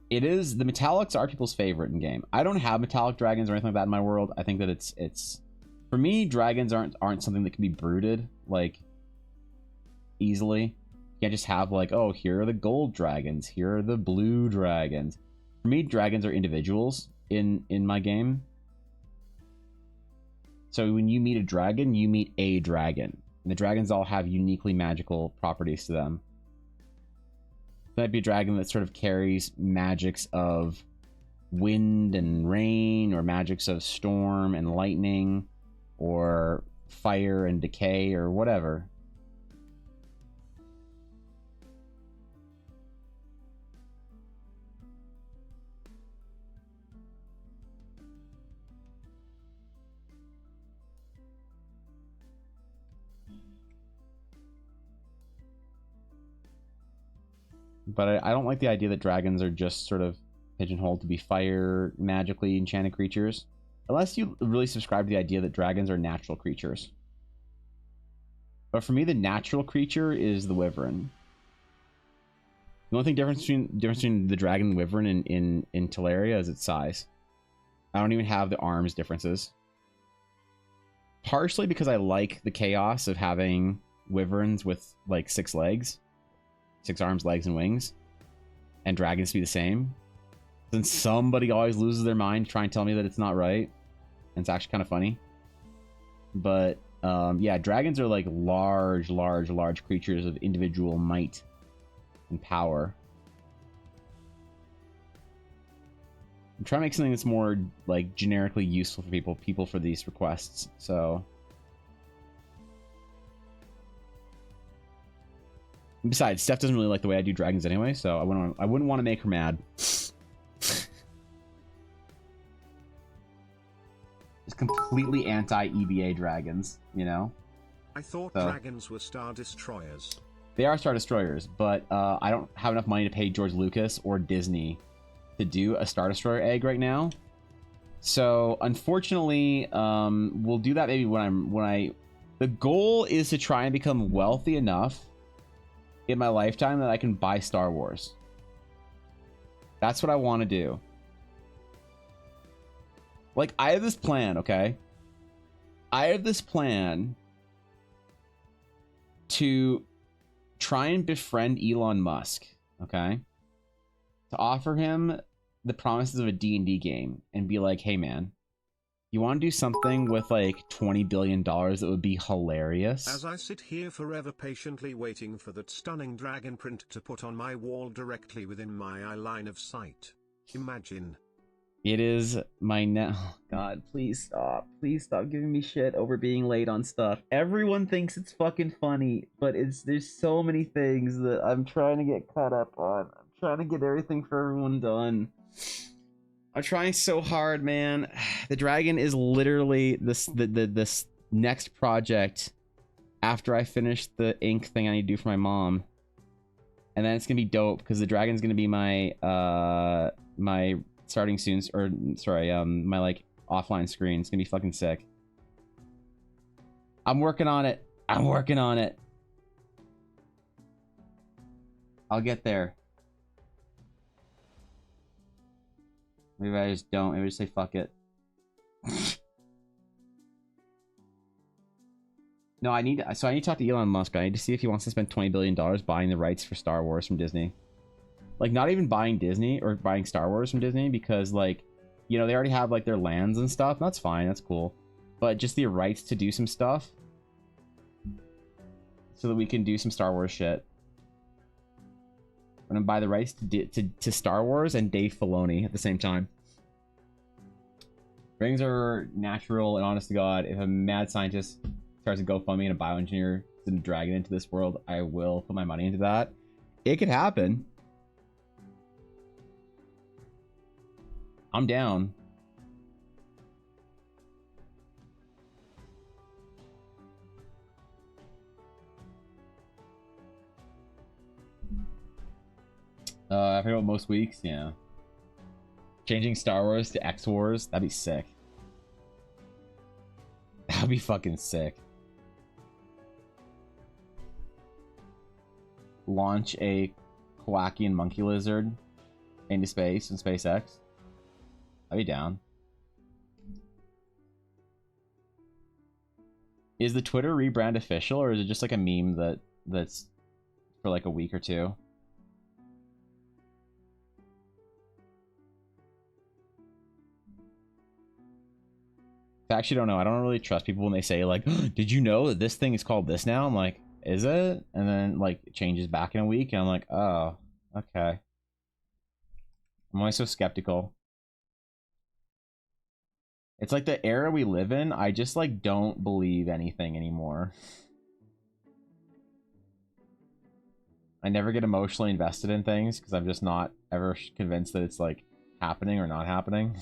it is, the metallics are people's favorite in game. I don't have metallic dragons or anything like that in my world. I think that it's for me, dragons aren't something that can be brooded like easily. You can't just have like, oh, here are the gold dragons, here are the blue dragons. For me, dragons are individuals in my game. So when you meet a dragon, you meet a dragon. And the dragons all have uniquely magical properties to them. It might be a dragon that sort of carries magics of wind and rain, or magics of storm and lightning, or fire and decay, or whatever. But I don't like the idea that dragons are just sort of pigeonholed to be fire, magically enchanted creatures. Unless you really subscribe to the idea that dragons are natural creatures. But for me, the natural creature is the wyvern. The only difference between the dragon and the wyvern in Teleria is its size. I don't even have the arms differences. Partially because I like the chaos of having wyverns with like 6 legs. 6 arms, legs, and wings. And dragons to be the same. Then somebody always loses their mind trying to tell me that it's not right. And it's actually kind of funny. But yeah, dragons are like large creatures of individual might and power. I'm trying to make something that's more like generically useful for people for these requests. So besides, Steph doesn't really like the way I do dragons anyway, so I wouldn't want to make her mad. Just completely anti-EBA dragons, you know? I thought dragons were Star Destroyers. They are Star Destroyers, but I don't have enough money to pay George Lucas or Disney to do a Star Destroyer egg right now. So unfortunately, we'll do that maybe the goal is to try and become wealthy enough in my lifetime that I can buy Star Wars. That's what I want to do. Like, I have this plan, okay? I have this plan to try and befriend Elon Musk, okay? To offer him the promises of a D&D game and be like, hey man, you want to do something with like $20 billion that would be hilarious? As I sit here forever patiently waiting for that stunning dragon print to put on my wall directly within my eye line of sight. Imagine. It is my oh God, please stop. Please stop giving me shit over being late on stuff. Everyone thinks it's fucking funny, but there's so many things that I'm trying to get caught up on. I'm trying to get everything for everyone done. I'm trying so hard, man. The dragon is literally this next project after I finish the ink thing I need to do for my mom. And then it's gonna be dope because the dragon's gonna be my my starting soon, or sorry, my like offline screen. It's gonna be fucking sick. I'm working on it. I'm working on it. I'll get there. Maybe I just don't. Maybe I just say fuck it. No, I need to talk to Elon Musk. I need to see if he wants to spend $20 billion buying the rights for Star Wars from Disney. Like, not even buying Disney or buying Star Wars from Disney, because, like, you know, they already have, like, their lands and stuff. That's fine. That's cool. But just the rights to do some stuff so that we can do some Star Wars shit. I'm gonna buy the rights to Star Wars and Dave Filoni at the same time. Things are natural, and honest to God, if a mad scientist starts a GoFundMe and a bioengineer is gonna drag it into this world, I will put my money into that. It could happen. I'm down. I forget about most weeks, yeah. Changing Star Wars to X Wars, that'd be sick. That'd be fucking sick. Launch a Kowakian monkey lizard into space in SpaceX. I'd be down. Is the Twitter rebrand official, or is it just like a meme that's for like a week or two? I actually don't know. I don't really trust people when they say like, did you know that this thing is called this now? I'm like, is it? And then like it changes back in a week and I'm like, oh, okay. I'm always so skeptical. It's like the era we live in, I just like don't believe anything anymore. I never get emotionally invested in things because I'm just not ever convinced that it's like happening or not happening.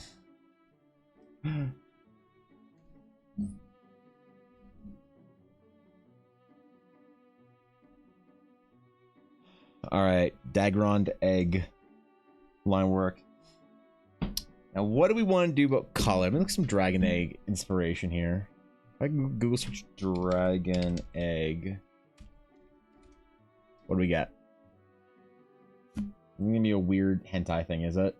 All right, Dagrond egg line work. Now, what do we want to do about color? Let me look at some dragon egg inspiration here. If I can Google search dragon egg. What do we get? It's gonna be a weird hentai thing, is it?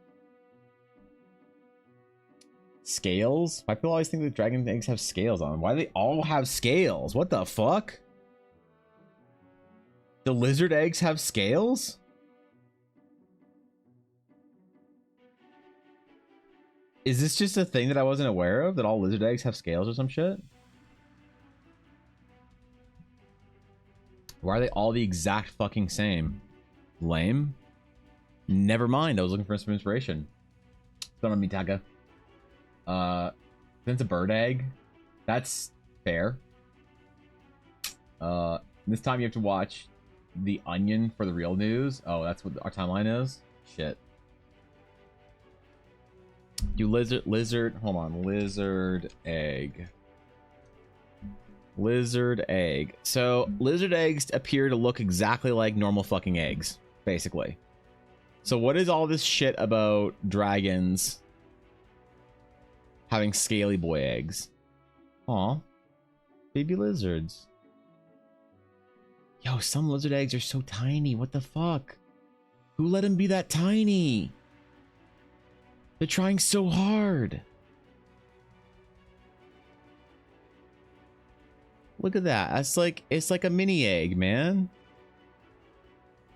Scales? Why people always think that dragon eggs have scales on them? Why do they all have scales? What the fuck? The lizard eggs have scales? Is this just a thing that I wasn't aware of? That all lizard eggs have scales or some shit? Why are they all the exact fucking same? Lame? Never mind, I was looking for some inspiration. Don't on me, Taka. Then it's a bird egg. That's fair. This time you have to watch The Onion for the real news. Oh, that's what our timeline is? Shit. Do lizard, hold on, lizard egg. Lizard egg. So, lizard eggs appear to look exactly like normal fucking eggs, basically. So what is all this shit about dragons having scaly boy eggs. Aw. Baby lizards. Yo, some lizard eggs are so tiny. What the fuck? Who let him be that tiny? They're trying so hard. Look at that. That's like, it's like a mini egg, man.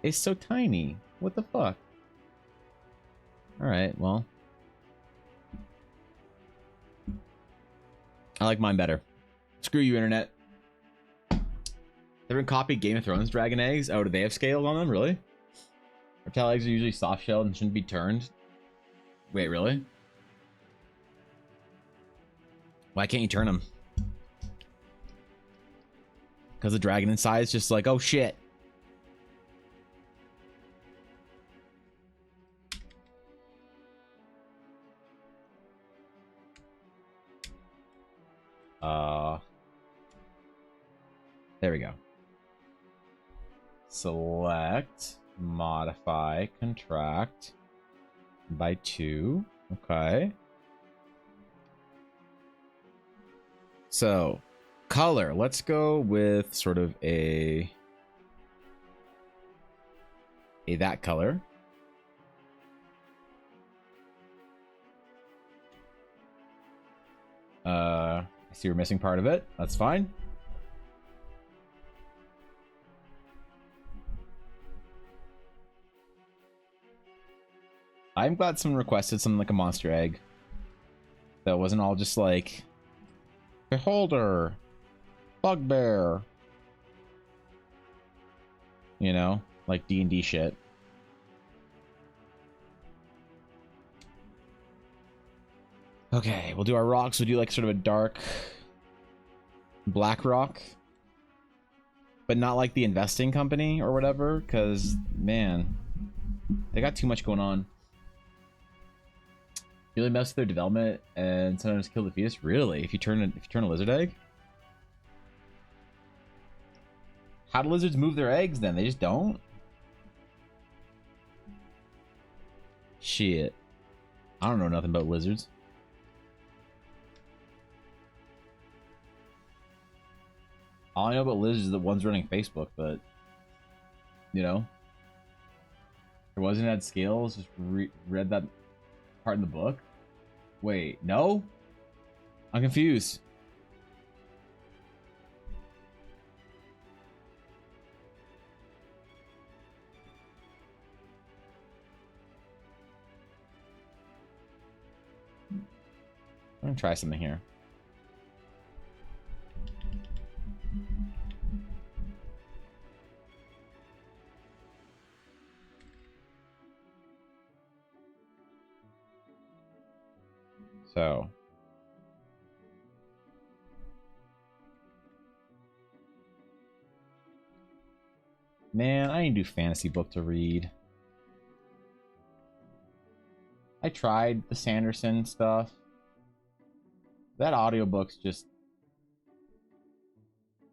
It's so tiny. What the fuck? Alright, well. I like mine better. Screw you, internet. Everyone copied Game of Thrones dragon eggs? Oh, do they have scales on them? Really? Reptile eggs are usually soft-shelled and shouldn't be turned. Wait, really? Why can't you turn them? Because the dragon inside is just like, oh shit. There we go. Select, modify, contract by 2. Okay. So, color. Let's go with sort of a that color. I see we're missing part of it. That's fine. I'm glad someone requested something like a monster egg. That wasn't all just like, beholder, bugbear. You know, like D&D shit. Okay, we'll do our rocks. We'll do like sort of a dark black rock. But not like the investing company or whatever, because, man, they got too much going on. Really mess with their development and sometimes kill the fetus. Really? If you turn a lizard egg? How do lizards move their eggs then? They just don't? Shit. I don't know nothing about lizards. All I know about lizards is the ones running Facebook, but you know, there wasn't had scales. Just read that part in the book. Wait, no? I'm confused. I'm gonna try something here. So, man, I need to do fantasy book to read. I tried the Sanderson stuff. That audiobook's just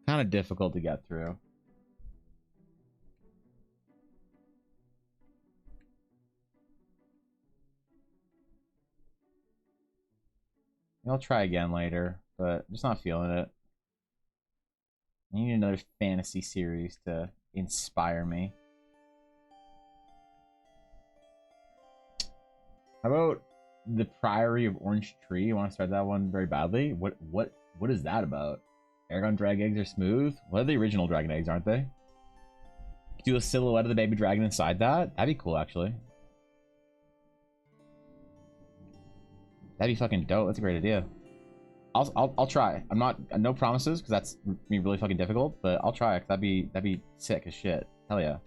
kind of difficult to get through. I'll try again later, but I'm just not feeling it. I need another fantasy series to inspire me. How about The Priory of Orange Tree? You want to start that one very badly? What is that about? Aragon drag eggs are smooth? What are the original dragon eggs, aren't they? Do a silhouette of the baby dragon inside that? That'd be cool, actually. That'd be fucking dope. That's a great idea. I'll try. I'm not, no promises because that's me really fucking difficult, but I'll try it. That'd be sick as shit. Hell yeah.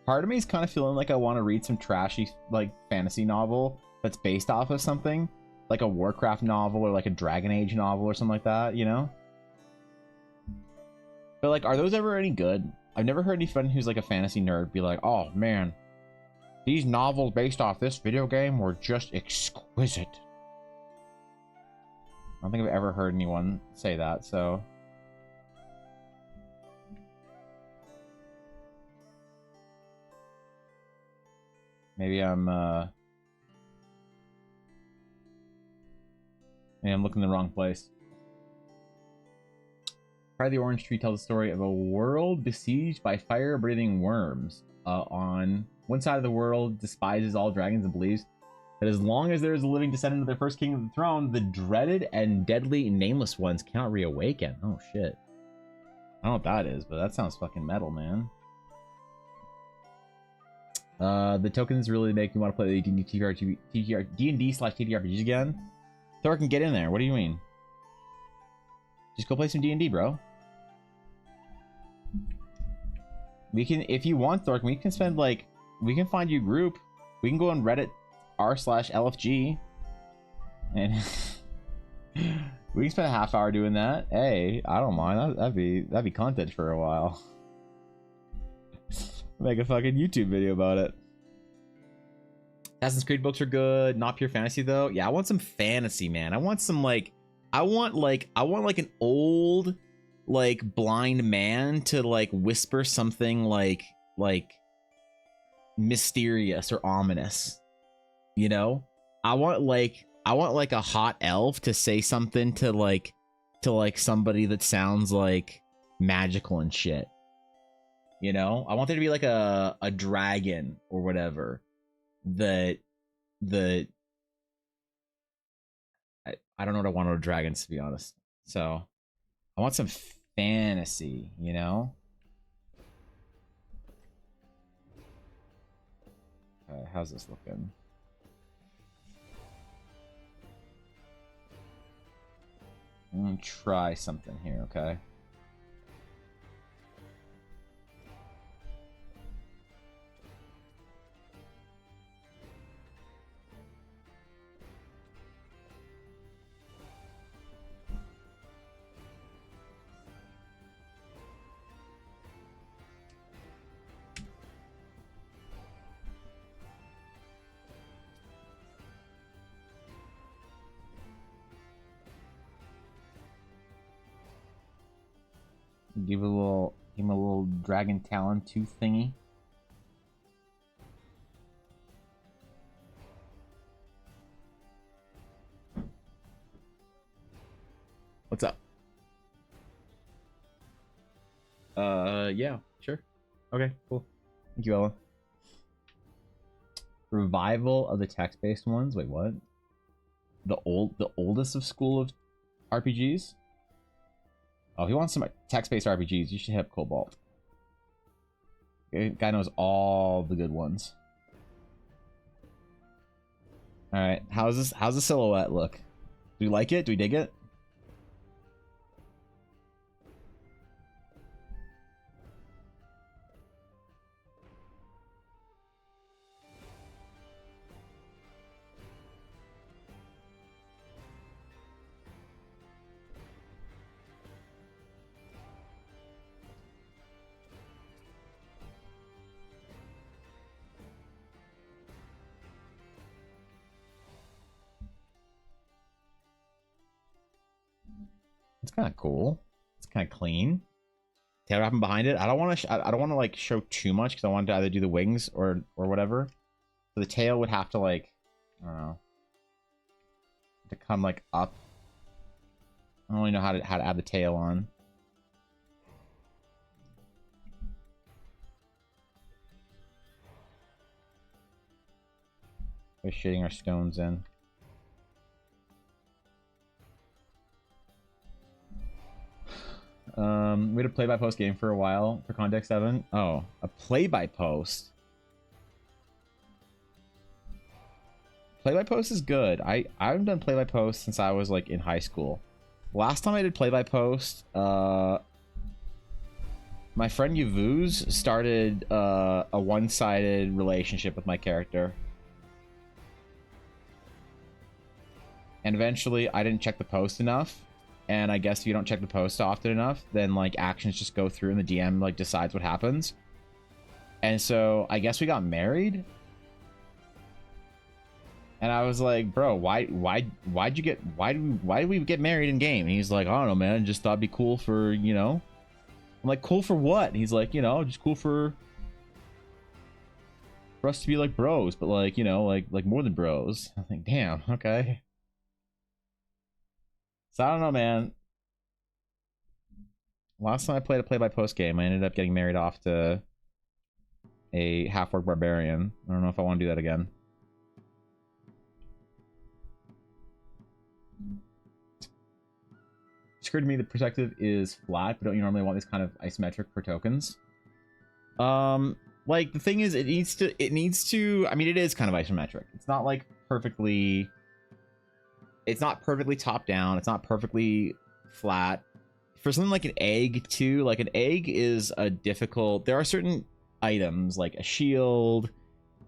Part of me is kind of feeling like I want to read some trashy like fantasy novel that's based off of something. Like a Warcraft novel or like a Dragon Age novel or something like that, you know? But like, are those ever any good? I've never heard anyone who's like a fantasy nerd be like, oh man, these novels based off this video game were just exquisite. don't think I've ever heard anyone say that, so... Maybe I'm looking in the wrong place. Cry of the Orange Tree tells the story of a world besieged by fire-breathing worms. On one side of the world despises all dragons and believes that as long as there is a living descendant of their first king of the throne, the dreaded and deadly nameless ones cannot reawaken. Oh shit. I don't know what that is, but that sounds fucking metal, man. The tokens really make me want to play the D&D/TTRPGs again. Thor can get in there. What do you mean? Just go play some D&D, bro. We can, if you want, Thork, we can spend like, we can find you a group. We can go on Reddit r/LFG, and we can spend a half hour doing that. Hey, I don't mind. That'd be content for a while. Make a fucking YouTube video about it. Assassin's Creed books are good. Not pure fantasy though. Yeah, I want some fantasy, man. I want some like, I want like an old, like blind man to like whisper something like mysterious or ominous. You know, I want like a hot elf to say something to like somebody that sounds like magical and shit. You know, I want there to be like a dragon or whatever that I don't know what I want out of dragons, to be honest. So I want some fantasy, you know? How's this looking? I'm gonna try something here, okay? Give him a little dragon talon tooth thingy. What's up? Yeah, sure. Okay, cool. Thank you, Ellen. Revival of the text-based ones. Wait, what? The oldest of school of RPGs? Oh, he wants some text-based RPGs. You should hit up Cobalt. Guy knows all the good ones. All right, how's the silhouette look? Do we like it? Do we dig it? It's kind of cool. It's kind of clean. Tail wrapping behind it. I don't want to like show too much because I want to either do the wings or whatever. So the tail would have to like, I don't know, to come like up. I don't really know how to add the tail on. We're shading our stones in. We had a play-by-post game for a while for Context 7. Oh, a play-by-post. Play-by-post is good. I haven't done play-by-post since I was like in high school. Last time I did play-by-post, my friend Yavuz started a one-sided relationship with my character. And eventually I didn't check the post enough. And I guess if you don't check the post often enough, then like actions just go through and the DM like decides what happens. And so I guess we got married. And I was like, bro, why'd you get, why did we get married in game? And he's like, I don't know, man, just thought it'd be cool for, you know. I'm like, cool for what? And he's like, you know, just cool for us to be like bros, but like, you know, like more than bros. I think, damn, okay. So I don't know, man. Last time I played a play-by-post game, I ended up getting married off to a half-orc barbarian. I don't know if I want to do that again. It's occurred to me the perspective is flat, but don't you normally want this kind of isometric for tokens? Like the thing is, it needs to. I mean, it is kind of isometric. It's not like perfectly. It's not perfectly top down. It's not perfectly flat. For something like an egg too, like an egg is a difficult. There are certain items like a shield,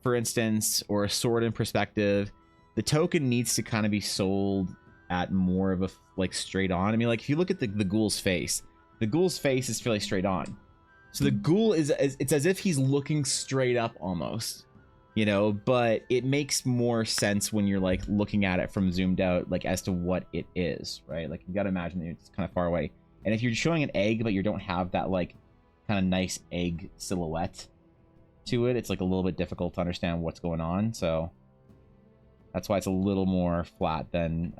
for instance, or a sword in perspective. The token needs to kind of be sold at more of a like straight on. I mean, like if you look at the ghoul's face is fairly straight on. So the ghoul it's as if he's looking straight up almost, you know, but it makes more sense when you're like looking at it from zoomed out, like as to what it is, right? Like you got to imagine that it's kind of far away. And if you're showing an egg, but you don't have that like kind of nice egg silhouette to it, it's like a little bit difficult to understand what's going on. So that's why it's a little more flat than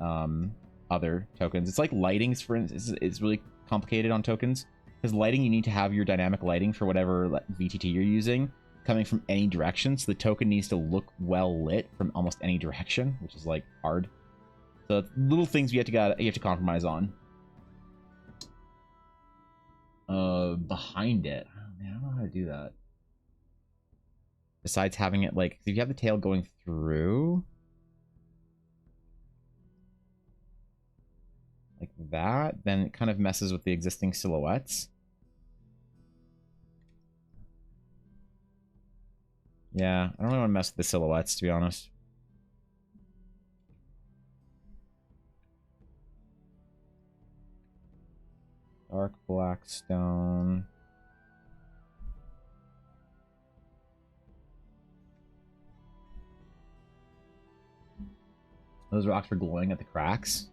other tokens. It's like lightings, for instance, is really complicated on tokens. Because lighting, you need to have your dynamic lighting for whatever VTT you're using coming from any direction. So the token needs to look well lit from almost any direction, which is like hard. So little things you have to compromise on. Behind it, oh, man, I don't know how to do that. Besides having it like, if you have the tail going through, like that, then it kind of messes with the existing silhouettes. Yeah, I don't really want to mess with the silhouettes, to be honest. Dark black stone. Those rocks are glowing at the cracks.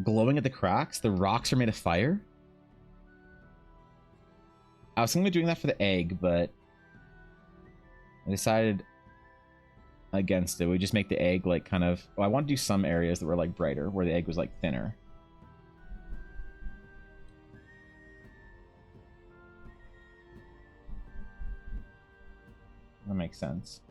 Glowing at the cracks? The rocks are made of fire? I was thinking of doing that for the egg, but I decided against it. We just make the egg like kind of... Well, I want to do some areas that were like brighter, where the egg was like thinner. That makes sense.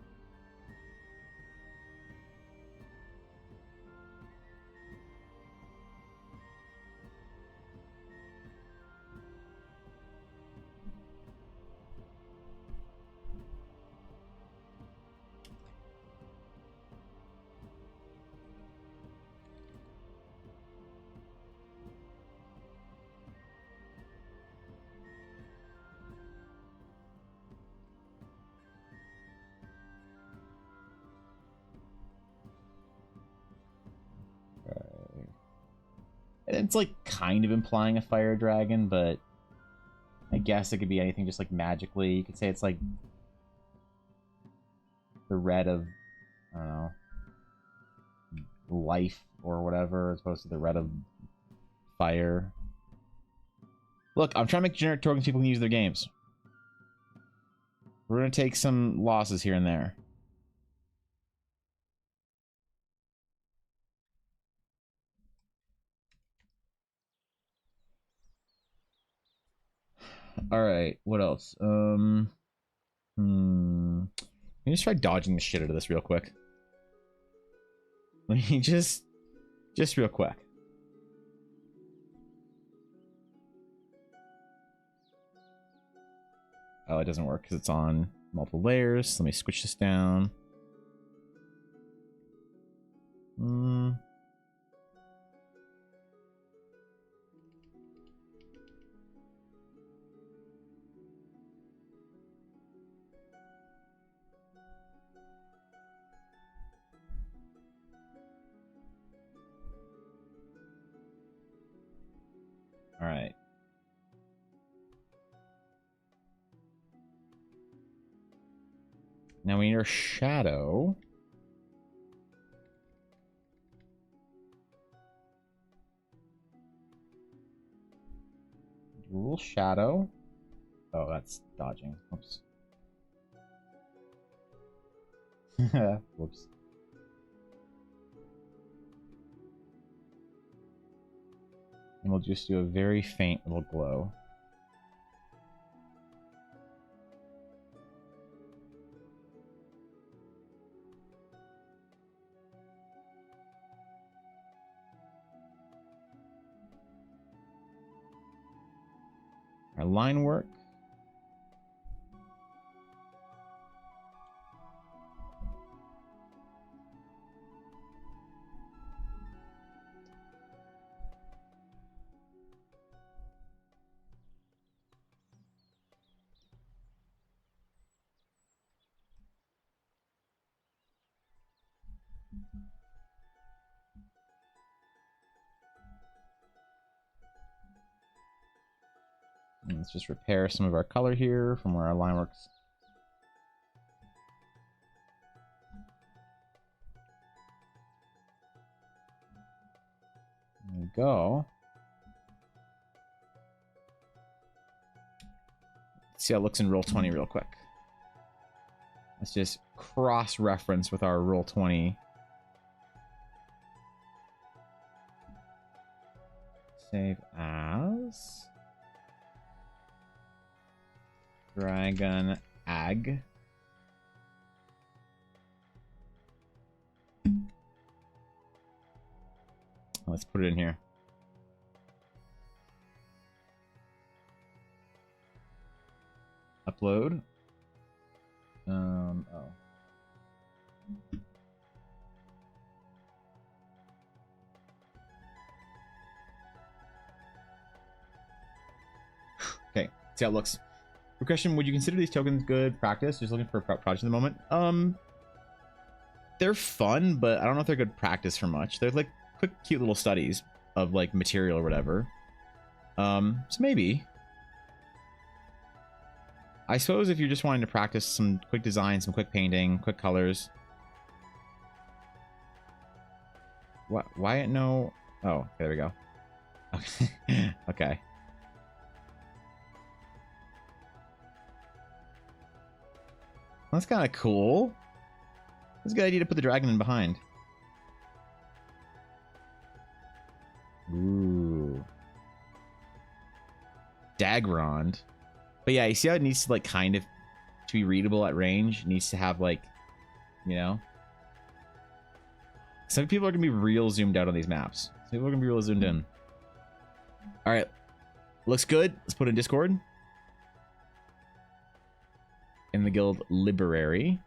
It's like kind of implying a fire dragon, but I guess it could be anything just like magically. You could say it's like the red of, I don't know, life or whatever, as opposed to the red of fire. Look, I'm trying to make generic tokens people can use their games. We're going to take some losses here and there. All right, what else? Let me just try dodging the shit out of this real quick. Let me just real quick. Oh, it doesn't work because it's on multiple layers. Let me switch this down. All right. Now we need our shadow. A little shadow. Oh, that's dodging. Oops. Whoops. And we'll just do a very faint little glow. Our line work. And let's just repair some of our color here from where our line works. There we go. Let's see how it looks in Roll20 real quick. Let's just cross-reference with our Roll20. Save as Dragon Ag. Let's put it in here. Upload. Oh. Okay, see how it looks. Good question. Would you consider these tokens good practice? Just looking for a project at the moment. They're fun, but I don't know if they're good practice for much. They're like quick, cute little studies of like material or whatever. So maybe. I suppose if you're just wanting to practice some quick design, some quick painting, quick colors. What? Why no? Oh, there we go. Okay. Okay. That's kind of cool. It's a good idea to put the dragon in behind. Ooh. Dagrond. But yeah, you see how it needs to like kind of to be readable at range? It needs to have like, you know. Some people are gonna be real zoomed out on these maps. Some people are gonna be real zoomed in. Alright. Looks good. Let's put it in Discord. In the guild library.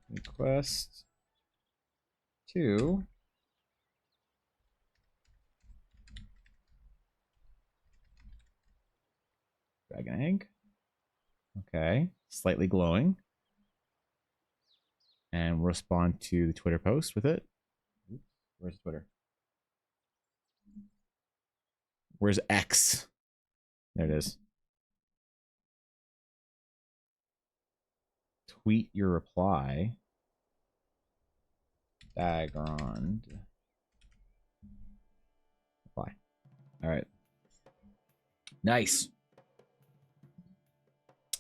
Request to dragon egg. Okay, slightly glowing. And we'll respond to the Twitter post with it. Oops, where's Twitter? Where's X? There it is. Tweet your reply. Dagrond. Reply. All right. Nice.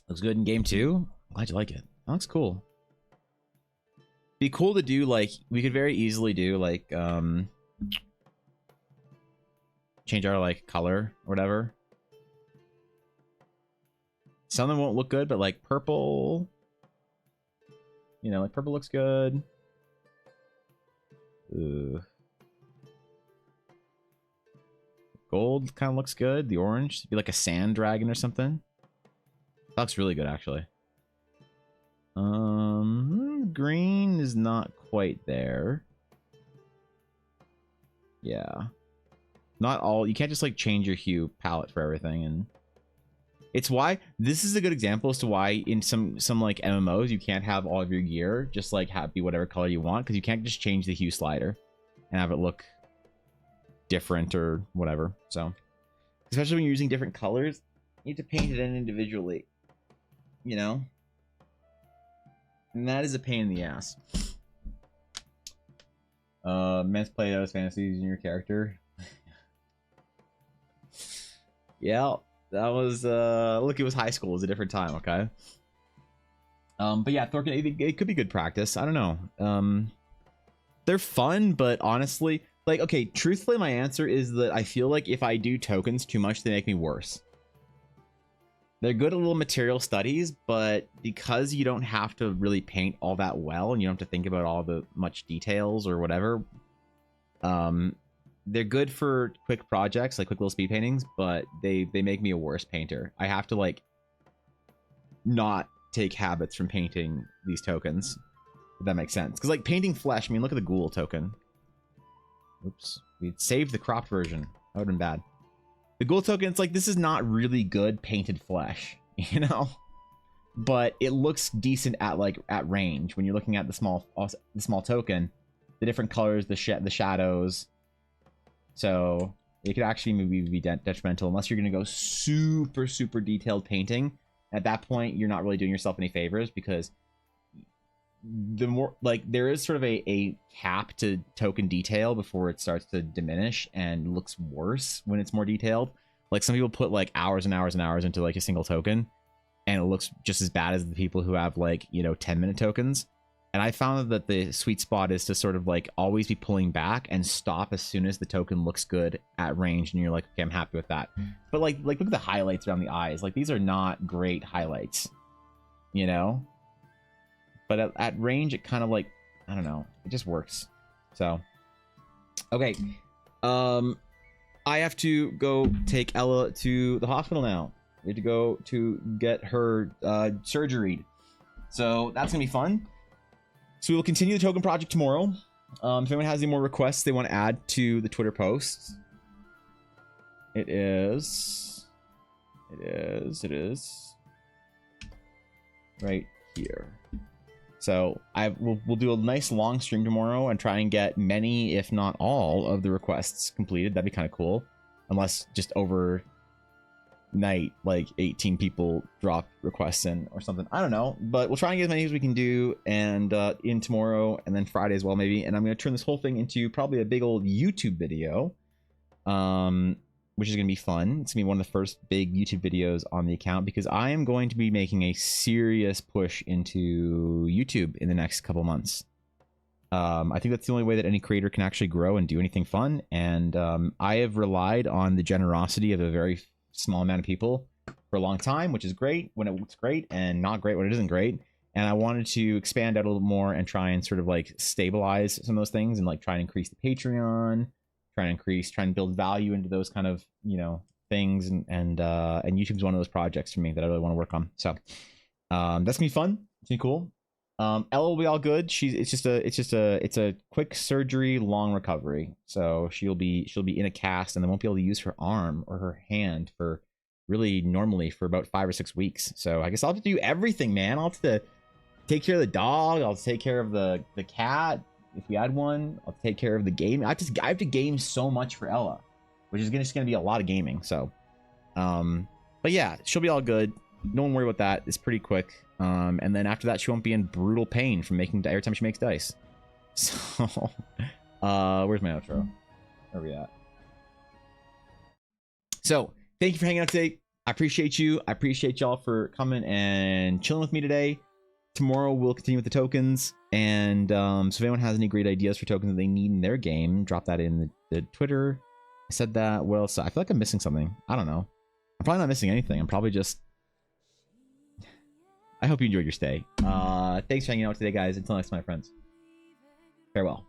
Looks good in game 2. Glad you like it. That looks cool. Be cool to do like we could very easily do like change our like color or whatever. Some of them won't look good, but like purple, you know, like purple looks good. Ugh. Gold kind of looks good. The orange should be like a sand dragon or something. That looks really good actually. Green is not quite there. Yeah. Not all, you can't just like change your hue palette for everything, and it's why this is a good example as to why in some like MMOs you can't have all of your gear just like be whatever color you want, because you can't just change the hue slider and have it look different or whatever. So especially when you're using different colors, you need to paint it in individually, you know, and that is a pain in the ass. Men's play those fantasies in your character. Yeah, that was look, it was high school, it was a different time, okay? But yeah, Thorkin, it could be good practice. I don't know. They're fun, but honestly, like, okay, truthfully, my answer is that I feel like if I do tokens too much, they make me worse. They're good at little material studies, but because you don't have to really paint all that well and you don't have to think about all the much details or whatever, they're good for quick projects, like quick little speed paintings, but they make me a worse painter. I have to like not take habits from painting these tokens, if that makes sense. Because like painting flesh, I mean, look at the ghoul token. Oops, we saved the cropped version. That would have been bad. The ghoul token, it's like, this is not really good painted flesh, you know? But it looks decent at like at range when you're looking at the small token, the different colors, the shadows. So it could actually maybe be detrimental unless you're going to go super detailed painting. At that point, you're not really doing yourself any favors, because the more like there is sort of a cap to token detail before it starts to diminish and looks worse when it's more detailed. Like some people put like hours and hours and hours into like a single token, and it looks just as bad as the people who have like, you know, 10-minute tokens. And I found that the sweet spot is to sort of like always be pulling back and stop as soon as the token looks good at range and you're like, okay, I'm happy with that. But like look at the highlights around the eyes. Like these are not great highlights, you know? But at range, it kind of like, I don't know, it just works. So, okay. I have to go take Ella to the hospital now. We have to go to get her surgery. So that's gonna be fun. So we will continue the token project tomorrow. If anyone has any more requests they want to add to the Twitter posts, it is right here. So we'll do a nice long stream tomorrow and try and get many, if not all, of the requests completed. That'd be kind of cool. Unless just overnight, like 18 people drop requests in or something. I don't know. But we'll try and get as many as we can do, and in tomorrow and then Friday as well, maybe. And I'm going to turn this whole thing into probably a big old YouTube video. Which is going to be fun. It's going to be one of the first big YouTube videos on the account, because I am going to be making a serious push into YouTube in the next couple months. I think that's the only way that any creator can actually grow and do anything fun. And I have relied on the generosity of a very small amount of people for a long time, which is great when it's great and not great when it isn't great. And I wanted to expand out a little more and try and sort of like stabilize some of those things and like try and increase the Patreon, try and build value into those kind of, you know, things, and YouTube's one of those projects for me that I really want to work on. So that's gonna be fun. It's gonna be cool. Ella will be all good. It's a quick surgery, long recovery. So she'll be in a cast and then won't be able to use her arm or her hand for really normally for about 5 or 6 weeks. So I guess I'll have to do everything, man. I'll have to take care of the dog. I'll take care of the cat. If we had one, I'll take care of the game. I have to game so much for Ella, which is just gonna be a lot of gaming. So, but yeah, she'll be all good. Don't worry about that. It's pretty quick. And then after that, she won't be in brutal pain from making every time she makes dice. So, where's my outro? Where are we at? So, thank you for hanging out today. I appreciate you. I appreciate y'all for coming and chilling with me today. Tomorrow we'll continue with the tokens, and so if anyone has any great ideas for tokens that they need in their game, drop that in the Twitter. I said that. What else? I feel like I'm missing something. I don't know. I'm probably not missing anything. I'm probably just... I hope you enjoyed your stay. Thanks for hanging out today, guys. Until next time, my friends. Farewell.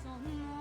そんな